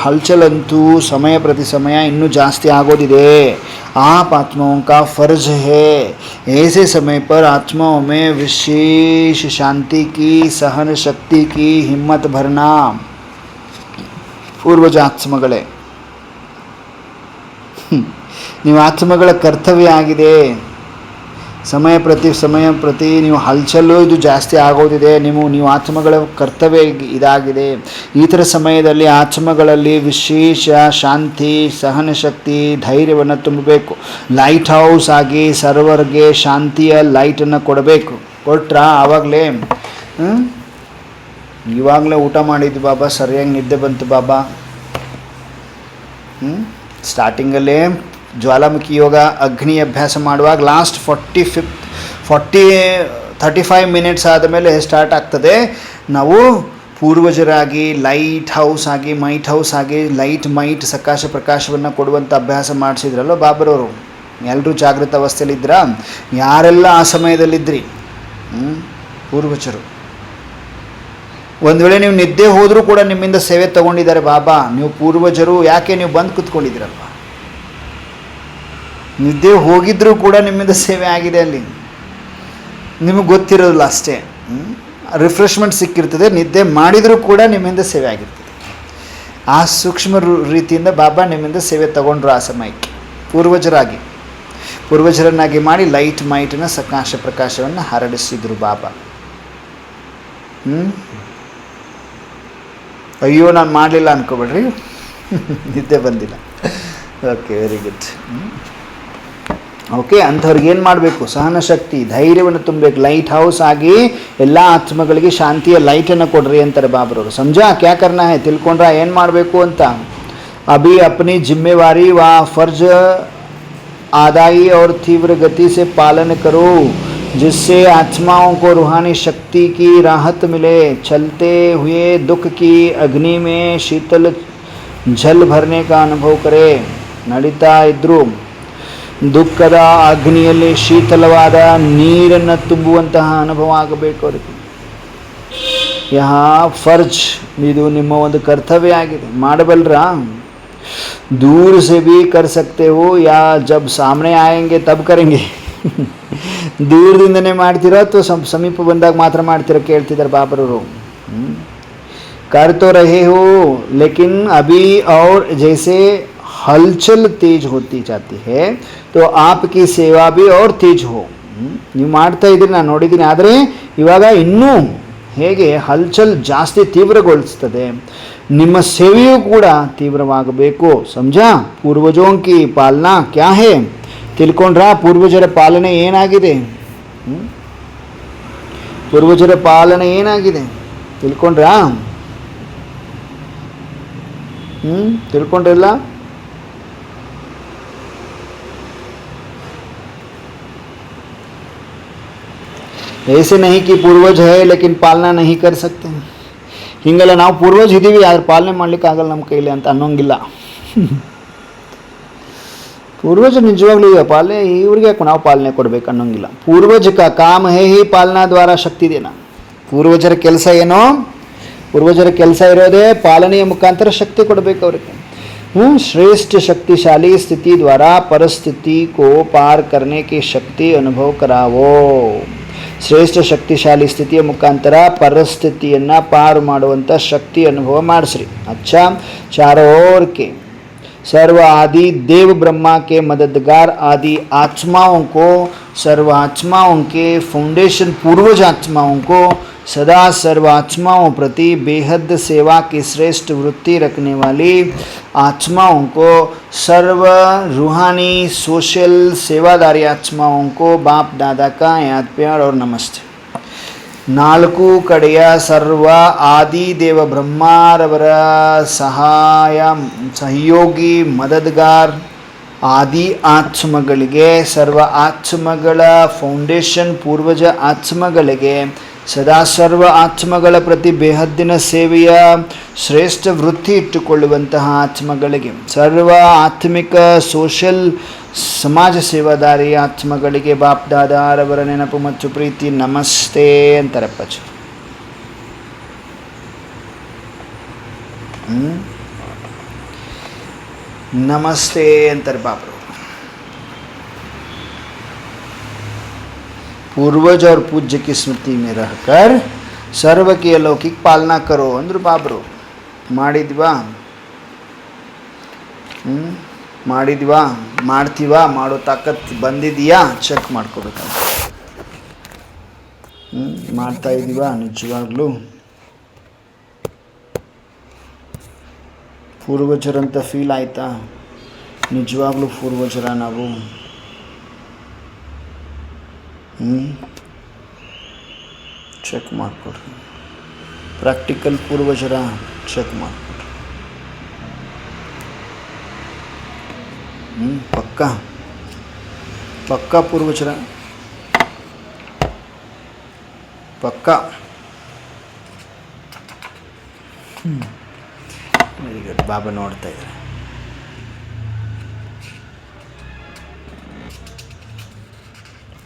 ಹಲ್ಚಲಂತೂ ಸಮಯ ಪ್ರತಿ ಸಮಯ ಇನ್ನೂ ಜಾಸ್ತಿ ಆಗೋದಿದೆ. आप आत्माओं का फर्ज है ऐसे समय पर आत्माओं में विशेष शांति की, सहन शक्ति की हिम्मत भरना. ಪೂರ್ವಜ ಆತ್ಮಗಳೇ, ನೀವು ಆತ್ಮಗಳ ಕರ್ತವ್ಯ ಆಗಿದೆ. ಸಮಯ ಪ್ರತಿ ನೀವು ಹಲ್ಚಲು ಇದು ಜಾಸ್ತಿ ಆಗೋದಿದೆ. ನೀವು ಆತ್ಮಗಳ ಕರ್ತವ್ಯ ಇದಾಗಿದೆ. ಈ ಥರ ಸಮಯದಲ್ಲಿ ಆತ್ಮಗಳಲ್ಲಿ ವಿಶೇಷ ಶಾಂತಿ, ಸಹನ ಶಕ್ತಿ, ಧೈರ್ಯವನ್ನು ತುಂಬಬೇಕು. ಲೈಟ್ ಹೌಸ್ ಆಗಿ ಸರ್ವರ್ಗೆ ಶಾಂತಿಯ ಲೈಟನ್ನು ಕೊಡಬೇಕು. ಕೊಟ್ರಾ? ಆವಾಗಲೇ ಇವಾಗಲೇ ಊಟ ಮಾಡಿದ್ದು ಬಾಬಾ, ಸರಿಯಾಗಿ ನಿದ್ದೆ ಬಂತು ಬಾಬಾ. ಸ್ಟಾರ್ಟಿಂಗಲ್ಲೇ ಜ್ವಾಲಾಮುಖಿ ಯೋಗ ಅಗ್ನಿ ಅಭ್ಯಾಸ ಮಾಡುವಾಗ ಲಾಸ್ಟ್ 35 ಮಿನಿಟ್ಸ್ ಆದಮೇಲೆ ಸ್ಟಾರ್ಟ್ ಆಗ್ತದೆ. ನಾವು ಪೂರ್ವಜರಾಗಿ ಲೈಟ್ ಹೌಸ್ ಆಗಿ, ಮೈಟ್ ಹೌಸ್ ಆಗಿ, ಲೈಟ್ ಮೈಟ್ ಸಕಾಶ ಪ್ರಕಾಶವನ್ನು ಕೊಡುವಂಥ ಅಭ್ಯಾಸ ಮಾಡಿಸಿದ್ರಲ್ಲ ಬಾಬರವರು. ಎಲ್ಲರೂ ಜಾಗೃತ ಅವಸ್ಥೆಯಲ್ಲಿದ್ರಾ? ಯಾರೆಲ್ಲ ಆ ಸಮಯದಲ್ಲಿದ್ರಿ? ಪೂರ್ವಜರು. ಒಂದು ವೇಳೆ ನೀವು ನಿದ್ದೆ ಹೋದರೂ ಕೂಡ ನಿಮ್ಮಿಂದ ಸೇವೆ ತಗೊಂಡಿದ್ದಾರೆ ಬಾಬಾ. ನೀವು ಪೂರ್ವಜರು. ಯಾಕೆ? ನೀವು ಬಂದು ಕೂತ್ಕೊಂಡಿದ್ದೀರಲ್ವ. ನಿದ್ದೆ ಹೋಗಿದ್ರೂ ಕೂಡ ನಿಮ್ಮಿಂದ ಸೇವೆ ಆಗಿದೆ ಅಲ್ಲಿ, ನಿಮಗೆ ಗೊತ್ತಿರೋದಿಲ್ಲ ಅಷ್ಟೇ. ರಿಫ್ರೆಶ್ಮೆಂಟ್ ಸಿಕ್ಕಿರ್ತದೆ, ನಿದ್ದೆ ಮಾಡಿದರೂ ಕೂಡ ನಿಮ್ಮಿಂದ ಸೇವೆ ಆಗಿರ್ತದೆ. ಆ ಸೂಕ್ಷ್ಮ ರೀತಿಯಿಂದ ಬಾಬಾ ನಿಮ್ಮಿಂದ ಸೇವೆ ತಗೊಂಡ್ರು ಆ ಸಮಯಕ್ಕೆ ಪೂರ್ವಜರನ್ನಾಗಿ ಮಾಡಿ ಲೈಟ್ ಮೈಟನ್ನ ಸಕಾಶ ಪ್ರಕಾಶವನ್ನು ಹರಡಿಸಿದ್ರು ಬಾಬಾ. ಅಯ್ಯೋ ನಾನು ಮಾಡಲಿಲ್ಲ ಅನ್ಕೋಬೇಡ್ರಿ, ನಿದ್ದೆ ಬಂದಿಲ್ಲ. Okay, very good. ಓಕೆ, ಅಂಥವ್ರಿಗೆ ಏನು ಮಾಡಬೇಕು? ಸಹನ ಶಕ್ತಿ, ಧೈರ್ಯವನ್ನು ತುಂಬಬೇಕು. ಲೈಟ್ ಹೌಸ್ ಆಗಿ ಎಲ್ಲ ಆತ್ಮಗಳಿಗೆ ಶಾಂತಿಯ ಲೈಟನ್ನು ಕೊಡ್ರಿ ಅಂತಾರೆ ಬಾಬ್ರವರು. ಸಮಜಾ ಕ್ಯಾ ಕರ್ನಾ ಹೈ? ತಿಳ್ಕೊಂಡ್ರ ಏನು ಮಾಡಬೇಕು ಅಂತ? ಅಭಿ ಅಪ್ನಿ ಜಿಮ್ಮೆವಾರಿ ವ ಫರ್ಜ್ आदाई और तीव्र गति से पालन करो, जिससे आत्माओं को रूहानी शक्ति की राहत मिले. चलते हुए दुख की अग्नि में शीतल जल भरने का अनुभव करे. ನಡೀತಾ ಇದ್ದರೂ ದುಃಖದ ಅಗ್ನಿಯಲ್ಲಿ ಶೀತಲವಾದ ನೀರನ್ನು ತುಂಬುವಂತಹ ಅನುಭವ ಆಗಬೇಕು ಅವರಿಗೆ. ಫರ್ಜ್, ಇದು ನಿಮ್ಮ ಒಂದು ಕರ್ತವ್ಯ ಆಗಿದೆ. ಮಾಡಬಲ್ರಾ? दूर से भी कर सकते हो या जब सामने आएंगे तब करेंगे. ದೂರದಿಂದನೇ ಮಾಡ್ತೀರೋ ಅಥವಾ ಸಮೀಪ ಬಂದಾಗ ಮಾತ್ರ ಮಾಡ್ತೀರೋ ಕೇಳ್ತಿದ್ದಾರೆ ಬಾಬರವರು. कर तो रहे हो लेकिन अभी और जैसे हलचल तेज होती जाती है तो आपकी सेवा भी और तेज हो. ನೀವು ಮಾಡ್ತಾ ಇದ್ದೀರಿ, ನಾನು ನೋಡಿದ್ದೀನಿ. ಆದರೆ ಇವಾಗ ಇನ್ನೂ ಹೇಗೆ ಹಲ್ಚಲ್ ಜಾಸ್ತಿ ತೀವ್ರಗೊಳಿಸ್ತದೆ, ನಿಮ್ಮ ಸೇವೆಯೂ ಕೂಡ ತೀವ್ರವಾಗಬೇಕು. ಸಮಜಾ? ಪೂರ್ವಜೋಂಕಿ ಪಾಲನಾ ಕ್ಯಾ ಹೇ? ತಿಳ್ಕೊಂಡ್ರಾ? ಪೂರ್ವಜರ ಪಾಲನೆ ಏನಾಗಿದೆ? ಪೂರ್ವಜರ ಪಾಲನೆ ಏನಾಗಿದೆ ತಿಳ್ಕೊಂಡ್ರಾ? ತಿಳ್ಕೊಂಡ್ರಲ್ಲ? ऐसे नहीं कि पूर्वज है लेकिन पालना नहीं कर सकते. ಹಿಂಗೆಲ್ಲ ನಾವು ಪೂರ್ವಜ್ ಇದ್ದೀವಿ ಆದ್ರೆ ಪಾಲನೆ ಮಾಡ್ಲಿಕ್ಕೆ ಆಗಲ್ಲ ನಮ್ಮ ಕೈಲಿ ಅಂತ ಅನ್ನೋಂಗಿಲ್ಲ. ಪೂರ್ವಜ ನಿಜವಾಗ್ಲೂ ಪಾಲನೆ ಇವ್ರಿಗೆ ಯಾಕೆ ನಾವು ಪಾಲನೆ ಕೊಡ್ಬೇಕು ಅನ್ನೋಂಗಿಲ್ಲ. ಪೂರ್ವಜ ಕಾ ಕಾಮ ಹೇ ಹಿ ಪಾಲನಾ ದ್ವಾರ ಶಕ್ತಿ ದೇನ. ಪೂರ್ವಜರ ಕೆಲಸ ಏನೋ? ಪೂರ್ವಜರ ಕೆಲಸ ಇರೋದೇ ಪಾಲನೆಯ ಮುಖಾಂತರ ಶಕ್ತಿ ಕೊಡಬೇಕು ಅವರಿಗೆ. श्रेष्ठ शक्तिशाली स्थिति द्वारा परिस्थिति को पार करने की शक्ति अनुभव करावो. ಶ್ರೇಷ್ಠ ಶಕ್ತಿಶಾಲಿ ಸ್ಥಿತಿಯ ಮುಖಾಂತರ ಪರಿಸ್ಥಿತಿಯನ್ನು ಪಾರು ಮಾಡುವಂಥ ಶಕ್ತಿ ಅನುಭವ ಮಾಡಿಸ್ರಿ. अच्छा, चारों ओर के सर्व आदि देव ब्रह्मा के मददगार आदि आत्माओं को, सर्व आत्माओं के फाउंडेशन पूर्वज आत्माओं को सदा सर्व आत्माओं प्रति बेहद सेवा की श्रेष्ठ वृत्ति रखने वाली आत्माओं को, सर्व रूहानी सोशल सेवादारी आत्माओं को बाप दादा का याद प्यार और नमस्ते. ನಾಲ್ಕು ಕಡೆಯ ಸರ್ವ ಆದಿ ದೇವ ಬ್ರಹ್ಮಾರವರ ಸಹಯೋಗಿ ಮದದ್ಗಾರ್ ಆದಿ ಆತ್ಮಗಳಿಗೆ, ಸರ್ವ ಆತ್ಮಗಳ ಫೌಂಡೇಶನ್ ಪೂರ್ವಜ ಆತ್ಮಗಳಿಗೆ, ಸದಾ ಸರ್ವ ಆತ್ಮಗಳ ಪ್ರತಿ ಬೇಹದ್ದಿನ ಸೇವೆಯ ಶ್ರೇಷ್ಠ ವೃತ್ತಿ ಇಟ್ಟುಕೊಳ್ಳುವಂತಹ ಆತ್ಮಗಳಿಗೆ, ಸರ್ವ ಆತ್ಮಿಕ ಸೋಷಲ್ ಸಮಾಜ ಸೇವಾದಾರಿ ಆತ್ಮಗಳಿಗೆ ಬಾಪ್ ದಾದಾರವರ ನೆನಪು ಮತ್ತು ಪ್ರೀತಿ ನಮಸ್ತೆ ಅಂತಾರಪ್ಪ. ನಮಸ್ತೆ ಅಂತಾರೆ ಬಾಬ್ರು. पूर्वज और पूज्य की स्मृति में रहकर सर्व की अलौकिक पालना करो अंद्र बाबरू. ಮಾಡಿದ್ವಾ? ಮಾಡ್ತೀವಾ? ಮಾಡೋ ತಾಕತ್ ಬಂದಿದೆಯಾ? ಚೆಕ್ ಮಾಡ್ಕೋಬೇಕಂತ. ಮಾಡ್ತಾ ಇದ್ದೀವಾ ನಿಜವಾಗ್ಲೂ? ಪೂರ್ವಜರಂತ ಫೀಲ್ ಆಯ್ತಾ? ನಿಜವಾಗ್ಲೂ ಪೂರ್ವಜರ ನಾವು? ಚೆಕ್ ಮಾಡಿಕೊಡ್ರಿ. ಪ್ರಾಕ್ಟಿಕಲ್ ಪೂರ್ವಜರ ಚೆಕ್ ಮಾಡಿಕೊಡ್ರಿ. ಪಕ್ಕಾ ಪೂರ್ವಜರ ಪಕ್ಕಾ. Very good. ಬಾಬಾ ನೋಡ್ತಾ ಇದ್ದಾರೆ.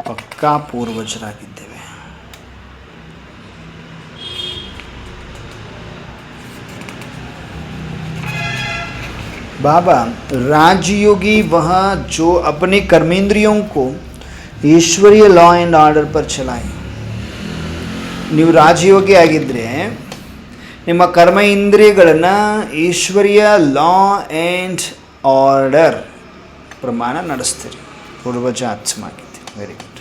ಪಕ್ಕಾ ಪೂರ್ವಜರಾಗಿದ್ದೇವೆ. बाबा राजयोगी वह जो अपने कर्मेंद्रियों को ईश्वरीय लॉ एंड ಆರ್ಡರ್ पर चलाए. ನೀವು ರಾಜಯೋಗಿ ಆಗಿದ್ದರೆ ನಿಮ್ಮ ಕರ್ಮ ಇಂದ್ರಿಯಗಳನ್ನು ಈಶ್ವರೀಯ ಲಾ ಆ್ಯಂಡ್ ಆರ್ಡರ್ ಪ್ರಮಾಣ ನಡೆಸ್ತೀರಿ. पूर्वज आत्मा ಆಗಿದ್ದೀರಿ. Very good.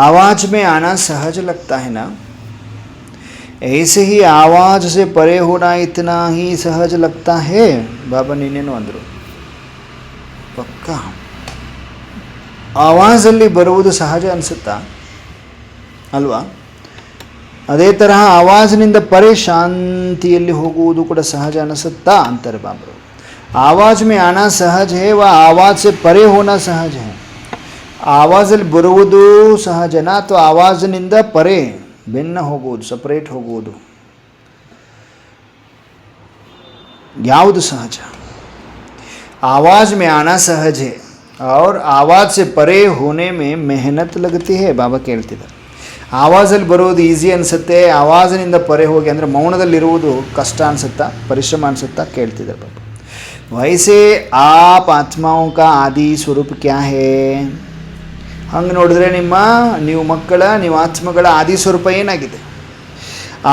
आवाज में आना सहज लगता है ना, ऐसे ही आवाज से परे होना इतना ही सहज लगता है. ಬಾಬಾ ನೀನೇನು ಅಂದರು, ಪಕ್ಕ ಆವಾಜಲ್ಲಿ ಬರುವುದು ಸಹಜ ಅನಿಸುತ್ತಾ ಅಲ್ವಾ? ಅದೇ ತರಹ ಆವಾಜಿನಿಂದ ಪರೆ ಶಾಂತಿಯಲ್ಲಿ ಹೋಗುವುದು ಕೂಡ ಸಹಜ ಅನಿಸುತ್ತಾ ಅಂತಾರೆ ಬಾಬರು. ಆವಾಜ್ ಮೇ ಆನಾ ಸಹಜ ಹೇ, ವ ಆವಾಜ್ ಸೆ ಪರೆ ಹೋನಾ ಸಹಜ ಹೇ. ಆವಾಜಲ್ಲಿ ಬರುವುದು ಸಹಜನ ಅಥವಾ ಆವಾಜಿನಿಂದ ಪರೆ ಭಿನ್ನ ಹೋಗುವುದು, ಸಪರೇಟ್ ಹೋಗುವುದು, ಯಾವುದು ಸಹಜ? आवाज़ में आना सहज है और आवाज़ से परे होने में मेहनत लगती है. ಬಾಬಾ ಕೇಳ್ತಿದ್ದಾರೆ, ಆವಾಜಲ್ಲಿ ಬರೋದು ಈಸಿ ಅನಿಸುತ್ತೆ, ಆವಾಜಿನಿಂದ ಪರೆ ಹೋಗಿ ಅಂದರೆ ಮೌನದಲ್ಲಿರುವುದು ಕಷ್ಟ ಅನಿಸುತ್ತಾ, ಪರಿಶ್ರಮ ಅನಿಸುತ್ತಾ ಕೇಳ್ತಿದ್ದಾರೆ ಬಾಬಾ. ವೈಸೆ ಆಪ್ ಆತ್ಮಾओं का ಆದಿ ಸ್ವರೂಪ ಕ್ಯಾ ಹೇ? ಹಂಗೆ ನೋಡಿದ್ರೆ ನೀವು ಮಕ್ಕಳ, ನೀವು ಆತ್ಮಗಳ ಆದಿ ಸ್ವರೂಪ ಏನಾಗಿದೆ?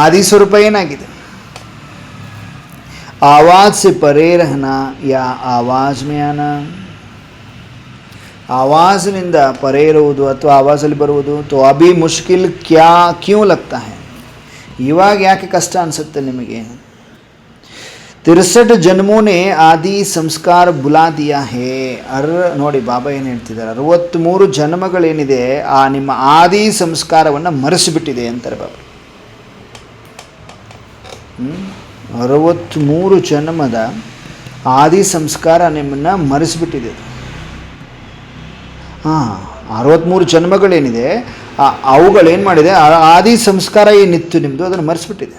ಆದಿ ಸ್ವರೂಪ ಏನಾಗಿದೆ? आवाज़ से परे रहना या आवाज़ में आना. ಆವಾಜಿನಿಂದ ಪರೆ ಇರುವುದು ಅಥವಾ ಆವಾಜಲ್ಲಿ ಬರುವುದು. ತೋ ಅಭಿ ಮುಷ್ಕಿಲ್ ಕ್ಯೂ ಲಗ್ತಾ ಹೈ? ಇವಾಗ ಯಾಕೆ ಕಷ್ಟ ಅನಿಸುತ್ತೆ ನಿಮಗೆ? 63 ಜನ್ಮೋं ने ಆದಿ ಸಂಸ್ಕಾರ ಬುಲಾ ದಿಯಾ ಹೇ. ನೋಡಿ ಬಾಬಾ ಏನು ಹೇಳ್ತಿದ್ದಾರೆ, 63 ಜನ್ಮಗಳೇನಿದೆ ಆ ನಿಮ್ಮ ಆದಿ ಸಂಸ್ಕಾರವನ್ನು ಮರೆಸಿಬಿಟ್ಟಿದೆ ಅಂತಾರೆ ಬಾಬಾ. 63 ಜನ್ಮದ ಆದಿ ಸಂಸ್ಕಾರ ನಿಮ್ಮನ್ನು ಮರೆಸಿಬಿಟ್ಟಿದೆ. 63 ಜನ್ಮಗಳೇನಿದೆ ಅವುಗಳೇನು ಮಾಡಿದೆ, ಆದಿ ಸಂಸ್ಕಾರ ಏನಿತ್ತು ನಿಮ್ಮದು ಅದನ್ನು ಮರೆಸಿಬಿಟ್ಟಿದೆ.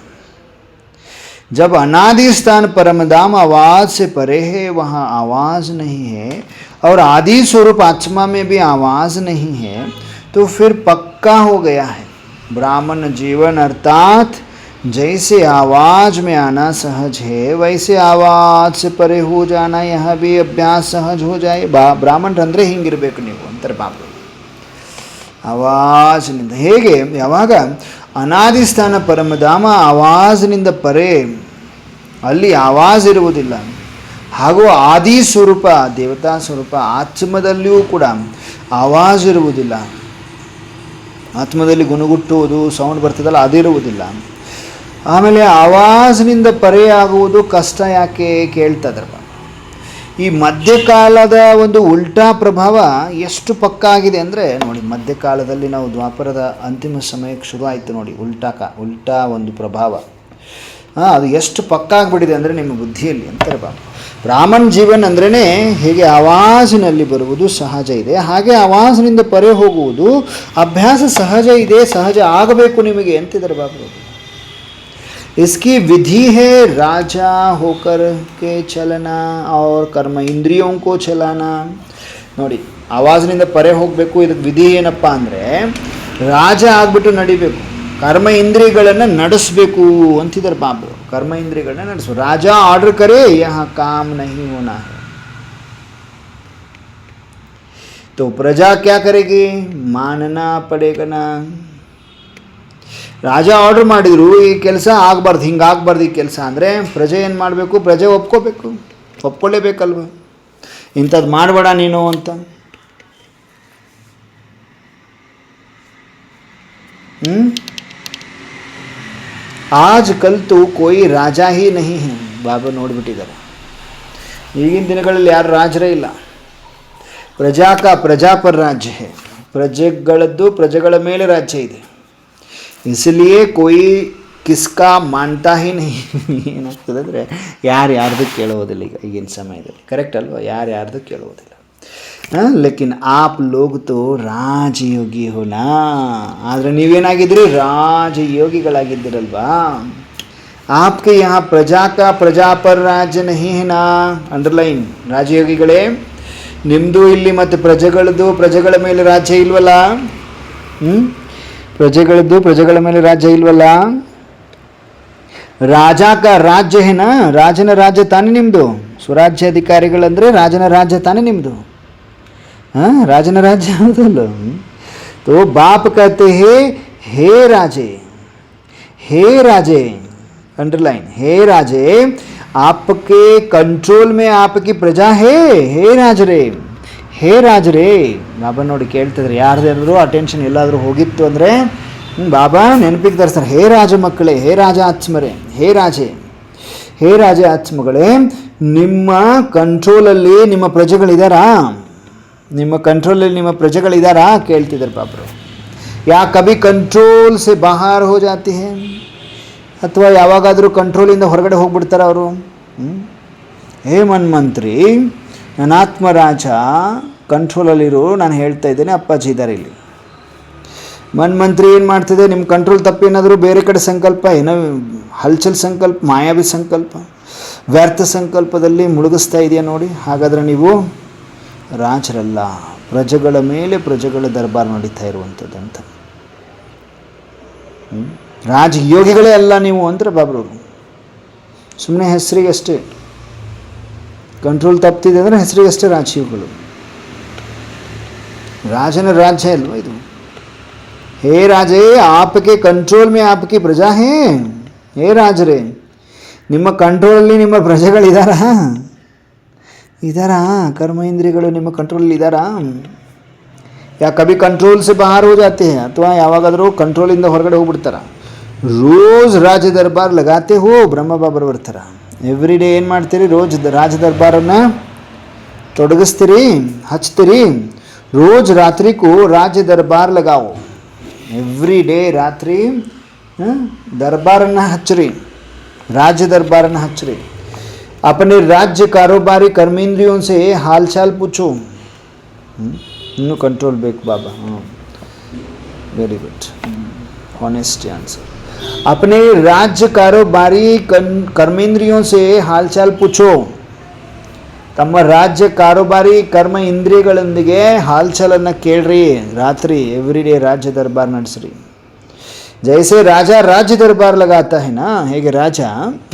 जब अनादि स्थान परमधाम आवाज़ से परे है, वहाँ आवाज़ नहीं है और आदि स्वरूप आत्मा में भी आवाज़ नहीं है, तो फिर पक्का हो गया है ब्राह्मण जीवन. अर्थात जैसे आवाज़ में आना सहज है, वैसे आवाज़ से परे हो जाना यह भी अभ्यास सहज हो जाए. ಬ್ರಾಹ್ಮಣರಂದರೆ ಹಿಂಗಿರಬೇಕು ನೀವು ಅಂತಾರೆ ಬಾಬು. ಆವಾಜಿನಿಂದ ಹೇಗೆ, ಯಾವಾಗ ಅನಾದಿ ಸ್ಥಾನ ಪರಮಧಾಮ ಆವಾಜಿನಿಂದ ಪರೆ, ಅಲ್ಲಿ ಆವಾಜ್ ಇರುವುದಿಲ್ಲ. ಹಾಗೂ ಆದಿ ಸ್ವರೂಪ ದೇವತಾ ಸ್ವರೂಪ ಆತ್ಮದಲ್ಲಿಯೂ ಕೂಡ ಆವಾಜ್ ಇರುವುದಿಲ್ಲ. ಆತ್ಮದಲ್ಲಿ ಗುಣಗುಟ್ಟುವುದು, ಸೌಂಡ್ ಬರ್ತದಲ್ಲ, ಅದಿರುವುದಿಲ್ಲ. ಆಮೇಲೆ ಆವಾಜಿನಿಂದ ಪರೆಯಾಗುವುದು ಕಷ್ಟ ಯಾಕೆ ಕೇಳ್ತದ್ರ. ಈ ಮಧ್ಯಕಾಲದ ಒಂದು ಉಲ್ಟಾ ಪ್ರಭಾವ ಎಷ್ಟು ಪಕ್ಕ ಆಗಿದೆ ಅಂದರೆ ನೋಡಿ, ಮಧ್ಯಕಾಲದಲ್ಲಿ ನಾವು ದ್ವಾಪರದ ಅಂತಿಮ ಸಮಯಕ್ಕೆ ಶುರು ಆಯಿತು ನೋಡಿ, ಉಲ್ಟಾ ಒಂದು ಪ್ರಭಾವ ಅದು ಎಷ್ಟು ಪಕ್ಕ ಆಗಿಬಿಟ್ಟಿದೆ ಅಂದರೆ ನಿಮ್ಮ ಬುದ್ಧಿಯಲ್ಲಿ ಅಂತಾರೆ ಬಾಬಾ. ಬ್ರಾಹ್ಮಣ ಜೀವನ ಅಂದ್ರೇ ಹೇಗೆ ಆವಾಜಿನಲ್ಲಿ ಬರುವುದು ಸಹಜ ಇದೆ, ಹಾಗೆ ಆವಾಜಿನಿಂದ ಪರೆ ಹೋಗುವುದು ಅಭ್ಯಾಸ ಸಹಜ ಇದೆ, ಸಹಜ ಆಗಬೇಕು ನಿಮಗೆ ಅಂತಿದ್ದಾರೆ ಬಾಬಾ. इसकी विधि है राजा होकर के चलना और कर्म इंद्रियों को चलाना. ನೋಡಿ, ಆವಾಜಿನಿಂದ ಪರೆ ಹೋಗಬೇಕು. ಇದಕ್ಕೆ ವಿಧಿ ಏನಪ್ಪ ಅಂದರೆ ರಾಜ ಆಗಿಬಿಟ್ಟು ನಡಿಬೇಕು, ಕರ್ಮ ಇಂದ್ರಿಯಗಳನ್ನು ನಡೆಸಬೇಕು ಅಂತಿದ್ದಾರೆ ಬಾಬರು. ಕರ್ಮ ಇಂದ್ರಿಯಗಳನ್ನ ನಡೆಸು. ರಾಜ ಆರ್ಡರ್ ಕರೆ ಯಹ ಕಾಮ್ ನಹಿ ಹೋನಾ ಹೈ, तो प्रजा क्या करेगी, मानना पड़ेगा ना. ರಾಜ ಆರ್ಡರ್ ಮಾಡಿದರು ಈ ಕೆಲಸ ಆಗಬಾರ್ದು, ಹಿಂಗಾಗಬಾರ್ದು ಈ ಕೆಲಸ ಅಂದರೆ ಪ್ರಜೆ ಏನು ಮಾಡಬೇಕು, ಪ್ರಜೆ ಒಪ್ಕೊಳ್ಳೇಬೇಕಲ್ವ, ಇಂಥದ್ದು ಮಾಡಬೇಡ ನೀನು ಅಂತ. ಆಜ್ ಕಲ್ ತು ಕೋಯಿ ರಾಜಾ ಹಿ ನಹಿ ಹೈ. ಬಾಬಾ ನೋಡಿಬಿಟ್ಟಿದ್ದಾರೆ, ಈಗಿನ ದಿನಗಳಲ್ಲಿ ಯಾರು ರಾಜರೇ ಇಲ್ಲ. ಪ್ರಜಾ ಪರ್ ರಾಜ್ಯ ಹೇ, ಪ್ರಜೆಗಳದ್ದು ಪ್ರಜೆಗಳ ಮೇಲೆ ರಾಜ್ಯ ಇದೆ. इसलिए कोई किसका मानता ही नहीं. ಏನಾಗ್ತದೆ ಅಂದರೆ ಯಾರ್ದು ಕೇಳೋದಿಲ್ಲ ಈಗಿನ ಸಮಯದಲ್ಲಿ. ಕರೆಕ್ಟ್ ಅಲ್ವಾ? ಯಾರ್ದು ಕೇಳೋದಿಲ್ಲ. ಲೇಕಿನ್ ಆಪ್ ಲೋಗ್ ತೋ ರಾಜಯೋಗಿ ಹೋನಾ. ಆದರೆ ನೀವೇನಾಗಿದ್ದೀರಿ, ರಾಜಯೋಗಿಗಳಾಗಿದ್ದೀರಲ್ವಾ. ಆಪ್ಗೆ ಯಹ ಪ್ರಜಾ ಪರ್ ರಾಜ್ಯ ನಹಿ ಹೈ ನಾ. ಅಂಡರ್ಲೈನ್, ರಾಜಯೋಗಿಗಳೇ ನಿಮ್ಮದು ಇಲ್ಲಿ ಮತ್ತು ಪ್ರಜೆಗಳ ಮೇಲೆ ರಾಜ್ಯ ಇಲ್ವಲ್ಲ. ಪ್ರಜೆಗಳದ್ದು ಪ್ರಜೆಗಳ ಮೇಲೆ ರಾಜ್ಯ ಇಲ್ವಲ್ಲ. ರಾಜ ಕಾ ರಾಜ್ಯ ಹೇನಾ, ರಾಜನ ರಾಜ್ಯ ತಾನೇ ನಿಮ್ಮದು. ಸ್ವರಾಜ್ಯಾಧಿಕಾರಿಗಳಂದರೆ ರಾಜನ ರಾಜ್ಯ ತಾನೇ ನಿಮ್ಮದು. ಹಾಂ, ರಾಜನ ರಾಜ್ಯ ಹೌದಲ್ಲ. तो बाप कहते हैं हे राजे, हे राजे, अंडरलाइन, हे राजे, आपके कंट्रोल में आपकी प्रजा है, हे राजरे, ಹೇ ರಾಜರೇ. ಬಾಬಾ ನೋಡಿ ಕೇಳ್ತಿದ್ರೆ, ಯಾರ್ದಾದ್ರು ಅಟೆನ್ಷನ್ ಎಲ್ಲಾದರೂ ಹೋಗಿತ್ತು ಅಂದರೆ ಬಾಬಾ ನೆನಪಿಗೆ ತರಿಸ್ತಾರೆ, ಹೇ ರಾಜ ಮಕ್ಕಳೇ, ಹೇ ರಾಜ ಆತ್ಮರೇ, ಹೇ ರಾಜೇ, ಹೇ ರಾಜ ಆತ್ಮಗಳೇ, ನಿಮ್ಮ ಕಂಟ್ರೋಲಲ್ಲಿ ನಿಮ್ಮ ಪ್ರಜೆಗಳಿದ್ದಾರಾ? ನಿಮ್ಮ ಕಂಟ್ರೋಲಲ್ಲಿ ನಿಮ್ಮ ಪ್ರಜೆಗಳಿದ್ದಾರಾ ಕೇಳ್ತಿದ್ದಾರೆ ಬಾಬರು. ಯಾ ಕಭಿ ಕಂಟ್ರೋಲ್ ಸೆ ಬಾಹರ್ ಹೋ ಜಾತಿ ಹೇ, ಅಥವಾ ಯಾವಾಗಾದರೂ ಕಂಟ್ರೋಲಿಂದ ಹೊರಗಡೆ ಹೋಗ್ಬಿಡ್ತಾರೆ ಅವರು. ಹೇ ಮನ್ಮಂತ್ರಿ, ನನ್ನ ಆತ್ಮರಾಜ ಕಂಟ್ರೋಲಲ್ಲಿರು, ನಾನು ಹೇಳ್ತಾ ಇದ್ದೇನೆ, ಅಪ್ಪಾಜಿ ಇದ್ದಾರೆ ಇಲ್ಲಿ. ಮನ್ಮಂತ್ರಿ ಏನು ಮಾಡ್ತಿದೆ, ನಿಮ್ಮ ಕಂಟ್ರೋಲ್ ತಪ್ಪೇನಾದರೂ ಬೇರೆ ಕಡೆ ಸಂಕಲ್ಪ, ಏನೋ ಹಲ್ಚಲ್ ಸಂಕಲ್ಪ, ಮಾಯಾವಿ ಸಂಕಲ್ಪ, ವ್ಯರ್ಥ ಸಂಕಲ್ಪದಲ್ಲಿ ಮುಳುಗಿಸ್ತಾ ಇದೆಯಾ ನೋಡಿ. ಹಾಗಾದರೆ ನೀವು ರಾಜರಲ್ಲ, ಪ್ರಜೆಗಳ ಮೇಲೆ ಪ್ರಜೆಗಳ ದರ್ಬಾರ್ ನಡೀತಾ ಇರುವಂಥದ್ದಂತ. ರಾಜಯೋಗಿಗಳೇ ಅಲ್ಲ ನೀವು ಅಂತಾರೆ ಬಾಬ್ರವರು. ಸುಮ್ಮನೆ ಹೆಸರಿಗಷ್ಟೇ ಕಂಟ್ರೋಲ್ ತಪ್ತಿದೆ ಅಂದರೆ ಹೆಸರಿಗಷ್ಟೇ ರಾಜಯೋಗಿಗಳು. ರಾಜನ ರಾಜ್ಯ ಅಲ್ವ ಇದು. ಹೇ ರಾಜೇ, ಆಪಕ್ಕೆ ಕಂಟ್ರೋಲ್ ಮೇ ಆಪಕಿ ಪ್ರಜಾ ಹೇ, ಹೇ ರಾಜರೇ, ನಿಮ್ಮ ಕಂಟ್ರೋಲಲ್ಲಿ ನಿಮ್ಮ ಪ್ರಜೆಗಳಿದ್ದಾರಾ? ಇದ್ದಾರಾ? ಕರ್ಮ ಇಂದ್ರಿಯಗಳು ನಿಮ್ಮ ಕಂಟ್ರೋಲಲ್ಲಿ ಇದ್ದಾರಾ? ಯಾ ಕಭಿ ಕಂಟ್ರೋಲ್ ಸೆ ಬಾಹರ್ ಹೋ ಜಾತೆ ಹೇ, ಅಥವಾ ಯಾವಾಗಾದರೂ ಕಂಟ್ರೋಲಿಂದ ಹೊರಗಡೆ ಹೋಗ್ಬಿಡ್ತಾರ. ರೋಜ್ ರಾಜ ದರ್ಬಾರ್ ಲಗಾತೆ ಹೋ, ಬ್ರಹ್ಮ ಬಾಬರ್ ಬರ್ತಾರ. ಎವ್ರಿ ಡೇ ಏನು ಮಾಡ್ತೀರಿ? ರೋಜ್ ರಾಜ ದರ್ಬಾರನ್ನು ತೊಡಗಿಸ್ತೀರಿ, ಹಚ್ತೀರಿ. ರೋಜ್ ರಾತ್ರಿಗೂ ರಾಜ ದರ್ಬಾರ್ ಲಗಾವು. ಎವ್ರಿ ಡೇ ರಾತ್ರಿ ದರ್ಬಾರನ್ನು ಹಚ್ಚಿರಿ, ರಾಜ್ಯ ದರ್ಬಾರನ್ನು ಹಚ್ಚಿರಿ. अपने राज्य कारोबारी कर्मेंद्रियों से हाल चाल पूछो. ಇನ್ನೂ ಕಂಟ್ರೋಲ್ ಬೇಕು Baba. Very good, honest answer. अपने राज्य कारोबारी कर्मेंद्रियों से हाल चाल पूछो. ತಮ್ಮ ರಾಜ್ಯ ಕಾರೋಬಾರಿ ಕರ್ಮ ಇಂದ್ರಿಯಗಳೊಂದಿಗೆ ಹಾಲ್ಚಾಲನ್ನು ಕೇಳ್ರಿ. ರಾತ್ರಿ ಎವ್ರಿ ಡೇ ರಾಜ್ಯ ದರ್ಬಾರ್ ನಡೆಸ್ರಿ. ಜೈಸೆ ರಾಜ ರಾಜ್ಯ ದರ್ಬಾರ್ ಲಗಾತಾ ಹೈ ನಾ, ಹೇಗೆ ರಾಜ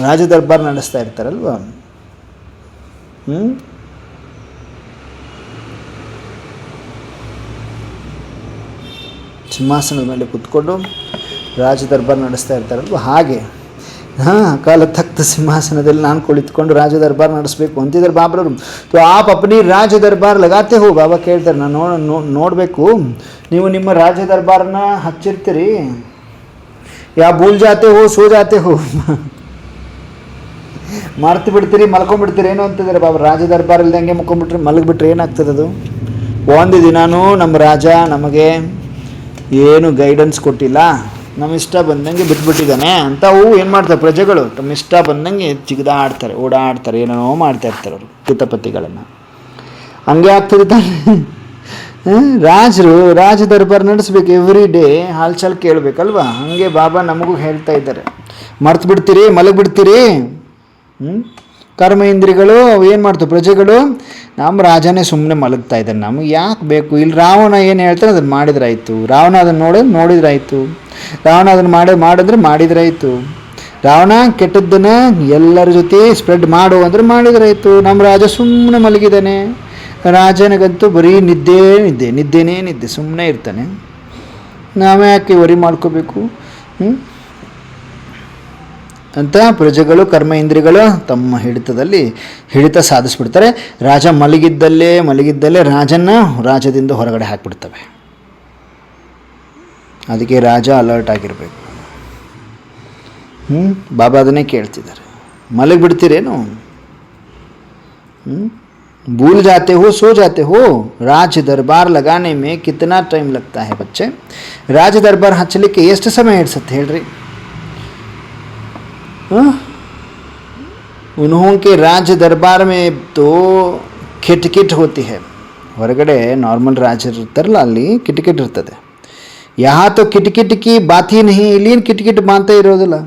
ರಾಜ ದರ್ಬಾರ್ ನಡೆಸ್ತಾ ಇರ್ತಾರಲ್ವ. ಸಿಂಹಾಸನದ ಮೇಲೆ ಕುತ್ಕೊಂಡು ರಾಜ ದರ್ಬಾರ್ ನಡೆಸ್ತಾ ಇರ್ತಾರಲ್ವ, ಹಾಗೆ ಕಾಲ ತಕ್ತ ಸಿಂಹಾಸನದಲ್ಲಿ ನಾನು ಕುಳಿತುಕೊಂಡು ರಾಜ ದರ್ಬಾರ್ ನಡೆಸಬೇಕು ಅಂತಿದ್ದಾರೆ ಬಾಬ್ರವರು. ತೋ ಆಪ್ ಅಪ್ನಿ ರಾಜ ದರ್ಬಾರ್ ಲಗಾತೆ ಹೋ. ಬಾಬಾ ಕೇಳ್ತಾರೆ, ನಾನು ನೋಡಬೇಕು, ನೀವು ನಿಮ್ಮ ರಾಜ ದರ್ಬಾರನ್ನ ಹಚ್ಚಿರ್ತೀರಿ, ಯಾ ಭೂಲ್ ಜಾತೆ ಹೋ, ಸೋ ಜಾತೆ ಹೋ, ಮರ್ತು ಬಿಡ್ತೀರಿ, ಮಲ್ಕೊಂಡ್ಬಿಡ್ತೀರಿ ಏನು ಅಂತಿದ್ದಾರೆ ಬಾಬಾ. ರಾಜ ದರ್ಬಾರ್ ಇಲ್ದಂಗೆ ಮುಕ್ಕೊಂಡ್ಬಿಟ್ರೆ ಮಲಗಿಬಿಟ್ರೆ ಏನಾಗ್ತದೆ ಅದು? ಒಂದು ದಿನಾನೂ ನಮ್ಮ ರಾಜ ನಮಗೆ ಏನು ಗೈಡೆನ್ಸ್ ಕೊಟ್ಟಿಲ್ಲ, ನಮ್ಮ ಇಷ್ಟ ಬಂದಂಗೆ ಬಿಟ್ಬಿಟ್ಟಿದ್ದಾನೆ ಅಂತ ಅವು ಏನು ಮಾಡ್ತಾರೆ ಪ್ರಜೆಗಳು, ತಮ್ಮ ಇಷ್ಟ ಬಂದಂಗೆ ಜಿಗಿದಾಡ್ತಾರೆ, ಓಡಾಡ್ತಾರೆ, ಏನೇನೋ ಮಾಡ್ತಾ ಇರ್ತಾರೆ ಅವರು ಕಿತಪತಿಗಳನ್ನು. ಹಂಗೆ ಆಗ್ತದೆ ತಾನೆ. ರಾಜರು ರಾಜ ದರ್ಬಾರ್ ನಡೆಸ್ಬೇಕು, ಎವ್ರಿ ಡೇ ಹಾಲ್ಚಾಲ್ ಕೇಳಬೇಕಲ್ವ. ಹಾಗೆ ಬಾಬಾ ನಮಗೂ ಹೇಳ್ತಾ ಇದ್ದಾರೆ, ಮರ್ತು ಬಿಡ್ತೀರಿ, ಮಲಗಿಬಿಡ್ತೀರಿ. ಕರ್ಮ ಇಂದ್ರಿಗಳು ಏನು ಮಾಡ್ತವೆ ಪ್ರಜೆಗಳು, ನಮ್ಮ ರಾಜನೇ ಸುಮ್ಮನೆ ಮಲಗ್ತಾ ಇದ್ದಾನೆ, ನಮಗೆ ಯಾಕೆ ಬೇಕು? ಇಲ್ಲಿ ರಾವಣ ಏನು ಹೇಳ್ತಾನೆ ಅದನ್ನು ಮಾಡಿದ್ರಾಯ್ತು, ರಾವಣ ಅದನ್ನು ನೋಡಿದ್ರಾಯ್ತು, ರಾವಣ ಅದನ್ನು ಮಾಡಿದ್ರೆ ಮಾಡಿದ್ರಾಯ್ತು, ರಾವಣ ಕೆಟ್ಟದ್ದನ್ನು ಎಲ್ಲರ ಜೊತೆ ಸ್ಪ್ರೆಡ್ ಮಾಡು ಅಂದರೆ ಮಾಡಿದ್ರಾಯ್ತು. ನಮ್ಮ ರಾಜ ಸುಮ್ಮನೆ ಮಲಗಿದ್ದಾನೆ, ರಾಜನಿಗಂತೂ ಬರೀ ನಿದ್ದೆ ಸುಮ್ಮನೆ ಇರ್ತಾನೆ, ನಾವೇ ಯಾಕೆ ವರಿ ಮಾಡ್ಕೋಬೇಕು ಅಂತ ಪ್ರಜೆಗಳು ಕರ್ಮ ಇಂದ್ರಿಯಗಳು ತಮ್ಮ ಹಿಡಿತ ಸಾಧಿಸ್ಬಿಡ್ತಾರೆ. ರಾಜ ಮಲಗಿದ್ದಲ್ಲೇ ರಾಜದಿಂದ ಹೊರಗಡೆ ಹಾಕಿಬಿಡ್ತವೆ. ಅದಕ್ಕೆ ರಾಜ ಅಲರ್ಟ್ ಆಗಿರಬೇಕು. ಬಾಬಾ ಅದನ್ನೇ ಕೇಳ್ತಿದ್ದಾರೆ, ಮಲಗಿಬಿಡ್ತೀರೇನು? भूल जाते हो, सो जाते हो. राज दरबार लगाने में कितना टाइम लगता है बच्चे? राज दरबार ಹಚ್ಚಲಿಕ್ಕೆ ಎಷ್ಟು ಸಮಯ ಹಿಡಿಸುತ್ತೆ ಹೇಳ್ರಿ? उन्हों के राज दरबार में तो ಕಿಟಕಿಟ್ होती है. ಹೊರಗಡೆ ನಾರ್ಮಲ್ ರಾಜರು ಇರ್ತಾರಲ್ಲ, ಅಲ್ಲಿ ಕಿಟಕಿಟ್ ಇರ್ತದೆ. ಯಹಾ ತೋ ಕಿಟಕಿಟ್ ಕಿ ಬಾತ್ ಹಿ ನಹಿ, ಇಲ್ಲಿ ಕಿಟಕಿಟ್ ಮಾತಾ ಇರೋದಿಲ್ಲ.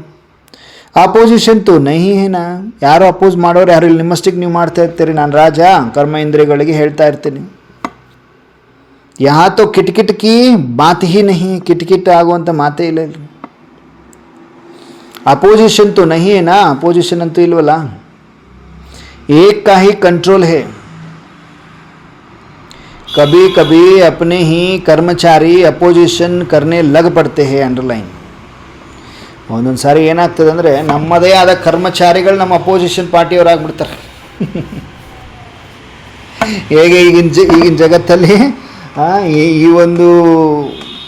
ಅಪೋಸಿಷನ್ ತೋ ನಹಿ ಹೇನಾ, ಯಾರು ಅಪೋಸ್ ಮಾಡೋರು ಯಾರು ಇಲ್ಲಿ? ನಿಮ್ಮಷ್ಟಿಗೆ ನೀವು ಮಾಡ್ತಾ ಇರ್ತೀರಿ, ನಾನು ರಾಜ ಕರ್ಮ ಇಂದ್ರಿಯಗಳಿಗೆ ಹೇಳ್ತಾ ಇರ್ತೀನಿ. ಯಹಾ ತೋ ಕಿಟಕಿಟ್ ಕಿ ಬಾತ್ ಹಿ ನಹಿ, ಕಿಟಕಿಟ್ ಆಗುವಂಥ ಮಾತೇ ಇಲ್ಲ ಇಲ್ಲಿ. ಅಪೋಸಿಷನ್ ತೋ ನಹಿ ಏನಾ, ಅಪೋಸಿಷನ್ ಅಂತೂ ಇಲ್ವಲ್ಲ. एक का ही कंट्रोल है. कभी कभी अपने ही कर्मचारी अपोजिशन करने लग पड़ते हैं. अंडರ್ಲೈನ್. ಒಂದೊಂದು ಸಾರಿ ಏನಾಗ್ತದೆ ಅಂದರೆ ನಮ್ಮದೇ ಆದ ಕರ್ಮಚಾರಿಗಳು ನಮ್ಮ ಅಪೋಸಿಷನ್ ಪಾರ್ಟಿಯವರಾಗ್ಬಿಡ್ತಾರೆ. ಹೇಗೆ ಈಗಿನ ಜಗತ್ತಲ್ಲಿ ಈ ಒಂದು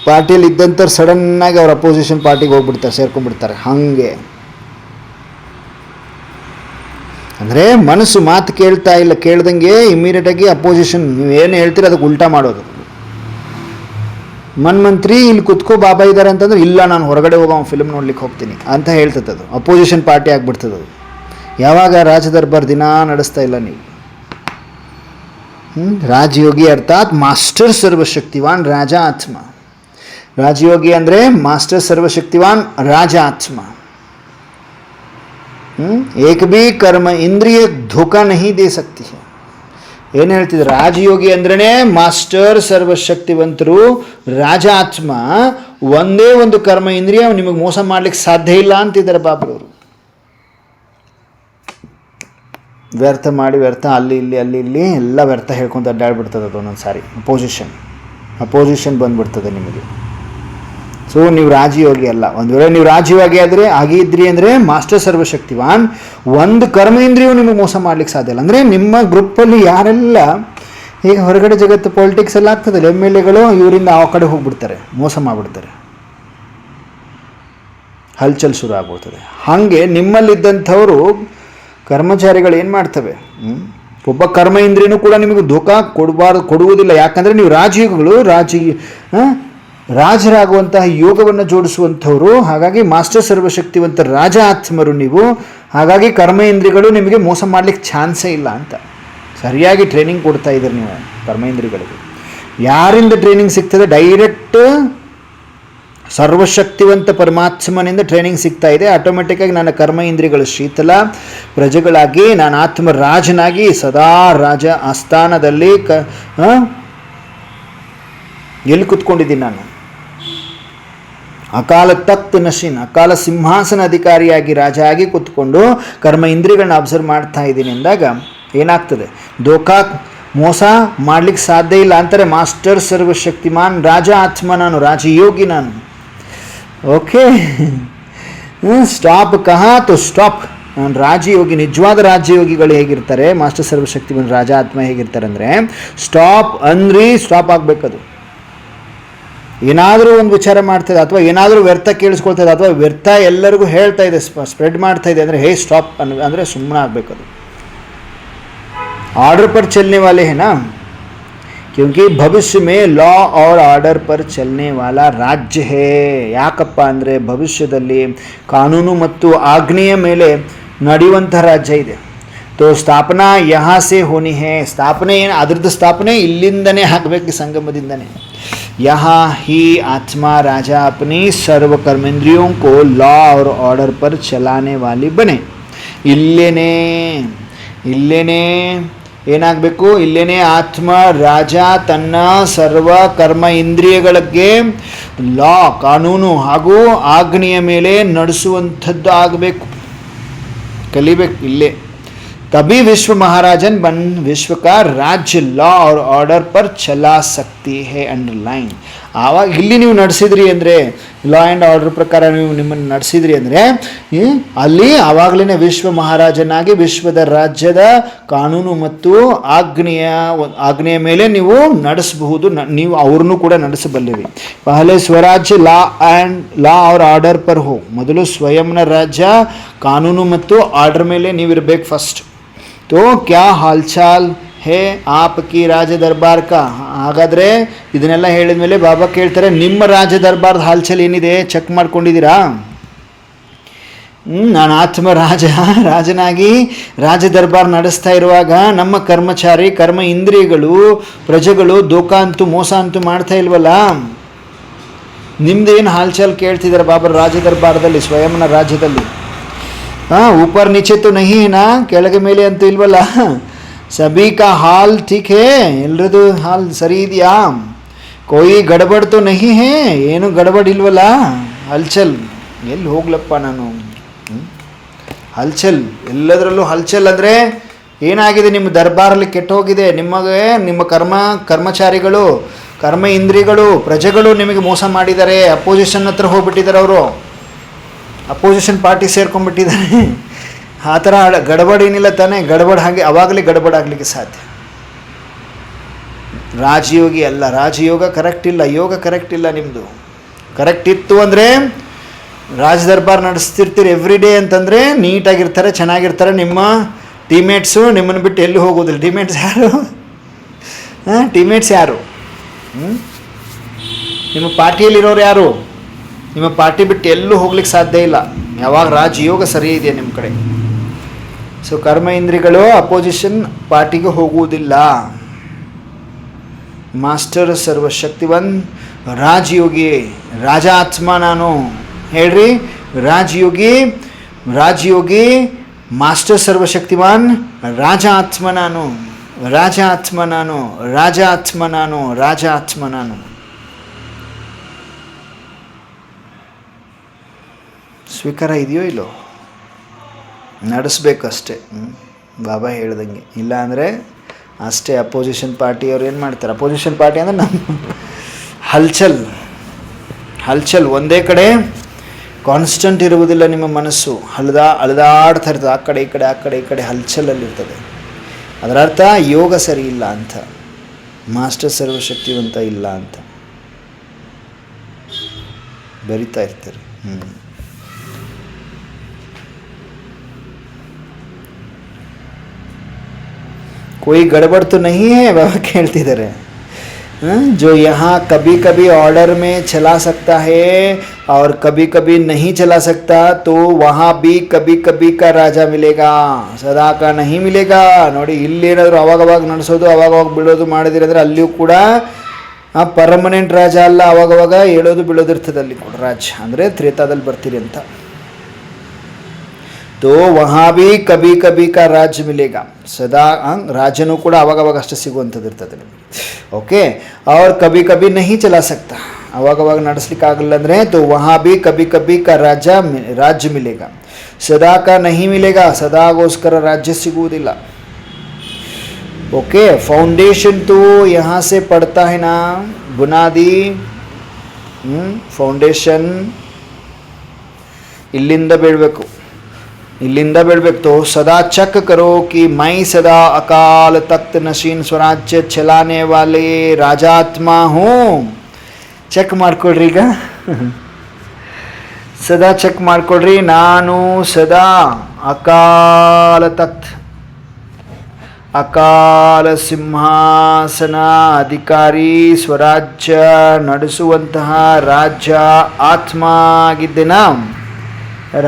ಪಾರ್ಟಿಯಲ್ಲಿ ಇದ್ದಂಥವ್ರು ಸಡನ್ನಾಗಿ ಅವ್ರ ಅಪೋಸಿಷನ್ ಪಾರ್ಟಿಗೆ ಹೋಗ್ಬಿಡ್ತಾರೆ, ಸೇರ್ಕೊಂಡ್ಬಿಡ್ತಾರೆ. ಹಾಗೆ ಅಂದರೆ ಮನಸ್ಸು ಮಾತು ಕೇಳ್ತಾ ಇಲ್ಲ, ಕೇಳ್ದಂಗೆ ಇಮ್ಮಿಡಿಯೇಟಾಗಿ ಅಪೋಸಿಷನ್ ನೀವು ಏನು ಹೇಳ್ತೀರಿ ಅದಕ್ಕೆ ಉಲ್ಟಾ ಮಾಡೋದು. ಮನ್ಮಂತ್ರಿ ಇಲ್ಲಿ ಕುತ್ಕೋ ಬಾಬಾ ಇದ್ದಾರೆ ಅಂತಂದ್ರೆ ಇಲ್ಲ ನಾನು ಹೊರಗಡೆ ಹೋಗೋ ಫಿಲ್ಮ್ ನೋಡ್ಲಿಕ್ಕೆ ಹೋಗ್ತೀನಿ ಅಂತ ಹೇಳ್ತದದು. Opposition party ಆಗ್ಬಿಡ್ತದದು. ಯಾವಾಗ ರಾಜದರ್ಬಾರ್ ದಿನ ನಡೆಸ್ತಾ ಇಲ್ಲ ನೀವು. ರಾಜಯೋಗಿ ಅರ್ಥಾತ್ ಮಾಸ್ಟರ್ ಸರ್ವಶಕ್ತಿವಾನ್ ರಾಜ ಆತ್ಮ. ರಾಜಯೋಗಿ ಅಂದರೆ ಮಾಸ್ಟರ್ ಸರ್ವಶಕ್ತಿವಾನ್ ರಾಜ ಆತ್ಮ. एक भी कर्म इंद्रिय धोखा नहीं दे सकती है. ಏನು ಹೇಳ್ತಿದ್ರು? ರಾಜಯೋಗಿ ಅಂದ್ರೇ ಮಾಸ್ಟರ್ ಸರ್ವಶಕ್ತಿವಂತರು ರಾಜ ಆತ್ಮ. ಒಂದೇ ಒಂದು ಕರ್ಮ ಇಂದ್ರಿಯ ನಿಮಗೆ ಮೋಸ ಮಾಡ್ಲಿಕ್ಕೆ ಸಾಧ್ಯ ಇಲ್ಲ ಅಂತಿದ್ದಾರೆ ಬಾಬ್ರವರು. ವ್ಯರ್ಥ ಮಾಡಿ ವ್ಯರ್ಥ ಅಲ್ಲಿ ಇಲ್ಲಿ ಎಲ್ಲ ವ್ಯರ್ಥ ಹೇಳ್ಕೊಂತ ಅಡ್ಡಾಡ್ಬಿಡ್ತದೆ ಅದು. ಒಂದೊಂದು ಸಾರಿ ಅಪೋಸಿಷನ್ ಬಂದ್ಬಿಡ್ತದೆ ನಿಮಗೆ. ಸೊ ನೀವು ರಾಜಯೋಗಿ ಅಲ್ಲ. ಒಂದು ವೇಳೆ ನೀವು ರಾಜಯೋಗಿ ಆಗಿದ್ರಿ ಅಂದರೆ ಮಾಸ್ಟರ್ ಸರ್ವಶಕ್ತಿವಾನ್, ಒಂದು ಕರ್ಮ ಇಂದ್ರಿಯೂ ನಿಮಗೆ ಮೋಸ ಮಾಡ್ಲಿಕ್ಕೆ ಸಾಧ್ಯ ಇಲ್ಲ. ಅಂದರೆ ನಿಮ್ಮ ಗ್ರೂಪಲ್ಲಿ ಯಾರೆಲ್ಲ ಈಗ ಹೊರಗಡೆ ಜಗತ್ತು ಪಾಲಿಟಿಕ್ಸ್ ಎಲ್ಲ ಆಗ್ತದೆ, MLAಗಳು ಇವರಿಂದ ಆ ಕಡೆ ಹೋಗ್ಬಿಡ್ತಾರೆ, ಮೋಸ ಮಾಡಿಬಿಡ್ತಾರೆ, ಹಲ್ಚಲ್ ಶುರು ಆಗ್ಬಿಡ್ತದೆ. ಹಾಗೆ ನಿಮ್ಮಲ್ಲಿದ್ದಂಥವರು ಕರ್ಮಚಾರಿಗಳು ಏನು ಮಾಡ್ತವೆ, ಒಬ್ಬ ಕರ್ಮ ಇಂದ್ರಿಯನೂ ಕೂಡ ನಿಮಗೆ ಧೋಕಾ ಕೊಡುವುದಿಲ್ಲ. ಯಾಕಂದರೆ ನೀವು ರಾಜಯೋಗಿಗಳು, ರಾಜರಾಗುವಂತಹ ಯೋಗವನ್ನು ಜೋಡಿಸುವಂಥವ್ರು. ಹಾಗಾಗಿ ಮಾಸ್ಟರ್ ಸರ್ವಶಕ್ತಿವಂತ ರಾಜ ಆತ್ಮರು ನೀವು. ಹಾಗಾಗಿ ಕರ್ಮ ಇಂದ್ರಿಯಗಳು ನಿಮಗೆ ಮೋಸ ಮಾಡಲಿಕ್ಕೆ ಚಾನ್ಸೇ ಇಲ್ಲ ಅಂತ ಸರಿಯಾಗಿ ಟ್ರೈನಿಂಗ್ ಕೊಡ್ತಾ ಇದ್ದೀರಿ ನೀವು ಕರ್ಮೇಂದ್ರಿಯಗಳಿಗೆ. ಯಾರಿಂದ ಟ್ರೈನಿಂಗ್ ಸಿಗ್ತದೆ? ಡೈರೆಕ್ಟ್ ಸರ್ವಶಕ್ತಿವಂತ ಪರಮಾತ್ಮನಿಂದ ಟ್ರೈನಿಂಗ್ ಸಿಗ್ತಾ ಇದೆ. ಆಟೋಮೆಟಿಕ್ಕಾಗಿ ನನ್ನ ಕರ್ಮ ಇಂದ್ರಿಯಗಳು ಶೀತಲ ಪ್ರಜೆಗಳಾಗಿ, ನಾನು ಆತ್ಮ ರಾಜನಾಗಿ ಸದಾ ರಾಜ ಆಸ್ಥಾನದಲ್ಲಿ ಎಲ್ಲಿ ಕೂತ್ಕೊಂಡಿದ್ದೀನಿ ನಾನು? ಅಕಾಲ ತಖ್ತ್ ನಶೀನ್, ಅಕಾಲ ಸಿಂಹಾಸನ ಅಧಿಕಾರಿಯಾಗಿ ರಾಜ ಆಗಿ ಕೂತ್ಕೊಂಡು ಕರ್ಮ ಇಂದ್ರಿಯಗಳನ್ನ ಅಬ್ಸರ್ವ್ ಮಾಡ್ತಾ ಇದ್ದೀನಿ ಅಂದಾಗ ಏನಾಗ್ತದೆ? ಧೋಕಾ ಮೋಸ ಮಾಡ್ಲಿಕ್ಕೆ ಸಾಧ್ಯ ಇಲ್ಲ ಅಂತಾರೆ ಮಾಸ್ಟರ್ ಸರ್ವಶಕ್ತಿಮಾನ್ ರಾಜ ಆತ್ಮ ನಾನು, ರಾಜಯೋಗಿ ನಾನು. ಓಕೆ, ಸ್ಟಾಪ್ ಕಹಾ ತೋ ಸ್ಟಾಪ್. ನಾನು ರಾಜಯೋಗಿ. ನಿಜವಾದ ರಾಜಯೋಗಿಗಳು ಹೇಗಿರ್ತಾರೆ, ಮಾಸ್ಟರ್ ಸರ್ವಶಕ್ತಿಮಾನ್ ರಾಜ ಆತ್ಮ ಹೇಗಿರ್ತಾರೆ ಅಂದರೆ ಸ್ಟಾಪ್ ಅಂದ್ರಿ ಸ್ಟಾಪ್ ಆಗಬೇಕದು. ಏನಾದರೂ ಒಂದು ವಿಚಾರ ಮಾಡ್ತಾಯಿದೆ ಅಥವಾ ಏನಾದರೂ ವ್ಯರ್ಥ ಕೇಳಿಸ್ಕೊಳ್ತಾ ಇದೆ ಅಥವಾ ವ್ಯರ್ಥ ಎಲ್ಲರಿಗೂ ಹೇಳ್ತಾ ಇದೆ, ಸ್ಪ್ರೆಡ್ ಮಾಡ್ತಾ ಇದೆ ಅಂದರೆ ಹೇ ಸ್ಟಾಪ್ ಅಂದರೆ ಸುಮ್ಮನೆ ಆಗಬೇಕದು. ऑर्डर पर चलने वाले हैं ना, क्योंकि भविष्य में लॉ और ಆರ್ಡರ್ पर चलने वाला राज्य है. ಯಾಕಪ್ಪ ಅಂದರೆ ಭವಿಷ್ಯದಲ್ಲಿ ಕಾನೂನು ಮತ್ತು ಆಜ್ಞೆಯ ಮೇಲೆ ನಡೆಯುವಂಥ ರಾಜ್ಯ ಇದೆ. तो ಸ್ಥಾಪನಾ यहाँ से होनी है. ಸ್ಥಾಪನೆ ಏನು? ಅದರದ್ದು ಸ್ಥಾಪನೆ ಇಲ್ಲಿಂದನೇ ಆಗಬೇಕು, ಸಂಗಮದಿಂದನೇ. यहाँ ही आत्मा राजा अपनी सर्व कर्मेंद्रियों को लॉ और ऑर्डर पर चलाने वाली बने. ಇಲ್ಲೇನೇ ಏನಾಗಬೇಕು? ಇಲ್ಲೇನೇ ಆತ್ಮ ರಾಜ ತನ್ನ ಸರ್ವ ಕರ್ಮ ಇಂದ್ರಿಯಗಳಿಗೆ ಲಾ ಕಾನೂನು ಹಾಗೂ ಆಜ್ಞೆಯ ಮೇಲೆ ನಡೆಸುವಂಥದ್ದು ಆಗಬೇಕು, ಕಲಿಬೇಕು ಇಲ್ಲೇ. तभी विश्व महाराजन बन विश्व का राज्य लॉ और ऑर्डर पर चला सकती है. अंडरलाइन. ಆವಾಗ ಇಲ್ಲಿ ನೀವು ನಡೆಸಿದ್ರಿ ಅಂದರೆ, ಲಾ ಆ್ಯಂಡ್ ಆರ್ಡರ್ ಪ್ರಕಾರ ನೀವು ನಿಮ್ಮನ್ನು ನಡೆಸಿದ್ರಿ ಅಂದರೆ ಅಲ್ಲಿ ಆವಾಗಲೇ ವಿಶ್ವ ಮಹಾರಾಜನಾಗಿ ವಿಶ್ವದ ರಾಜ್ಯದ ಕಾನೂನು ಮತ್ತು ಆಜ್ಞೆಯ ಮೇಲೆ ನೀವು ನಡೆಸಬಹುದು. ನೀವು ಅವ್ರನ್ನೂ ಕೂಡ ನಡೆಸಬಲ್ಲಿರಿ. ಪಹಲೆ ಸ್ವರಾಜ್ಯ ಲಾ और ಆರ್ಡರ್ ಪರ್ ಹೋ. ಮೊದಲು ಸ್ವಯಂನ ರಾಜ್ಯ ಕಾನೂನು ಮತ್ತು ಆರ್ಡರ್ ಮೇಲೆ ನೀವಿರಬೇಕು ಫಸ್ಟ್. तो क्या हालचाल है आपकी ರಾಜ ದರ್ಬಾರ್ ಕಾ? ಹಾಗಾದರೆ ಇದನ್ನೆಲ್ಲ ಹೇಳಿದ ಮೇಲೆ ಬಾಬಾ ಕೇಳ್ತಾರೆ, ನಿಮ್ಮ ರಾಜ ದರ್ಬಾರ್ದ ಹಾಲ್ಚಾಲ್ ಏನಿದೆ ಚೆಕ್ ಮಾಡ್ಕೊಂಡಿದ್ದೀರಾ? ನಾನು ಆತ್ಮ ರಾಜನಾಗಿ ರಾಜ ದರ್ಬಾರ್ ನಡೆಸ್ತಾ ಇರುವಾಗ ನಮ್ಮ ಕರ್ಮಚಾರಿ ಕರ್ಮ ಇಂದ್ರಿಯಗಳು ಪ್ರಜೆಗಳು ಧೋಕಾ ಅಂತೂ ಮೋಸ ಅಂತೂ ಮಾಡ್ತಾ ಇಲ್ವಲ್ಲ? ನಿಮ್ದೇನು ಹಾಲ್ಚಾಲ್ ಕೇಳ್ತಿದ್ದಾರೆ ಬಾಬಾ ರಾಜ ದರ್ಬಾರದಲ್ಲಿ, ಸ್ವಯಂನ ರಾಜ್ಯದಲ್ಲಿ? ऊपर नीचे तो नहीं है ना, ಕೆಳಗೆ ಮೇಲೆ ಅಂತೂ ಇಲ್ವಲ್ಲ? सभी का हाल ठीक है, ಎಲ್ಲರದು ಹಾಲ್ ಸರಿ ಇದೆಯಾ? कोई गड़बड़ तो नहीं है, ಏನು ಗಡಬಡ್ ಇಲ್ವಲ್ಲ? ಹಲ್ಚಲ್ ಎಲ್ಲಿ ಹೋಗ್ಲಪ್ಪ ನಾನು? ಹಲ್ಚಲ್ ಎಲ್ಲದರಲ್ಲೂ ಹಲ್ಚಲ್ ಅಂದರೆ ಏನಾಗಿದೆ? ನಿಮ್ಮ ದರ್ಬಾರಲ್ಲಿ ಕೆಟ್ಟೋಗಿದೆ. ನಿಮ್ಮ ಕರ್ಮಚಾರಿಗಳು, ಕರ್ಮ ಇಂದ್ರಿಗಳು, ಪ್ರಜೆಗಳು ನಿಮಗೆ ಮೋಸ ಮಾಡಿದ್ದಾರೆ. ಅಪೋಸಿಷನ್ ಹತ್ರ ಹೋಗ್ಬಿಟ್ಟಿದ್ದಾರೆ, ಅವರು ಅಪೋಸಿಷನ್ ಪಾರ್ಟಿ ಸೇರ್ಕೊಂಡ್ಬಿಟ್ಟಿದ್ದಾರೆ. ಆ ಥರ ಗಡಬಡ ಏನಿಲ್ಲ ತಾನೇ? ಗಡಬಡ ಹಾಗೆ ಅವಾಗಲೇ ಗಡಬಡ ಆಗಲಿಕ್ಕೆ ಸಾಧ್ಯ. ರಾಜಯೋಗಿ ಅಲ್ಲ, ರಾಜಯೋಗ ಕರೆಕ್ಟ್ ಇಲ್ಲ, ಯೋಗ ಕರೆಕ್ಟ್ ಇಲ್ಲ ನಿಮ್ಮದು. ಕರೆಕ್ಟ್ ಇತ್ತು ಅಂದರೆ ರಾಜ ದರ್ಬಾರ್ ನಡೆಸ್ತಿರ್ತೀರಿ ಎವ್ರಿ ಡೇ ಅಂತಂದರೆ ನೀಟಾಗಿರ್ತಾರೆ, ಚೆನ್ನಾಗಿರ್ತಾರೆ. ನಿಮ್ಮ ಟೀಮೇಟ್ಸು ನಿಮ್ಮನ್ನು ಬಿಟ್ಟು ಎಲ್ಲೂ ಹೋಗೋದಿಲ್ಲ. ಟೀಮೇಟ್ಸ್ ಯಾರು? ಟೀಮೇಟ್ಸ್ ಯಾರು? ನಿಮ್ಮ ಪಾರ್ಟಿಯಲ್ಲಿರೋರು ಯಾರು? ನಿಮ್ಮ ಪಾರ್ಟಿ ಬಿಟ್ಟು ಎಲ್ಲೂ ಹೋಗ್ಲಿಕ್ಕೆ ಸಾಧ್ಯ ಇಲ್ಲ. ಯಾವಾಗ ರಾಜಯೋಗ ಸರಿ ಇದೆಯಾ ನಿಮ್ಮ ಕಡೆ. ಸೊ ಕರ್ಮ ಇಂದ್ರಿಗಳು ಅಪೋಸಿಷನ್ ಪಾರ್ಟಿಗೆ ಹೋಗುವುದಿಲ್ಲ. ಮಾಸ್ಟರ್ ಸರ್ವಶಕ್ತಿವನ್ ರಾಜಯೋಗಿ, ರಾಜಾತ್ಮ ನಾನು ಹೇಳ್ರಿ. ರಾಜಯೋಗಿ ಮಾಸ್ಟರ್ ಸರ್ವಶಕ್ತಿವಾನ್, ರಾಜಾತ್ಮ ನಾನು, ರಾಜಾತ್ಮ ನಾನು, ರಾಜಾತ್ಮ ನಾನು, ರಾಜಾತ್ಮ ನಾನು. ಸ್ವೀಕಾರ ಇದೆಯೋ ಇಲ್ಲೋ? ನಡೆಸ್ಬೇಕಷ್ಟೇ. ಬಾಬಾ ಹೇಳ್ದಂಗೆ. ಇಲ್ಲ ಅಂದರೆ ಅಷ್ಟೇ. ಅಪೋಸಿಷನ್ ಪಾರ್ಟಿಯವ್ರು ಏನು ಮಾಡ್ತಾರೆ? ಅಪೋಸಿಷನ್ ಪಾರ್ಟಿ ಅಂದರೆ ನಮ್ಮ ಹಲ್ಚಲ್ ಒಂದೇ ಕಡೆ ಕಾನ್ಸ್ಟೆಂಟ್ ಇರುವುದಿಲ್ಲ. ನಿಮ್ಮ ಮನಸ್ಸು ಅಲದಾಡ್ತಾ ಇರ್ತದೆ, ಆ ಕಡೆ ಈ ಕಡೆ ಹಲ್ಚಲಲ್ಲಿರ್ತದೆ. ಅದರ ಅರ್ಥ ಯೋಗ ಸರಿ ಇಲ್ಲ ಅಂತ, ಮಾಸ್ಟರ್ ಸರ್ವಶಕ್ತಿವಂತ ಇಲ್ಲ ಅಂತ ಬರಿತಾ ಇರ್ತಾರೆ. कोई गड़बड़ तो नहीं है? बाबा कहते जो यहाँ कभी कभी ऑर्डर में चला सकता है और कभी कभी नहीं चला सकता, तो वहाँ भी कभी कभी का राजा मिलेगा, सदा का नहीं मिलेगा. ನೋಡಿ, ಇಲ್ಲೇನಾದರೂ ಅವಾಗವಾಗ ನಡೆಸೋದು ಅವಾಗವಾಗ ಬಿಡೋದು ಮಾಡಿದಿರಿ ಅಂದರೆ ಅಲ್ಲಿಯೂ ಕೂಡ ಪರ್ಮನೆಂಟ್ ರಾಜ ಅಲ್ಲ. ಅವಾಗವಾಗ ಹೇಳೋದು ಬೀಳೋದು ಇರ್ತದೆ ಅಲ್ಲಿ ಕೂಡ ರಾಜ. ಅಂದರೆ ತ್ರೇತಾದಲ್ಲಿ ಬರ್ತೀರಿ ಅಂತ. तो वहाँ भी कभी कभी का राज्य मिलेगा, सदा ರಾಜ್ಯನೂ ಕೂಡ ಅವಾಗವಾಗ ಅಷ್ಟೇ ಸಿಗುವಂಥದ್ದು ಇರ್ತದೆ ನಿಮಗೆ. ಓಕೆ. और कभी कभी नहीं चला सकता, ಅವಾಗವಾಗ ನಡೆಸಲಿಕ್ಕೆ ಆಗಲ್ಲ ಅಂದರೆ तो वहाँ भी कभी कभी का राज्य मिलेगा, सदा का नहीं मिलेगा, ಸದಾಗೋಸ್ಕರ ರಾಜ್ಯ ಸಿಗುವುದಿಲ್ಲ. ओके. फाउंडेशन तो यहाँ से पड़ता है ना, बुनादी ಫೌಂಡೇಶನ್ ಇಲ್ಲಿಂದ ಬೀಳಬೇಕು. तो सदा चेक करो कि मैं सदा अकाल तख्त नशीन स्वराज्य चलाने वाले राजात्मा हूँ. ಚೆಕ್ ಮಾಡ್ಕೊಳ್ರಿ. ಈಗ ಸದಾ ಚೆಕ್ ಮಾಡ್ಕೊಳ್ರಿ. ನಾನು ಸದಾ ಅಕಾಲ ತಖ್ತ್, ಅಕಾಲ ಸಿಂಹಾಸನ ಅಧಿಕಾರಿ, ಸ್ವರಾಜ್ಯ ನಡೆಸುವಂತಹ ರಾಜ್ಯ ಆತ್ಮ ಆಗಿದ್ದೇನಾ?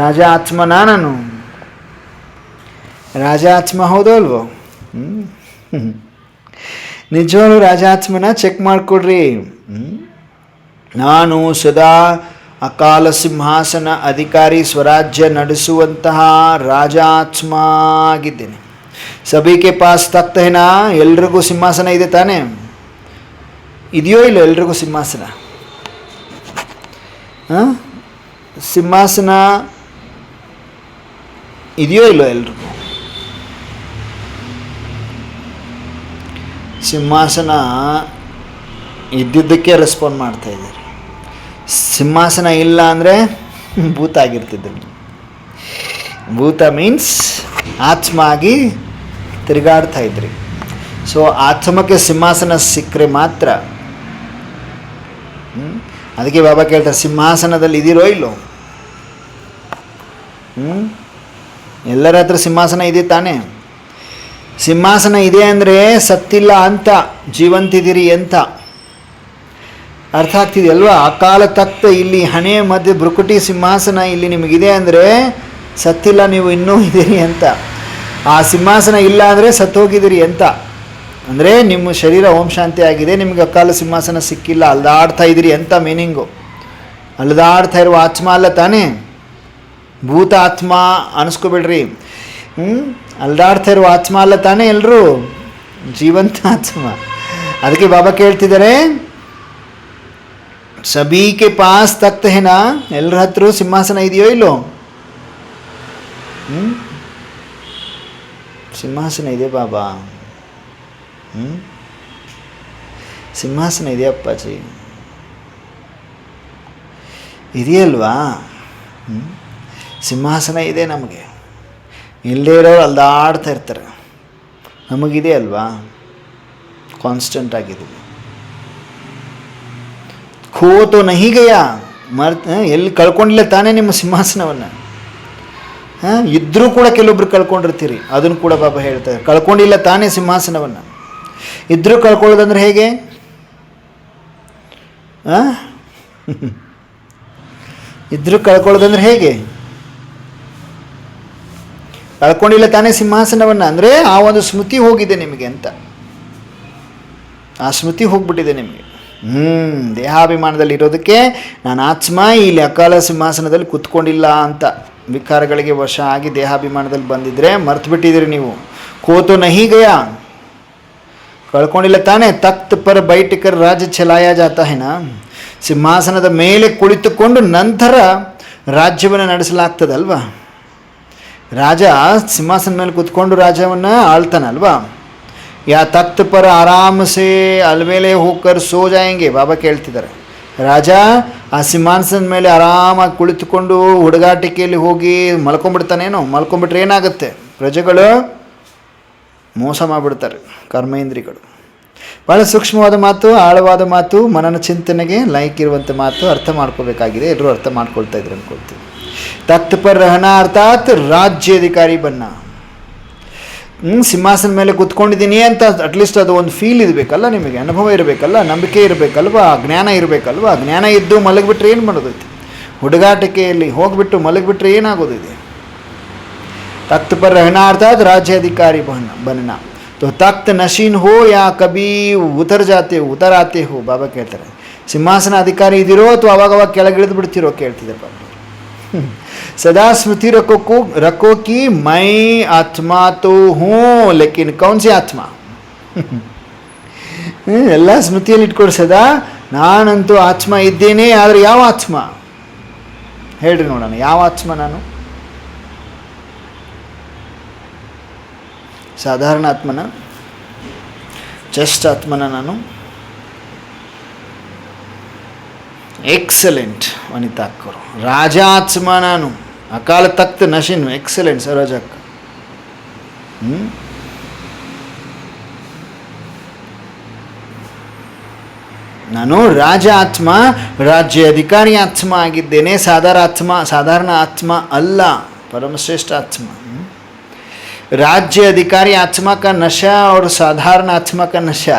ರಾಜ ಆತ್ಮನಾ ನಾನು? ರಾಜ ಆತ್ಮ ಹೌದೋ ಅಲ್ವೋ? ನಿಜವಾಗ್ಲೂ ರಾಜ ಆತ್ಮನ ಚೆಕ್ ಮಾಡಿಕೊಡ್ರಿ. ನಾನು ಸದಾ ಅಕಾಲ ಸಿಂಹಾಸನ ಅಧಿಕಾರಿ, ಸ್ವರಾಜ್ಯ ನಡೆಸುವಂತಹ ರಾಜಾತ್ಮ ಆಗಿದ್ದೇನೆ. ಸಭಿಕೆ ಪಾಸ್ ತಖ್ತ್ ಹೈ ನಾ? ಎಲ್ರಿಗೂ ಸಿಂಹಾಸನ ಇದೆ ತಾನೇ? ಇದೆಯೋ ಇಲ್ಲ ಎಲ್ರಿಗೂ ಸಿಂಹಾಸನ? ಸಿಂಹಾಸನ ಇದೆಯೋ ಇಲ್ಲೋ ಎಲ್ರಿಗೂ? ಸಿಂಹಾಸನ ಇದ್ದಿದ್ದಕ್ಕೆ ರೆಸ್ಪಾಂಡ್ ಮಾಡ್ತಾ ಇದ್ದಾರೆ. ಸಿಂಹಾಸನ ಇಲ್ಲ ಅಂದರೆ ಭೂತ ಆಗಿರ್ತಿದ್ದರು. ಭೂತ ಮೀನ್ಸ್ ಆತ್ಮ ಆಗಿ ತಿರುಗಾಡ್ತಾ ಇದ್ರಿ. ಸೊ ಆತ್ಮಕ್ಕೆ ಸಿಂಹಾಸನ ಸಿಕ್ಕರೆ ಮಾತ್ರ. ಅದಕ್ಕೆ ಬಾಬಾ ಕೇಳ್ತಾರೆ, ಸಿಂಹಾಸನದಲ್ಲಿ ಇದಿರೋ ಇಲ್ಲೋ? ಎಲ್ಲರ ಹತ್ರ ಸಿಂಹಾಸನ ಇದೆ ತಾನೇ? ಸಿಂಹಾಸನ ಇದೆ ಅಂದರೆ ಸತ್ತಿಲ್ಲ ಅಂತ, ಜೀವಂತಿದ್ದೀರಿ ಅಂತ ಅರ್ಥ ಆಗ್ತಿದೆಯಲ್ವಾ? ಅಕಾಲ ತಖ್ತ್ ಇಲ್ಲಿ ಹಣೆ ಮಧ್ಯೆ ಭ್ರುಕುಟಿ ಸಿಂಹಾಸನ ಇಲ್ಲಿ ನಿಮಗಿದೆ ಅಂದರೆ ಸತ್ತಿಲ್ಲ, ನೀವು ಇನ್ನೂ ಇದ್ದೀರಿ ಅಂತ. ಆ ಸಿಂಹಾಸನ ಇಲ್ಲ ಅಂದರೆ ಸತ್ತೋಗಿದ್ದೀರಿ ಅಂತ. ಅಂದರೆ ನಿಮ್ಮ ಶರೀರ ಓಂ ಶಾಂತಿ ಆಗಿದೆ, ನಿಮಗೆ ಅಕಾಲ ಸಿಂಹಾಸನ ಸಿಕ್ಕಿಲ್ಲ, ಅಲ್ದಾಡ್ತಾ ಇದ್ದೀರಿ ಅಂತ ಮೀನಿಂಗು. ಅಲ್ದಾಡ್ತಾ ಇರುವ ಆತ್ಮ ಅಲ್ಲ ತಾನೇ? ಭೂತ ಆತ್ಮ ಅನಿಸ್ಕೋಬೇಡ್ರಿ. ಅಲ್ದಾಡ್ತಾ ಇರುವ ಆತ್ಮ ಅಲ್ಲ ತಾನೇ ಎಲ್ಲರೂ? ಜೀವಂತ ಆತ್ಮ. ಅದಕ್ಕೆ ಬಾಬಾ ಕೇಳ್ತಿದ್ದಾರೆ, ಸಭೀಕೆ ಪಾಸ್ ತಖ್ತ್ ಹೈ ನಾ? ಎಲ್ಲರ ಹತ್ರ ಸಿಂಹಾಸನ ಇದೆಯೋ ಇಲ್ಲೋ? ಸಿಂಹಾಸನ ಇದೆ ಬಾಬಾ. ಸಿಂಹಾಸನ ಇದೆ ಅಪ್ಪಾಜಿ, ಇದೆಯಲ್ವಾ? ಸಿಂಹಾಸನ ಇದೆ ನಮಗೆ. ಇಲ್ಲದೇ ಇರೋರು ಅಲ್ದಾಡ್ತಾ ಇರ್ತಾರೆ, ನಮಗಿದೆ ಅಲ್ವಾ? ಕಾನ್ಸ್ಟೆಂಟ್ ಆಗಿದ್ದೀವಿ. ಖೋತೋ ನಹಿ ಗಯಾ, ಎಲ್ಲಿ ಕಳ್ಕೊಂಡಿಲ್ಲ ತಾನೇ ನಿಮ್ಮ ಸಿಂಹಾಸನವನ್ನು. ಇದ್ದರೂ ಕೂಡ ಕೆಲವೊಬ್ರು ಕಳ್ಕೊಂಡಿರ್ತೀರಿ, ಅದನ್ನು ಕೂಡ ಬಾಬಾ ಹೇಳ್ತಾರೆ. ಕಳ್ಕೊಂಡಿಲ್ಲ ತಾನೇ ಸಿಂಹಾಸನವನ್ನು. ಇದ್ದರೂ ಕಳ್ಕೊಳ್ಳೋದಂದ್ರೆ ಹೇಗೆ? ಇದ್ರೂ ಕಳ್ಕೊಳ್ಳೋದಂದ್ರೆ ಹೇಗೆ? ಕಳ್ಕೊಂಡಿಲ್ಲ ತಾನೇ ಸಿಂಹಾಸನವನ್ನು ಅಂದರೆ ಆ ಒಂದು ಸ್ಮೃತಿ ಹೋಗಿದೆ ನಿಮಗೆ ಅಂತ. ಆ ಸ್ಮೃತಿ ಹೋಗ್ಬಿಟ್ಟಿದೆ ನಿಮಗೆ. ದೇಹಾಭಿಮಾನದಲ್ಲಿ ಇರೋದಕ್ಕೆ ನಾನು ಆತ್ಮ ಇಲ್ಲಿ ಅಕಾಲ ಸಿಂಹಾಸನದಲ್ಲಿ ಕುತ್ಕೊಂಡಿಲ್ಲ ಅಂತ ವಿಕಾರಗಳಿಗೆ ವಶ ಆಗಿ ದೇಹಾಭಿಮಾನದಲ್ಲಿ ಬಂದಿದ್ರೆ ಮರ್ತು ಬಿಟ್ಟಿದ್ದೀರಿ ನೀವು. ಕೋತೋ ನಹಿ ಗಯಾ, ಕಳ್ಕೊಂಡಿಲ್ಲ ತಾನೇ. ತಖ್ತ್ ಪರ್ ಬೈಠಕರ್ ರಾಜ್ಯ ಚಲಾಯ ಜಾತ ಹೇನಾ, ಸಿಂಹಾಸನದ ಮೇಲೆ ಕುಳಿತುಕೊಂಡು ನಂತರ ರಾಜ್ಯವನ್ನು ನಡೆಸಲಾಗ್ತದಲ್ವಾ? ರಾಜ ಸಿಂಹಾಸನ ಮೇಲೆ ಕೂತ್ಕೊಂಡು ರಾಜ್ಯವನ್ನು ಆಳ್ತಾನಲ್ವಾ? ಯಾ ತಖ್ತ್ ಪರ್ ಆರಾಮಸೆ ಅಲ್ಮೇಲೆ ಹೋಗ್ಕರ್ ಸೋ ಜಾಯಂಗೆ, ಬಾಬಾ ಕೇಳ್ತಿದ್ದಾರೆ. ರಾಜ ಆ ಸಿಂಹಾಸನದ ಮೇಲೆ ಆರಾಮಾಗಿ ಕುಳಿತುಕೊಂಡು ಹುಡುಗಾಟಿಕೆಯಲ್ಲಿ ಹೋಗಿ ಮಲ್ಕೊಂಡ್ಬಿಡ್ತಾನೇನೋ. ಮಲ್ಕೊಂಡ್ಬಿಟ್ರೆ ಏನಾಗುತ್ತೆ? ಪ್ರಜೆಗಳು ಮೋಸ ಮಾಡಿಬಿಡ್ತಾರೆ, ಕರ್ಮೇಂದ್ರಿಗಳು. ಭಾಳ ಸೂಕ್ಷ್ಮವಾದ ಮಾತು, ಆಳವಾದ ಮಾತು, ಮನನ ಚಿಂತನೆಗೆ ಲೈಕ್ ಇರುವಂಥ ಮಾತು. ಅರ್ಥ ಮಾಡ್ಕೋಬೇಕಾಗಿದೆ, ಎಲ್ಲರೂ ಅರ್ಥ ಮಾಡ್ಕೊಳ್ತಾ ಇದ್ರು ಅನ್ಕೊಳ್ತೀವಿ. ತಖ್ತ್ ಪರ್ ರಹನಾ ಅರ್ಥಾತ್ ರಾಜ್ಯಾಧಿಕಾರಿ ಬನ್ನ. ಸಿಂಹಾಸನ ಮೇಲೆ ಕೂತ್ಕೊಂಡಿದ್ದೀನಿ ಅಂತ ಅಟ್ಲೀಸ್ಟ್ ಅದು ಒಂದು ಫೀಲ್ ಇರಬೇಕಲ್ಲ ನಿಮಗೆ, ಅನುಭವ ಇರಬೇಕಲ್ಲ, ನಂಬಿಕೆ ಇರಬೇಕಲ್ವಾ, ಜ್ಞಾನ ಇರಬೇಕಲ್ವಾ. ಜ್ಞಾನ ಇದ್ದು ಮಲಗಿಬಿಟ್ರೆ ಏನು ಮಾಡೋದೈತಿ? ಹುಡುಗಾಟಿಕೆಯಲ್ಲಿ ಹೋಗಿಬಿಟ್ಟು ಮಲಗಿಬಿಟ್ರೆ ಏನಾಗೋದಿದೆ? ತಖ್ತ್ ಪರ್ ರಹನಾ ಅರ್ಥಾತ್ ರಾಜ್ಯಾಧಿಕಾರಿ बनना. तो तख्त नशीन हो या कभी उतर जाते हो, उतर आते हो, ಬಾಬಾ ಕೇಳ್ತಾರೆ. ಸಿಂಹಾಸನ ಅಧಿಕಾರಿ ಇದ್ದೀರೋ ಅಥವಾ ಅವಾಗವಾಗ ಕೆಳಗಿಳಿದು ಬಿಡ್ತಿರೋ ಕೇಳ್ತಿದ್ದಾರೆ ಬಾಬಾ. सदा स्मृति रखो कि मैं आत्मा तो हूँ, लेकिन कौन सी आत्मा? ಎಲ್ಲ ಸ್ಮೃತಿಯಲ್ಲಿ ಇಟ್ಕೊಡಿ ಸದಾ. ನಾನಂತೂ ಆತ್ಮ ಇದ್ದೇನೆ, ಆದರೆ ಯಾವ ಆತ್ಮ ಹೇಳ್ರಿ ನೋಡೋಣ. ಯಾವ ಆತ್ಮ ನಾನು? ಸಾಧಾರಣ ಆತ್ಮನ, ಜಸ್ಟ್ ಆತ್ಮನ ನಾನು? ಎಕ್ಸಲೆಂಟ್ ವನಿತಾ ಅಕ್ಕರು. ರಾಜ ಆತ್ಮ ನಾನು, ಅಕಾಲ ತಖ್ತ್ ನಶಿನ್. ಎಕ್ಸಲೆಂಟ್ ಸರೋಜಕ್ಕ. ನಾನು ರಾಜ ಆತ್ಮ, ರಾಜ್ಯ ಅಧಿಕಾರಿ ಆತ್ಮ ಆಗಿದ್ದೇನೆ. ಸಾಧಾರಣ ಆತ್ಮ ಅಲ್ಲ, ಪರಮಶ್ರೇಷ್ಠ ಆತ್ಮ. राज्य अधिकारी आत्मा का नशा और साधारण आत्मा का नशा,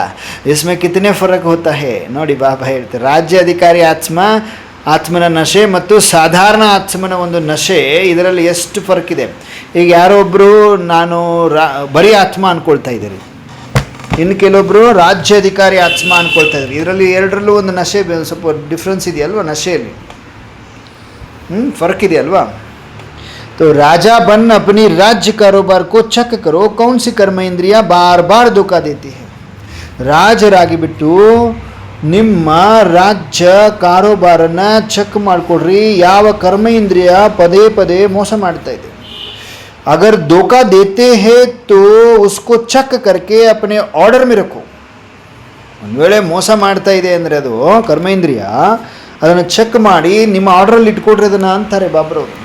इसमें कितने फर्क होता है ನೋಡಿ ಬಾಬಾ ಹೇಳ್ತಾರೆ. ರಾಜ್ಯ ಅಧಿಕಾರಿ ಆತ್ಮನ ನಶೆ ಮತ್ತು ಸಾಧಾರಣ ಆತ್ಮನ ಒಂದು ನಶೆ, ಇದರಲ್ಲಿ ಎಷ್ಟು ಫರ್ಕ್ ಇದೆ. ಈಗ ಯಾರೋ ಒಬ್ಬರು ನಾನು ಬರೀ ಆತ್ಮ ಅಂದ್ಕೊಳ್ತಾ ಇದ್ದೀರಿ, ಇನ್ನು ಕೆಲವೊಬ್ಬರು ರಾಜ್ಯ ಅಧಿಕಾರಿ ಆತ್ಮ ಅಂದ್ಕೊಳ್ತಾ ಇದ್ದಾರೆ. ಇದರಲ್ಲಿ ಎರಡರಲ್ಲೂ ಒಂದು ನಶೆ ಸ್ವಲ್ಪ ಡಿಫ್ರೆನ್ಸ್ ಇದೆಯಲ್ವ, ನಶೆಯಲ್ಲಿ ಫರ್ಕ್ ಇದೆಯಲ್ವಾ? तो राजा बन अपनी राज्य कारोबार को चक करो, कौन सी कर्म इंद्रिया बार बार धोखा देती है. ರಾಜರಾಗಿ ಬಿಟ್ಟು ನಿಮ್ಮ ರಾಜ್ಯ ಕಾರೋಬಾರನ್ನ ಚೆಕ್ ಮಾಡಿಕೊಡ್ರಿ. ಯಾವ ಕರ್ಮ ಇಂದ್ರಿಯ ಪದೇ ಪದೇ ಮೋಸ ಮಾಡ್ತಾ ಇದೆ. ಅಗರ್ ಧೋಖಾ ದೇತೆ ಹೇ ತೋ ಉಸ್ಕೋ ಚೆಕ್ ಕರ್ಕೆ ಅಪನೆ ಆರ್ಡರ್ ಮೇ ರಖೋ. ಒಂದು ವೇಳೆ ಮೋಸ ಮಾಡ್ತಾ ಇದೆ ಅಂದರೆ ಅದು ಕರ್ಮೇಂದ್ರಿಯ, ಅದನ್ನು ಚೆಕ್ ಮಾಡಿ ನಿಮ್ಮ ಆರ್ಡ್ರಲ್ಲಿ ಇಟ್ಕೊಡ್ರಿ ಅದನ್ನು ಅಂತಾರೆ ಬಾಬ್ರವರು.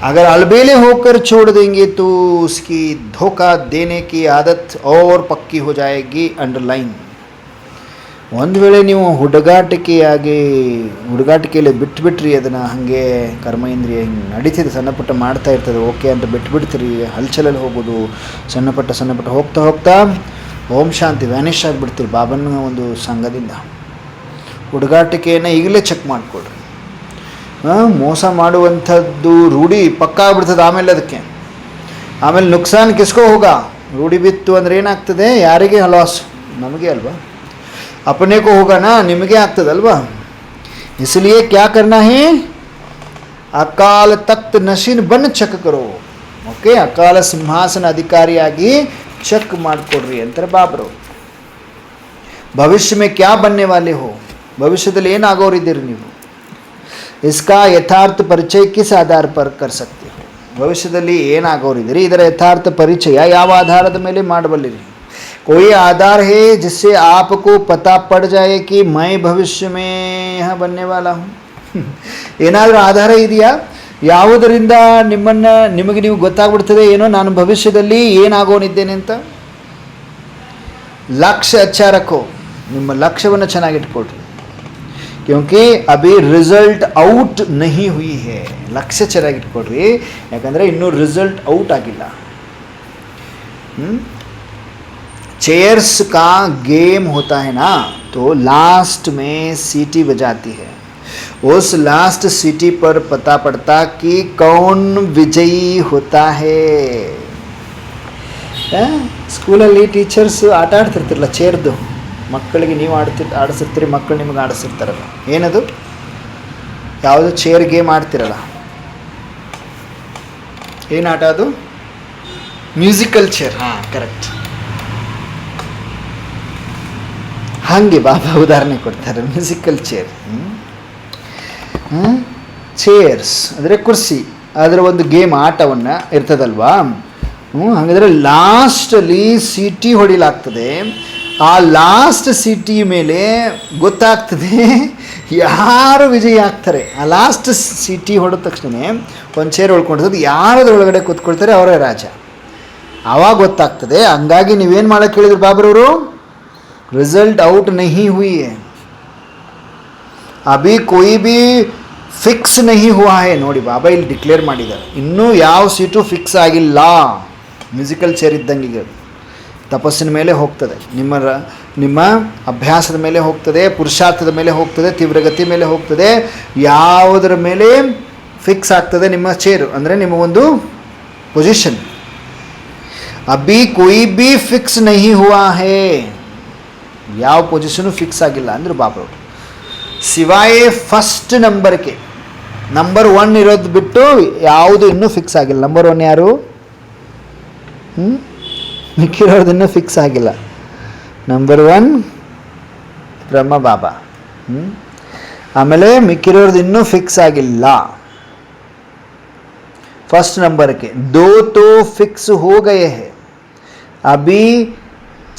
अगर अलबेले होकर छोड़ देंगे तो उसकी धोखा देने की आदत और पक्की हो जाएगी. अंडरलाइन. ಒಂದು ವೇಳೆ ನೀವು ಹುಡುಗಾಟಿಕೆಯಲ್ಲಿ ಬಿಟ್ಬಿಟ್ರಿ ಅದನ್ನು, ಹಾಗೆ ಕರ್ಮ ಇಂದ್ರಿಯ ಹಿಂಗೆ ನಡೀತಿದೆ, ಸಣ್ಣ ಪುಟ್ಟ ಮಾಡ್ತಾ ಇರ್ತದೆ, ಓಕೆ ಅಂತ ಬಿಟ್ಬಿಡ್ತೀರಿ. ಹಲ್ಚಲಲ್ಲಿ ಹೋಗೋದು, ಸಣ್ಣ ಪಟ್ಟ ಹೋಗ್ತಾ ಓಂ ಶಾಂತಿ ವ್ಯಾನಿಷ್ ಆಗಿಬಿಡ್ತೀರಿ ಬಾಬನ ಒಂದು ಸಂಘದಿಂದ. ಹುಡುಗಾಟಿಕೆಯನ್ನು ಈಗಲೇ ಚೆಕ್ ಮಾಡಿಕೊಡ್ರಿ. ಮೋಸ ಮಾಡುವಂಥದ್ದು ರೂಢಿ ಪಕ್ಕಾ ಆಗ್ಬಿಡ್ತದೆ. ಆಮೇಲೆ ನುಕ್ಸಾನ್ ಕಿಸ್ಕೋ ಹೋಗ. ರೂಢಿ ಬಿತ್ತು ಅಂದರೆ ಏನಾಗ್ತದೆ? ಯಾರಿಗೆ ಲಾಸ್? ನಮಗೆ ಅಲ್ವಾ? अपने को होगा ना, ನಿಮಗೆ ಆಗ್ತದಲ್ವಾ? इसलिए क्या करना है? ಅಕಾಲ ತಖ್ತ್ ನಶೀನ್ ಬನ್ ಚೆಕ್ ಕರೋ. ಓಕೆ, ಅಕಾಲ ಸಿಂಹಾಸನ ಅಧಿಕಾರಿಯಾಗಿ ಚೆಕ್ ಮಾಡಿಕೊಡ್ರಿ ಅಂತಾರೆ ಬಾಬ್ರು. ಭವಿಷ್ಯ ಮೇ ಕ್ಯಾ ಬನ್ನೆ ವಾಲೆ ಹೋ, ಭವಿಷ್ಯದಲ್ಲಿ ಏನಾಗೋರಿದ್ದೀರಿ ನೀವು? इसका यथार्थ परिचय किस आधार पर कर सकते हो? ಭವಿಷ್ಯದಲ್ಲಿ ಏನಾಗೋರಿದ್ದೀರಿ, ಇದರ ಯಥಾರ್ಥ ಪರಿಚಯ ಯಾವ ಆಧಾರದ ಮೇಲೆ ಮಾಡಬಲ್ಲಿರಿ? कोई आधार है जिससे आपको पता पड़ जाए कि मैं भविष्य में यह बनने वाला हूँ? ಏನಾದರೂ ಆಧಾರ ಇದೆಯಾ ಯಾವುದರಿಂದ ನಿಮಗೆ ನೀವು ಗೊತ್ತಾಗ್ಬಿಡ್ತದೆ ಏನೋ ನಾನು ಭವಿಷ್ಯದಲ್ಲಿ ಏನಾಗೋನಿದ್ದೇನೆ ಅಂತ? ಲಕ್ಷ್ಯ अच्छा रखो, ನಿಮ್ಮ ಲಕ್ಷ್ಯವನ್ನು ಚೆನ್ನಾಗಿಟ್ಕೊಳ್ರಿ. ಕ್ಯೋಂಕಿ ಅಭಿ ರಿಸಲ್ಟ್ ಔಟ್ ನಹಿ ಹುಯಿ ಹೇ. ಲಕ್ಷ್ಯ ಚೆನ್ನಾಗಿಟ್ಕೊಳ್ರಿ, ಯಾಕಂದರೆ ಇನ್ನೂ ರಿಸಲ್ಟ್ ಔಟ್ ಆಗಿಲ್ಲ. चेयर्स का गेम होता है ना, तो लास्ट में सीटी बजाती है. उस लास्ट सीटी पर पता पड़ता कि कौन विजयी होता है. ಸ್ಕೂಲಲ್ಲಿ ಟೀಚರ್ಸ್ ಆಟ ಆಡ್ತಿರ್ತಿರಲ್ಲ ಚೇರ್ದು, ಮಕ್ಕಳಿಗೆ ನೀವು ಆಡಿಸಿರ್ತೀರಿ, ಮಕ್ಕಳು ನಿಮಗೆ ಆಡಿಸಿರ್ತಾರಲ್ಲ, ಏನದು ಯಾವುದು ಚೇರ್ ಗೇಮ್ ಆಡ್ತಿರಲ್ಲ, ಏನು ಆಟ ಅದು? Musical chair. ಹಾಂ, ಕರೆಕ್ಟ್. ಹಾಗೆ ಬಾಬಾ ಉದಾಹರಣೆ ಕೊಡ್ತಾರೆ, ಮ್ಯೂಸಿಕಲ್ ಚೇರ್. ಚೇರ್ಸ್ ಅಂದರೆ ಕುರ್ಸಿ, ಅದರ ಒಂದು ಗೇಮ್ ಆಟವನ್ನು ಇರ್ತದಲ್ವಾ. ಹಾಗಾದರೆ ಲಾಸ್ಟಲ್ಲಿ ಸಿಟಿ ಹೊಡಿಲಾಗ್ತದೆ. ಆ ಲಾಸ್ಟ್ ಸಿಟಿ ಮೇಲೆ ಗೊತ್ತಾಗ್ತದೆ ಯಾರು ವಿಜಯಿ ಆಗ್ತಾರೆ. ಆ ಲಾಸ್ಟ್ ಸಿಟಿ ಹೊಡೆದ ತಕ್ಷಣ ಒಂದು ಚೇರ್ ಉಳ್ಕೊಂಡಿರ್ತದೆ, ಯಾರದ್ರೊಳಗಡೆ ಕೂತ್ಕೊಳ್ತಾರೆ ಅವರೇ ರಾಜ. ಆವಾಗ ಗೊತ್ತಾಗ್ತದೆ. ಹಂಗಾಗಿ ನೀವೇನು ಮಾಡೋಕ್ಕೆ ಹೇಳಿದ್ರು ಬಾಬ್ರವರು? रिजल्ट आउट नहीं हुई है, अभी कोई भी ಫಿಕ್ಸ್ नहीं हुआ है. ನೋಡಿ ಬಾಬಾ ಇಲ್ಲಿ ಡಿಕ್ಲೇರ್ ಮಾಡಿದ್ದಾರೆ, ಇನ್ನೂ ಯಾವ ಸೀಟು ಫಿಕ್ಸ್ ಆಗಿಲ್ಲ. ಮ್ಯೂಸಿಕಲ್ ಚೇರ್ ಇದ್ದಂಗೆ ಈಗ ತಪಸ್ಸಿನ ಮೇಲೆ ಹೋಗ್ತದೆ, ನಿಮ್ಮ ಅಭ್ಯಾಸದ ಮೇಲೆ ಹೋಗ್ತದೆ, ಪುರುಷಾರ್ಥದ ಮೇಲೆ ಹೋಗ್ತದೆ, ತೀವ್ರಗತಿ ಮೇಲೆ ಹೋಗ್ತದೆ. ಯಾವುದರ ಮೇಲೆ ಫಿಕ್ಸ್ ಆಗ್ತದೆ ನಿಮ್ಮ ಚೇರು ಅಂದರೆ ನಿಮ್ಮ ಒಂದು ಪೊಸಿಷನ್. ಅಭಿ कोई भी ಫಿಕ್ಸ್ नहीं हुआ है, ಯಾವ ಪೊಸಿಷನು ಫಿಕ್ಸ್ ಆಗಿಲ್ಲ ಅಂದ್ರೆ ಬಾಬ್ರವರು. ಸಿವಾಯೇ ಫಸ್ಟ್ ನಂಬರ್ಗೆ, ನಂಬರ್ 1 ಇರೋದು ಬಿಟ್ಟು ಯಾವುದು ಇನ್ನೂ ಫಿಕ್ಸ್ ಆಗಿಲ್ಲ. ನಂಬರ್ 1 ಯಾರು? ಮಿಕ್ಕಿರೋದು ಇನ್ನೂ ಫಿಕ್ಸ್ ಆಗಿಲ್ಲ. ನಂಬರ್ 1 ಬ್ರಹ್ಮ ಬಾಬಾ. ಆಮೇಲೆ ಮಿಕ್ಕಿರೋದು ಇನ್ನೂ ಫಿಕ್ಸ್ ಆಗಿಲ್ಲ. ಫಸ್ಟ್ ನಂಬರ್ಗೆ ದೋ ತೋ ಫಿಕ್ಸ್ ಹೋ ಗಯೇ ಹೈ, ಅಭಿ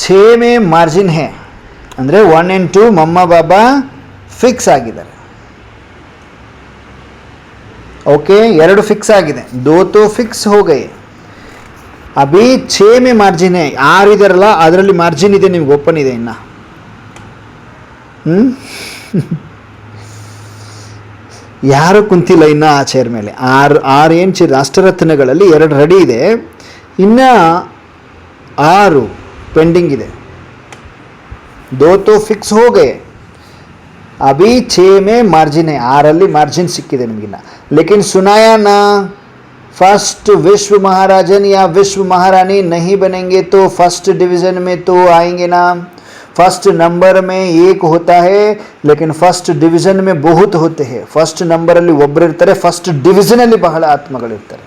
6 में ಮಾರ್ಜಿನ್ ಹೈ. ಅಂದರೆ 1 and 2 ಮಮ್ಮ ಬಾಬಾ ಫಿಕ್ಸ್ ಆಗಿದ್ದಾರೆ. ಓಕೆ, 2 ಫಿಕ್ಸ್ ಆಗಿದೆ. ದೋ ತೋ ಫಿಕ್ಸ್ ಹೋ ಗಯೇ, ಅಭಿ 6 में ಮಾರ್ಜಿನ್ ಹೈ. 6 ಇದರಲ್ಲ, ಅದರಲ್ಲಿ ಮಾರ್ಜಿನ್ ಇದೆ, ನಿಮ್ಗೆ ಓಪನ್ ಇದೆ ಇನ್ನು. ಯಾರು ಕುಂತಿಲ್ಲ ಇನ್ನು ಆ ಚೇರ್ ಮೇಲೆ. 6 ಏನು ಚೇರ್ ಅಷ್ಟರತ್ನಗಳಲ್ಲಿ 2 ರೆಡಿ ಇದೆ, ಇನ್ನು 6 ಪೆಂಡಿಂಗ್ ಇದೆ. दो तो फिक्स हो गए, अभी 6 में मार्जिन है. 6 मार्जिन सिक्किದೆ ನಿಮಗಿನ್ನ. लेकिन सुनाया ना, फर्स्ट विश्व महाराजन या विश्व महारानी नहीं बनेंगे तो फर्स्ट डिवीज़न में तो आएंगे ना. फर्स्ट नंबर में 1 होता है, लेकिन फर्स्ट डिवीज़न में बहुत होते हैं. फर्स्ट नंबರಲ್ಲಿ ಒಬ್ಬರು ಇರ್ತಾರೆ, ಫಸ್ಟ್ ಡಿವಿಷನಲ್ಲಿ ಬಹಳ ಆತ್ಮಗಳಿರ್ತಾರೆ.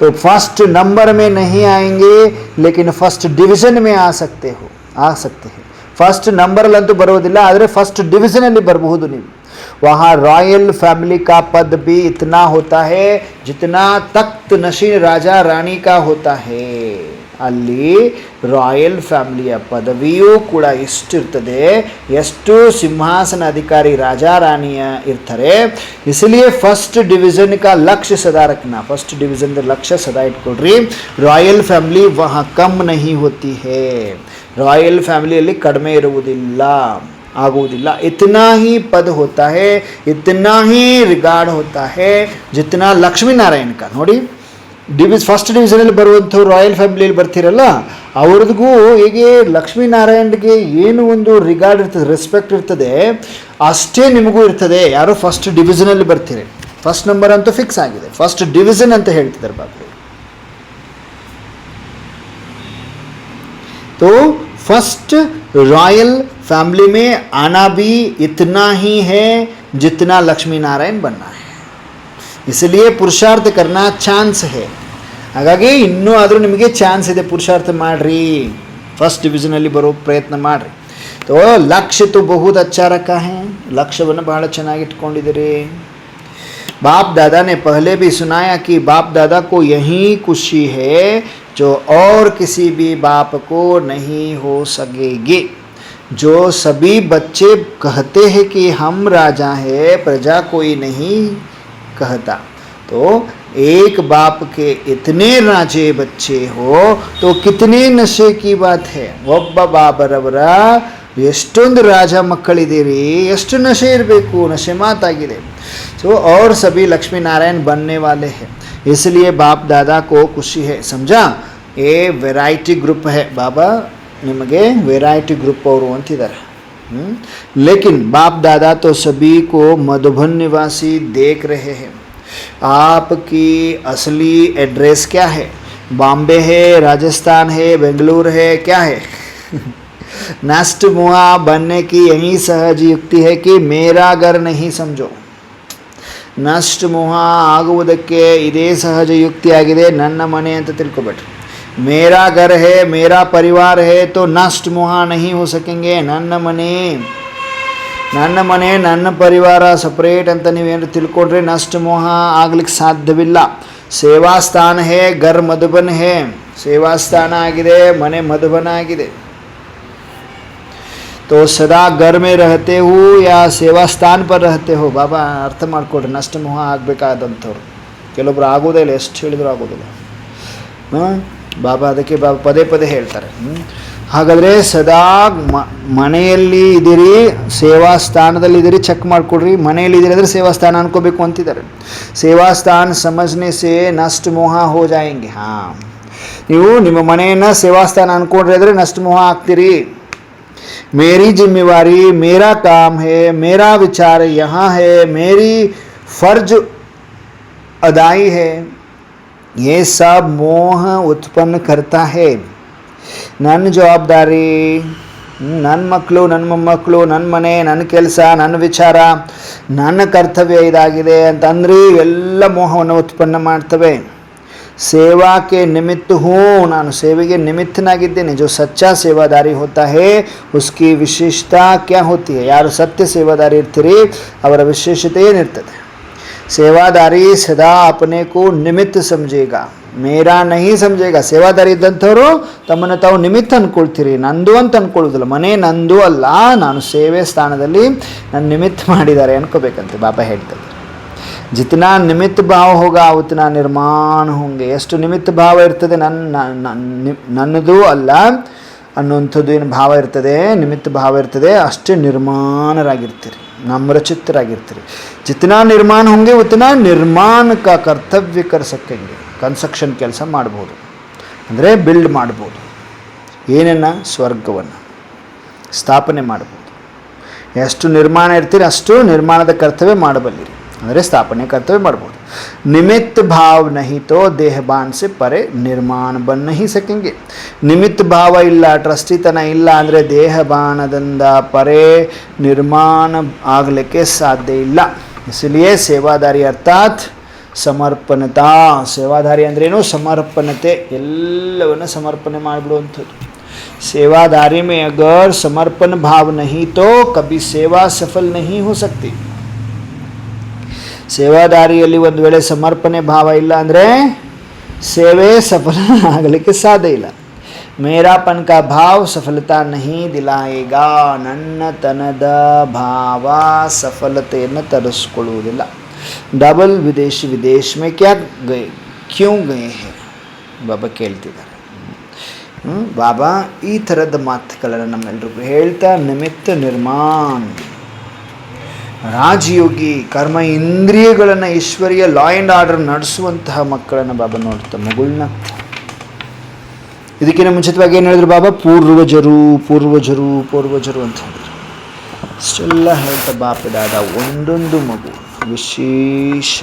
तो फर्स्ट नंबर में नहीं आएंगे, लेकिन फर्स्ट डिवीज़न में आ सकते हैं. ಫಸ್ಟ್ ನಂಬರಲ್ಲಂತೂ ಬರೋದಿಲ್ಲ, ಆದರೆ ಫಸ್ಟ್ ಡಿವಿಷನಲ್ಲಿ ಬರಬಹುದು ನೀವು. वहाँ रॉयल फैमिली का पद भी इतना होता है जितना तख्त नशीन राजा रानी का होता है. ಅಲ್ಲಿ ರಾಯಲ್ ಫ್ಯಾಮಿಲಿಯ ಪದವಿಯೂ ಕೂಡ ಎಷ್ಟಿರ್ತದೆ, ಎಷ್ಟು ಸಿಂಹಾಸನ ಅಧಿಕಾರಿ ರಾಜ ರಾಣಿಯ ಇರ್ತಾರೆ. इसलिए फर्स्ट डिवीज़न का लक्ष्य सदा रखना. फर्स्ट डिवीज़न का लक्ष्य सदा इट्ಕೊಳ್ರಿ. ರಾಯಲ್ ಫ್ಯಾಮಿಲಿ वहाँ कम नहीं होती है. ರಾಯಲ್ ಫ್ಯಾಮಿಲಿಯಲ್ಲಿ ಕಡಿಮೆ ಇರುವುದಿಲ್ಲ, ಆಗುವುದಿಲ್ಲ. इतना ही पद होता है, इतना ही रिगार्ड होता है जितना लक्ष्मी नारायण का. ನೋಡಿ, ಫಸ್ಟ್ ಡಿವಿಷನಲ್ಲಿ ಬರುವಂಥವ್ರು ರಾಯಲ್ ಫ್ಯಾಮಿಲಿಯಲ್ಲಿ ಬರ್ತಿರಲ್ಲ, ಅವ್ರದ್ದು ಹೇಗೆ ಲಕ್ಷ್ಮೀನಾರಾಯಣ್ಗೆ ಏನು ಒಂದು ರಿಗಾರ್ಡ್ ಇರ್ತದೆ, ರೆಸ್ಪೆಕ್ಟ್ ಇರ್ತದೆ, ಅಷ್ಟೇ ನಿಮಗೂ ಇರ್ತದೆ. ಯಾರೋ ಫಸ್ಟ್ ಡಿವಿಷನಲ್ಲಿ ಬರ್ತೀರಿ, ಫಸ್ಟ್ ನಂಬರ್ ಅಂತೂ ಫಿಕ್ಸ್ ಆಗಿದೆ, ಫಸ್ಟ್ ಡಿವಿಷನ್ ಅಂತ ಹೇಳ್ತಿದ್ದಾರೆ ಬಾಬು. तो फर्स्ट रॉयल फैमिली में आना भी इतना ही है जितना लक्ष्मी नारायण बनना है. इसलिए पुरुषार्थ करना ಚಾನ್ಸ್ है. ಹಾಗಾಗಿ ಇನ್ನೂ ಆದರೂ ನಿಮಗೆ ಚಾನ್ಸ್ ಇದೆ, ಪುರುಷಾರ್ಥ ಮಾಡಿರಿ, ಫಸ್ಟ್ ಡಿವಿಷನಲ್ಲಿ ಬರೋ ಪ್ರಯತ್ನ ಮಾಡಿರಿ. तो लक्ष्य तो बहुत अच्छा रखा है, ಲಕ್ಷ್ಯವನ್ನು ಬಹಳ ಚೆನ್ನಾಗಿ ಇಟ್ಕೊಂಡಿದ್ದೀರಿ. बाप दादा ने पहले भी सुनाया कि बाप दादा को यही खुशी है जो और किसी भी बाप को नहीं हो सकेगी। जो सभी बच्चे कहते हैं कि हम राजा हैं, प्रजा कोई नहीं कहता, तो एक बाप के इतने राजे बच्चे हो तो कितने नशे की बात है। ಒಬ್ಬ ಬಾಬರವರ ಎಷ್ಟೊಂದು ರಾಜ ಮಕ್ಕಳಿದ್ದೀರಿ, ಎಷ್ಟು ನಶೆ ಇರಬೇಕು, ನಶೆ ಮಾತಾಗಿದೆ। तो और सभी लक्ष्मी नारायण बनने वाले हैं, इसलिए बाप दादा को खुशी है। समझा? ये वेराइटी ग्रुप है, बाबा निಮಗೆ ವೆರೈಟಿ ಗ್ರೂಪ್ ಅವರು ಅಂತಿದ್ದಾರೆ। लेकिन बाप दादा तो सभी को मधुबन निवासी देख रहे हैं। आपकी असली एड्रेस क्या है? बॉम्बे है, राजस्थान है, बेंगलुरु है, क्या है? नष्ट मुआ बनने की यही सहज युक्ति है कि मेरा घर नहीं समझो। ನಷ್ಟ ಮೋಹ ಆಗುವುದಕ್ಕೆ ಇದೇ ಸಹಜ ಯುಕ್ತಿಯಾಗಿದೆ, ನನ್ನ ಮನೆ ಅಂತ ತಿಳ್ಕೊಬೇಡ್ರಿ। ಮೇರಾ ಘರ್ ಹೇ, ಮೇರಾ ಪರಿವಾರ ಹೇ, ತೋ ನಷ್ಟ ಮೋಹ ನಹಿ ಹೋ ಸಕೆಂಗೆ। ನನ್ನ ಮನೆ ನನ್ನ ಪರಿವಾರ ಸಪ್ರೇಟ್ ಅಂತ ನೀವೇನು ತಿಳ್ಕೊಂಡ್ರೆ ನಷ್ಟ ಮೋಹ ಆಗ್ಲಿಕ್ಕೆ ಸಾಧ್ಯವಿಲ್ಲ। ಸೇವಾ ಸ್ಥಾನ ಹೇ, ಘರ್ ಮಧುಬನ್ ಹೇ, ಸೇವಾ ಸ್ಥಾನ ಆಗಿದೆ, ಮನೆ ಮಧುಬನ ಆಗಿದೆ। तो सदा घर में रहते हो या सेवा स्थान पर रहते हो, ಬಾಬಾ ಅರ್ಥ ಮಾಡ್ಕೊಡ್ರಿ। ನಷ್ಟ ಮೋಹ ಆಗಬೇಕಾದಂಥವ್ರು ಕೆಲವೊಬ್ರು ಆಗೋದೇ ಇಲ್ಲ, ಎಷ್ಟು ಹೇಳಿದ್ರು ಆಗೋದಿಲ್ಲ। ಬಾಬಾ ಅದಕ್ಕೆ ಬಾಬಾ ಪದೇ ಪದೇ ಹೇಳ್ತಾರೆ। ಹಾಗಾದರೆ ಸದಾ ಮನೆಯಲ್ಲಿ ಇದ್ದೀರಿ, ಸೇವಾ ಸ್ಥಾನದಲ್ಲಿ ಇದ್ದೀರಿ, ಚೆಕ್ ಮಾಡಿಕೊಡ್ರಿ। ಮನೆಯಲ್ಲಿ ಇದ್ದೀರಿ ಅಂದರೆ ಸೇವಾ ಸ್ಥಾನ ಅನ್ಕೋಬೇಕು ಅಂತಿದ್ದಾರೆ। ಸೇವಾ ಸ್ಥಾನ ಸಮಜ್ನೆ ಸೇ ನಷ್ಟ ಮೋಹ ಹೋ ಜಾಯಂಗೆ। ಹಾಂ, ನೀವು ನಿಮ್ಮ ಮನೆಯನ್ನು ಸೇವಾ ಸ್ಥಾನ ಅನ್ಕೊಂಡ್ರೆ ಅಂದರೆ ನಷ್ಟ ಮೋಹ ಆಗ್ತೀರಿ। मेरी जिम्मेवारी, मेरा काम है, मेरा विचार यहाँ है, मेरी फर्ज अदाई है, ये सब मोह उत्पन्न करता है। ನನ್ನ ಜವಾಬ್ದಾರಿ, ನನ್ನ ಮಕ್ಕಳು, ನನ್ನ ಮೊಮ್ಮಕ್ಕಳು, ನನ್ನ ಮನೆ, ನನ್ನ ಕೆಲಸ, ನನ್ನ ವಿಚಾರ, ನನ್ನ ಕರ್ತವ್ಯ ಇದಾಗಿದೆ ಅಂತಂದ್ರೆ ಎಲ್ಲ ಮೋಹವನ್ನು ಉತ್ಪನ್ನ ಮಾಡ್ತವೆ। सेवा के निमित्त हूँ, ನಾನು ಸೇವೆಗೆ ನಿಮಿತ್ತನಾಗಿದ್ದೇನೆ। जो सच्चा सेवादारी होता है उसकी विशेषता क्या होती है? ಯಾರು ಸತ್ಯ ಸೇವಾದಾರಿ ಇರ್ತೀರಿ ಅವರ ವಿಶೇಷತೆ ಏನಿರ್ತದೆ? ಸೇವಾದಾರಿ ಸದಾ अपने को निमित्त समझेगा, मेरा नहीं समझेगा। ಸೇವಾದಾರಿ ಇದ್ದಂಥವರು ತಮ್ಮನ್ನು ತಾವು ನಿಮಿತ್ತ ಅನ್ಕೊಳ್ತೀರಿ, ನಂದು ಅಂತ ಅನ್ಕೊಳ್ಳೋದಿಲ್ಲ। ಮನೆ ನಂದು ಅಲ್ಲ, ನಾನು ಸೇವೆ ಸ್ಥಾನದಲ್ಲಿ ನನ್ನ ನಿಮಿತ್ತ ಮಾಡಿದ್ದಾರೆ ಅನ್ಕೋಬೇಕಂತೆ ಬಾಬಾ ಹೇಳ್ತಾರೆ। जितना निमित्त भाव होगा उतना निर्माण होंगे। ಎಷ್ಟು ನಿಮಿತ್ತ ಭಾವ ಇರ್ತದೆ, ನನ್ನದು ಅಲ್ಲ ಅನ್ನುವಂಥದ್ದು ಏನು ಭಾವ ಇರ್ತದೆ, ನಿಮಿತ್ತ ಭಾವ ಇರ್ತದೆ, ಅಷ್ಟೇ ನಿರ್ಮಾಣರಾಗಿರ್ತೀರಿ, ನಮ್ರಚಿತ್ತರಾಗಿರ್ತೀರಿ। जितना निर्माण होंगे उतना निर्माण का कर्तव्य कर सकेंगे। ಕನ್ಸ್ಟ್ರಕ್ಷನ್ ಕೆಲಸ ಮಾಡ್ಬೋದು ಅಂದರೆ ಬಿಲ್ಡ್ ಮಾಡ್ಬೋದು, ಏನನ್ನು? ಸ್ವರ್ಗವನ್ನು ಸ್ಥಾಪನೆ ಮಾಡ್ಬೋದು। ಎಷ್ಟು ನಿರ್ಮಾಣ ಇರ್ತೀರಿ ಅಷ್ಟು ನಿರ್ಮಾಣದ ಕರ್ತವ್ಯ ಮಾಡಬಲ್ಲಿರಿ, ಅಂದರೆ ಸ್ಥಾಪನೆ ಕರ್ತವ್ಯ ಮಾಡ್ಬೋದು। ನಿಮಿತ್ತ ಭಾವ नहीं तो ದೇಹಬಾನ್ से परे ನಿರ್ಮಾಣ ಬನ್ नहीं सकेंगे। ನಿಮಿತ್ತ ಭಾವ ಇಲ್ಲ, ಟ್ರಸ್ಟಿತನ ಇಲ್ಲ ಅಂದರೆ ದೇಹಬಾನದಿಂದ ಪರೆ ನಿರ್ಮಾಣ ಆಗಲಿಕ್ಕೆ ಸಾಧ್ಯ ಇಲ್ಲ। इसलिए सेवादारी अर्थात ಸಮರ್ಪಣತಾ। ಸೇವಾದಾರಿ ಅಂದ್ರೇನು? ಸಮರ್ಪಣತೆ, ಎಲ್ಲವನ್ನು ಸಮರ್ಪಣೆ ಮಾಡಿಬಿಡುವಂಥದ್ದು। सेवादारी में अगर समर्पण भाव नहीं तो कभी सेवा सफल नहीं हो सकती। ಸೇವಾದಾರಿಯಲ್ಲಿ ಒಂದು ವೇಳೆ ಸಮರ್ಪಣೆ ಭಾವ ಇಲ್ಲ ಅಂದರೆ ಸೇವೆ ಸಫಲ ಆಗಲಿಕ್ಕೆ ಸಾಧ್ಯ ಇಲ್ಲ। ಮೇರಾಪನ್ ಕಾ ಭಾವ ಸಫಲತಾ ನಹಿ ದಿಲಾಯೇಗಾ। ನನ್ನತನದ ಭಾವ ಸಫಲತೆಯನ್ನು ತರಿಸ್ಕೊಳ್ಳುವುದಿಲ್ಲ। ಡಬಲ್ ವಿದೇಶ್ ಮೇ ಕ್ಯಾ ಗಯೆ, ಕ್ಯೂ ಗಯೆ ಹೇ ಬಾಬಾ ಕೇಳ್ತಿದ್ದಾರೆ। ಬಾಬಾ ಈ ಥರದ ಮಾತುಗಳನ್ನು ನಮ್ಮೆಲ್ಲರಿಗೂ ಹೇಳ್ತಾ, ನಿಮಿತ್ತ ನಿರ್ಮಾಣ, ರಾಜಯೋಗಿ, ಕರ್ಮ ಇಂದ್ರಿಯಗಳನ್ನು ಈಶ್ವರಿಯ ಲಾ ಆ್ಯಂಡ್ ಆರ್ಡರ್ ನಡೆಸುವಂತಹ ಮಕ್ಕಳನ್ನು ಬಾಬಾ ನೋಡ್ತಾ ಮಗುಳನ್ನ। ಇದಕ್ಕಿಂತ ಮುಂಚಿತವಾಗಿ ಏನು ಹೇಳಿದ್ರು ಬಾಬಾ? ಪೂರ್ವಜರು ಅಂತ ಹೇಳಿದ್ರು। ಇಷ್ಟೆಲ್ಲ ಹೇಳ್ತಾ ಬಾಪ ದಾದ ಒಂದೊಂದು ಮಗು ವಿಶೇಷ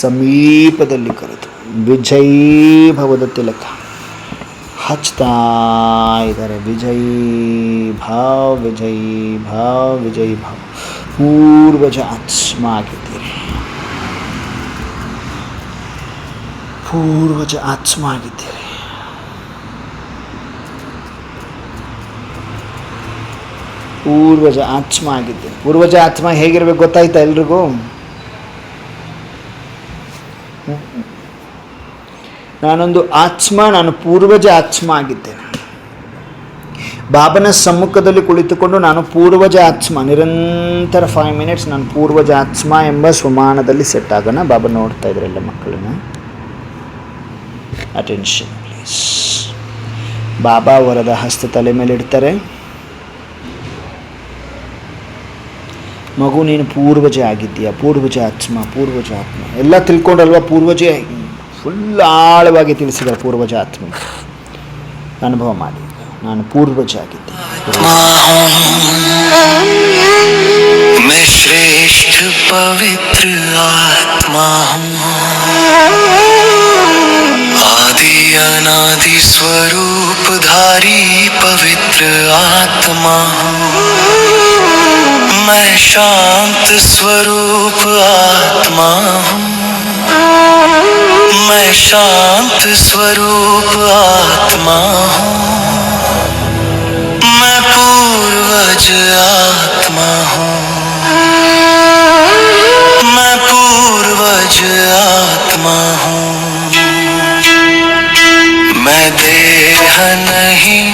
ಸಮೀಪದಲ್ಲಿ ಕರೆದು ವಿಜಯೀ ಭವದ ತಿಲಕ ಹಚ್ತಾ ಇದ್ದಾರೆ। ವಿಜಯೀ ಭಾವ್, ಪೂರ್ವಜ ಆತ್ಮ ಆಗಿದ್ದೀರಿ, ಪೂರ್ವಜ ಆತ್ಮ ಆಗಿದ್ದೀರಿ। ಪೂರ್ವಜ ಆತ್ಮ ಆಗಿದ್ದೇನೆ. ಪೂರ್ವಜ ಆತ್ಮ ಹೇಗಿರ್ಬೇಕು ಗೊತ್ತಾಯ್ತಾ ಎಲ್ರಿಗೂ? ನಾನೊಂದು ಆತ್ಮ, ನಾನು ಪೂರ್ವಜ ಆತ್ಮ ಆಗಿದ್ದೇನೆ. ಬಾಬನ ಸಮ್ಮುಖದಲ್ಲಿ ಕುಳಿತುಕೊಂಡು ನಾನು ಪೂರ್ವಜ ಆತ್ಮ, ನಿರಂತರ 5 minutes ನಾನು ಪೂರ್ವಜ ಆತ್ಮ ಎಂಬ ಸುಮಾನದಲ್ಲಿ ಸೆಟ್ ಆಗೋಣ. ಬಾಬಾ ನೋಡ್ತಾ ಇದ್ರಲ್ಲ ಮಕ್ಕಳನ್ನ, ಅಟೆನ್ಷನ್ ಪ್ಲೀಸ್. ಬಾಬಾ ವರದ ಹಸ್ತ ತಲೆ ಮೇಲೆ ಇಡ್ತಾರೆ. ಮಗು ನೀನು ಪೂರ್ವಜ ಆಗಿದ್ದೀಯಾ, ಪೂರ್ವಜ ಆತ್ಮ, ಪೂರ್ವಜ ಆತ್ಮ ಎಲ್ಲ ತಿಳ್ಕೊಂಡಲ್ವ? ಪೂರ್ವಜ ಫುಲ್ ಆಳವಾಗಿ ತಿಳಿಸಿದ್ದಾರೆ. ಪೂರ್ವಜ ಆತ್ಮ ಅನುಭವ ಮಾಡಿ, ನಾನು ಪೂರ್ವಜ ಆಗಿದ್ದೆ. मैं श्रेष्ठ पवित्र आत्मा हूँ, आदि अनादि स्वरूप धारी पवित्र आत्मा हूँ। मैं शांत स्वरूप आत्मा हूँ, मैं शांत स्वरूप आत्मा हूँ। मैं पूर्वज आत्मा हूँ, मैं पूर्वज आत्मा हूँ। मैं देह नहीं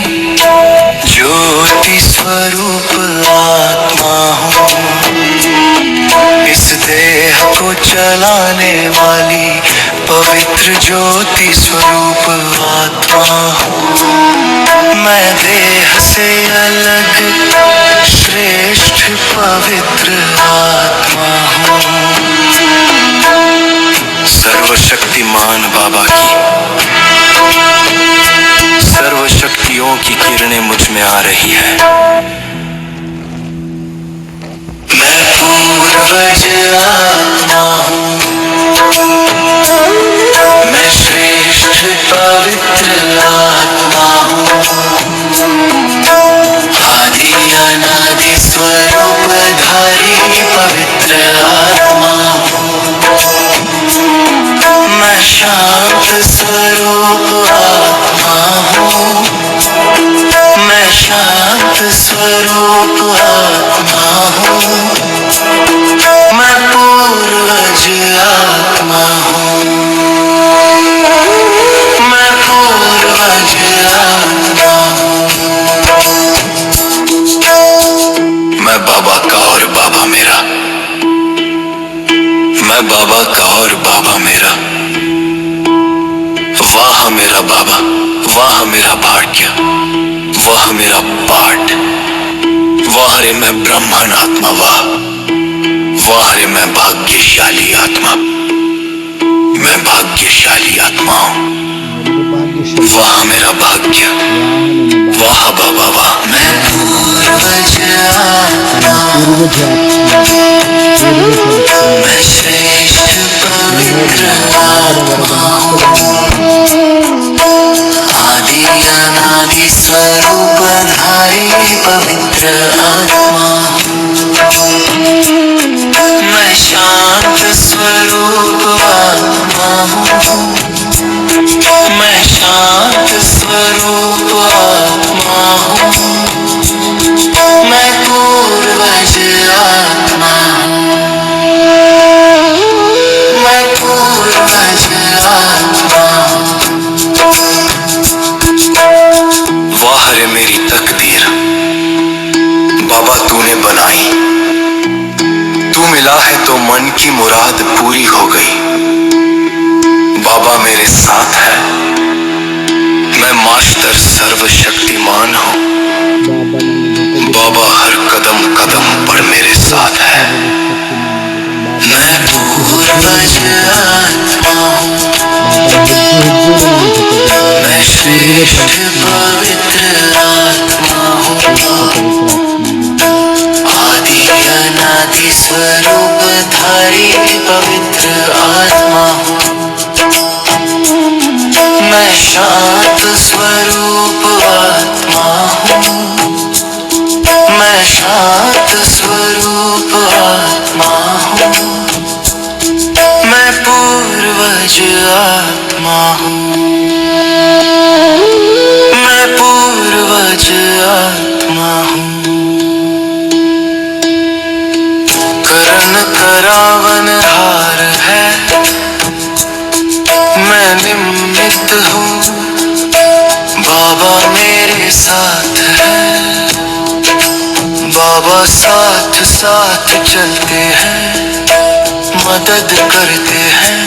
ज्योति स्वरूप आत्मा हूँ। इस देह को चलाने वाली पवित्र ज्योति स्वरूप आत्मा हूँ। मैं देह से अलग श्रेष्ठ पवित्र आत्मा हूँ। सर्वशक्तिमान बाबा की सर्व शक्तियों की किरणें मुझ में आ रही है। मैं पूर्वज आत्मा हूँ, मैं श्रेष्ठ पवित्र आत्मा हूँ। आदि अनादि स्वरूप धारी पवित्र आत्मा हूँ। मैं शांत स्वरूप आत्मा हूँ, मैं शांत स्वरूप आत्मा हूँ। मैं पूर्वज आत्मा हूँ, मैं पूर्वज आत्मा हूँ। मैं बाबा का और बाबा मेरा, मैं बाबा का और बाबा मेरा। वाह मेरा बाबा, वाह मेरा भाग्य, वाह मेरा पाठ। वाह रे मैं ब्राह्मण आत्मा, वाह वाह रे मैं भाग्यशाली आत्मा, मैं भाग्यशाली आत्मा हूँ। वाह मेरा भाग्य, वाह बाबा वाह। मैं पूर्वज आत्मा, मैं श्रेष्ठ पवित्र आत्मा हूँ। आदि अनादि स्वरूप धारी पवित्र आत्मा हूँ। मैं शांत स्वरूप आत्मा हूँ, मैं शांत स्वरूप आत्मा हूँ। मैं पूर्वज आत्मा हूँ, मैं पूर्वज आत्मा हूँ। वाह रे मेरी तकदीर, बाबा तूने बनाई, तू मिला है तो मन की मुराद पूरी हो गई। बाबा मेरे साथ है, मैं मास्टर सर्वशक्तिमान हूँ। बाबा हर कदम कदम पर मेरे साथ है। मैं पूर्वज आत्मा हूँ, मैं श्रेष्ठ पवित्र आत्मा हूँ। आदि अनादि स्वरूप धारी पवित्र आत्मा हूँ। मैं शांत स्वरूप आत्मा हूँ, मैं शांत स्वरूप आत्मा हूँ। मैं पूर्वज आत्मा हूँ, मैं पूर्वज आत्मा हूँ। करावनहार है, मैं निमित्त हूँ, बाबा मेरे साथ है, बाबा साथ साथ चलते हैं, मदद करते हैं,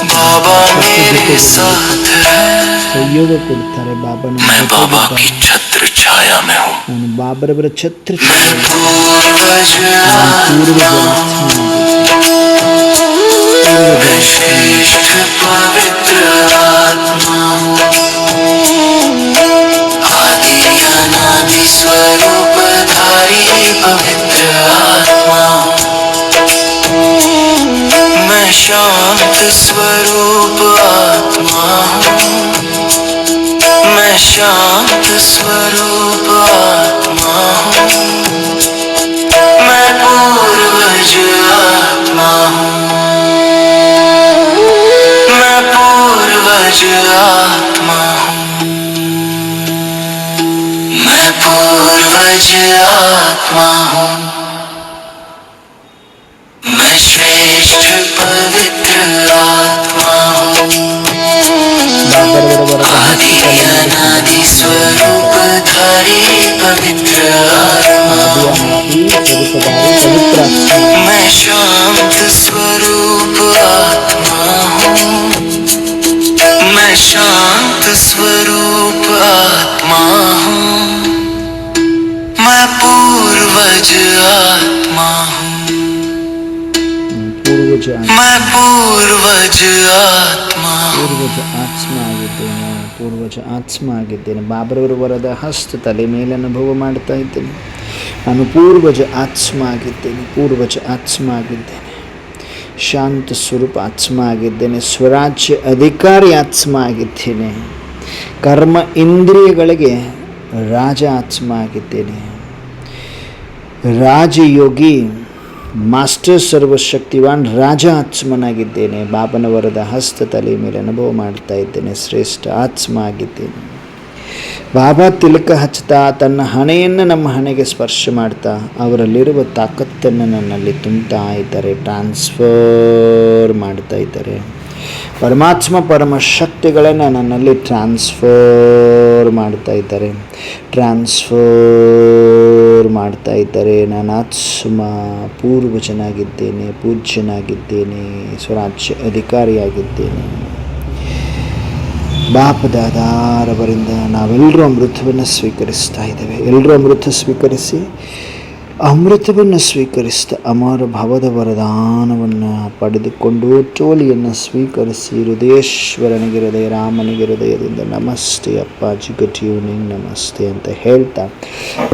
बाबा मेरे साथ है। सहयोग ಕೊಡ್ತಾರೆ ಬಾಬನ मैं बाबा की छत्र छाया में हूँ, ನಾನು ಬಾಬರವರ ಛತ್ರ मैं पूर्वज मैं श्रेष्ठ पवित्र आत्मा हूँ, आदि अनादि स्वरूपधारी पवित्र आत्मा हूँ, मैं शांत स्वरूप आत्मा हूँ, मैं शांत स्वरूप आत्मा हूँ, मैं पूर्वज आत्मा हूँ, मैं पूर्वज आत्मा हूँ, मैं पूर्वज आत्मा हूँ, मैं श्रेष्ठ पवित्र आत्मा हूँ, आदि अनादि स्वरूपधारी पवित्र आत्मा हूँ, मैं शांत स्वरूप आत्मा हूँ, मैं शांत स्वरूप आत्मा हूँ, मैं पूर्वज आत्मा हूँ, ಪೂರ್ವಜ मैं पूर्वज आत्मा हूँ। ಪೂರ್ವಜ ಆತ್ಮ ಆಗಿದ್ದೇನೆ. ಬಾಬರವರು ವರದ ಹಸ್ತ ತಲೆ ಮೇಲೆ ಅನುಭವ ಮಾಡ್ತಾ ಇದ್ದೇನೆ. ನಾನು ಪೂರ್ವಜ ಆತ್ಮ ಆಗಿದ್ದೇನೆ, ಪೂರ್ವಜ ಆತ್ಮ ಆಗಿದ್ದೇನೆ, ಶಾಂತ ಸ್ವರೂಪ ಆತ್ಮ ಆಗಿದ್ದೇನೆ, ಸ್ವರಾಜ್ಯ ಅಧಿಕಾರಿ ಆತ್ಮ ಆಗಿದ್ದೇನೆ, ಕರ್ಮ ಇಂದ್ರಿಯಗಳಿಗೆ ರಾಜ ಆತ್ಮ ಆಗಿದ್ದೇನೆ, ರಾಜಯೋಗಿ ಮಾಸ್ಟರ್ ಸರ್ವಶಕ್ತಿವಾನ್ ರಾಜ ಆತ್ಮನಾಗಿದ್ದೇನೆ. ಬಾಬನ ವರದ ಹಸ್ತ ತಲೆ ಮೇಲೆ ಅನುಭವ ಮಾಡ್ತಾ ಇದ್ದೇನೆ, ಶ್ರೇಷ್ಠ ಆತ್ಮ ಆಗಿದ್ದೇನೆ. ಬಾಬಾ ತಿಲಕ ಹಚ್ತಾ ತನ್ನ ಹಣೆಯನ್ನು ನಮ್ಮ ಹಣೆಗೆ ಸ್ಪರ್ಶ ಮಾಡ್ತಾ ಅವರಲ್ಲಿರುವ ತಾಕತ್ತನ್ನು ನನ್ನಲ್ಲಿ ತುಂಬ್ತಾ ಇದ್ದಾರೆ, ಟ್ರಾನ್ಸ್ಫರ್ ಮಾಡ್ತಾ ಇದ್ದಾರೆ. ಪರಮಾತ್ಮ ಪರಮ ಶಕ್ತಿಗಳನ್ನು ನನ್ನಲ್ಲಿ ಟ್ರಾನ್ಸ್ಫರ್ ಮಾಡ್ತಾ ಇದ್ದಾರೆ, ಟ್ರಾನ್ಸ್ಫರ್ ಮಾಡ್ತಾ ಇದ್ದಾರೆ. ನಾನು ಆತ್ಮ ಪೂರ್ವಜನಾಗಿದ್ದೇನೆ, ಪೂಜ್ಯನಾಗಿದ್ದೇನೆ, ಸ್ವರಾಜ್ಯ ಅಧಿಕಾರಿಯಾಗಿದ್ದೇನೆ. ಬಾಪದಾದಾರವರಿಂದ ನಾವೆಲ್ಲರೂ ಅಮೃತವನ್ನು ಸ್ವೀಕರಿಸ್ತಾ ಇದ್ದೇವೆ. ಎಲ್ಲರೂ ಅಮೃತ ಸ್ವೀಕರಿಸಿ, ಅಮೃತವನ್ನು ಸ್ವೀಕರಿಸಿದ ಅಮರ ಭವದ ವರದಾನವನ್ನು ಪಡೆದುಕೊಂಡು ಟೋಲಿಯನ್ನು ಸ್ವೀಕರಿಸಿ ಹೃದಯೇಶ್ವರನಿಗೆ ಹೃದಯ, ರಾಮನಿಗೆ ಹೃದಯದಿಂದ ನಮಸ್ತೆ ಅಪ್ಪಾಜಿ, ಗುಡ್ ಈವ್ನಿಂಗ್, ನಮಸ್ತೆ ಅಂತ ಹೇಳ್ತಾ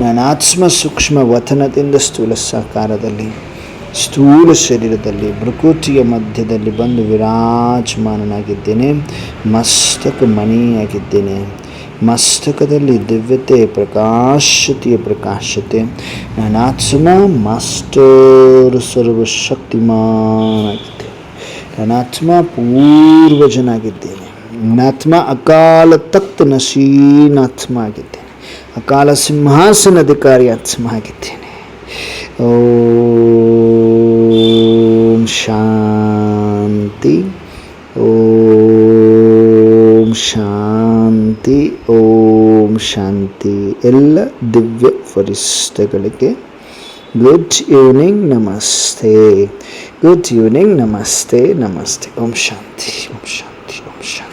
ನಾನು ಆತ್ಮ ಸೂಕ್ಷ್ಮ ವತನದಿಂದ ಸ್ಥೂಲ ಸಾಕಾರದಲ್ಲಿ, ಸ್ಥೂಲ ಶರೀರದಲ್ಲಿ, ಭೃಕುಟಿಯ ಮಧ್ಯದಲ್ಲಿ ಬಂದು ವಿರಾಜಮಾನನಾಗಿದ್ದೇನೆ. ಮಸ್ತಕ ಮಣಿಯಾಗಿದ್ದೇನೆ, ಮಸ್ತಕದಲ್ಲಿ ದಿವ್ಯತೆ, ಪ್ರಕಾಶತೆಯ ಪ್ರಕಾಶತೆ. ನನ್ನ ಆತ್ಮ ಮಾಸ್ಟರ್ ಸರ್ವಶಕ್ತಿಮಾನಾಗಿದ್ದೇನೆ. ನನ್ನ ಆತ್ಮ ಪೂರ್ವಜನಾಗಿದ್ದೇನೆ. ನನ್ನ ಆತ್ಮ ಅಕಾಲ ತಖ್ತ ನಶೀನ್ ಆತ್ಮ ಆಗಿದ್ದೇನೆ, ಅಕಾಲ ಸಿಂಹಾಸನಾಧಿಕಾರಿ ಆತ್ಮ ಆಗಿದ್ದೇನೆ. ಓಂ ಶಾಂತಿ, ಓಂ ಶಾಂತಿ, ಓಂ ಶಾಂತಿ. ಎಲ್ಲ ದಿವ್ಯ ಫರಿಷ್ಠಗಳಿಗೆ ಗುಡ್ ಈವ್ನಿಂಗ್, ನಮಸ್ತೆ. ಗುಡ್ ಈವ್ನಿಂಗ್, ನಮಸ್ತೆ, ನಮಸ್ತೆ. ಓಂ ಶಾಂತಿ, ಓಂ ಶಾಂತಿ, ಓಂ ಶಾಂತಿ.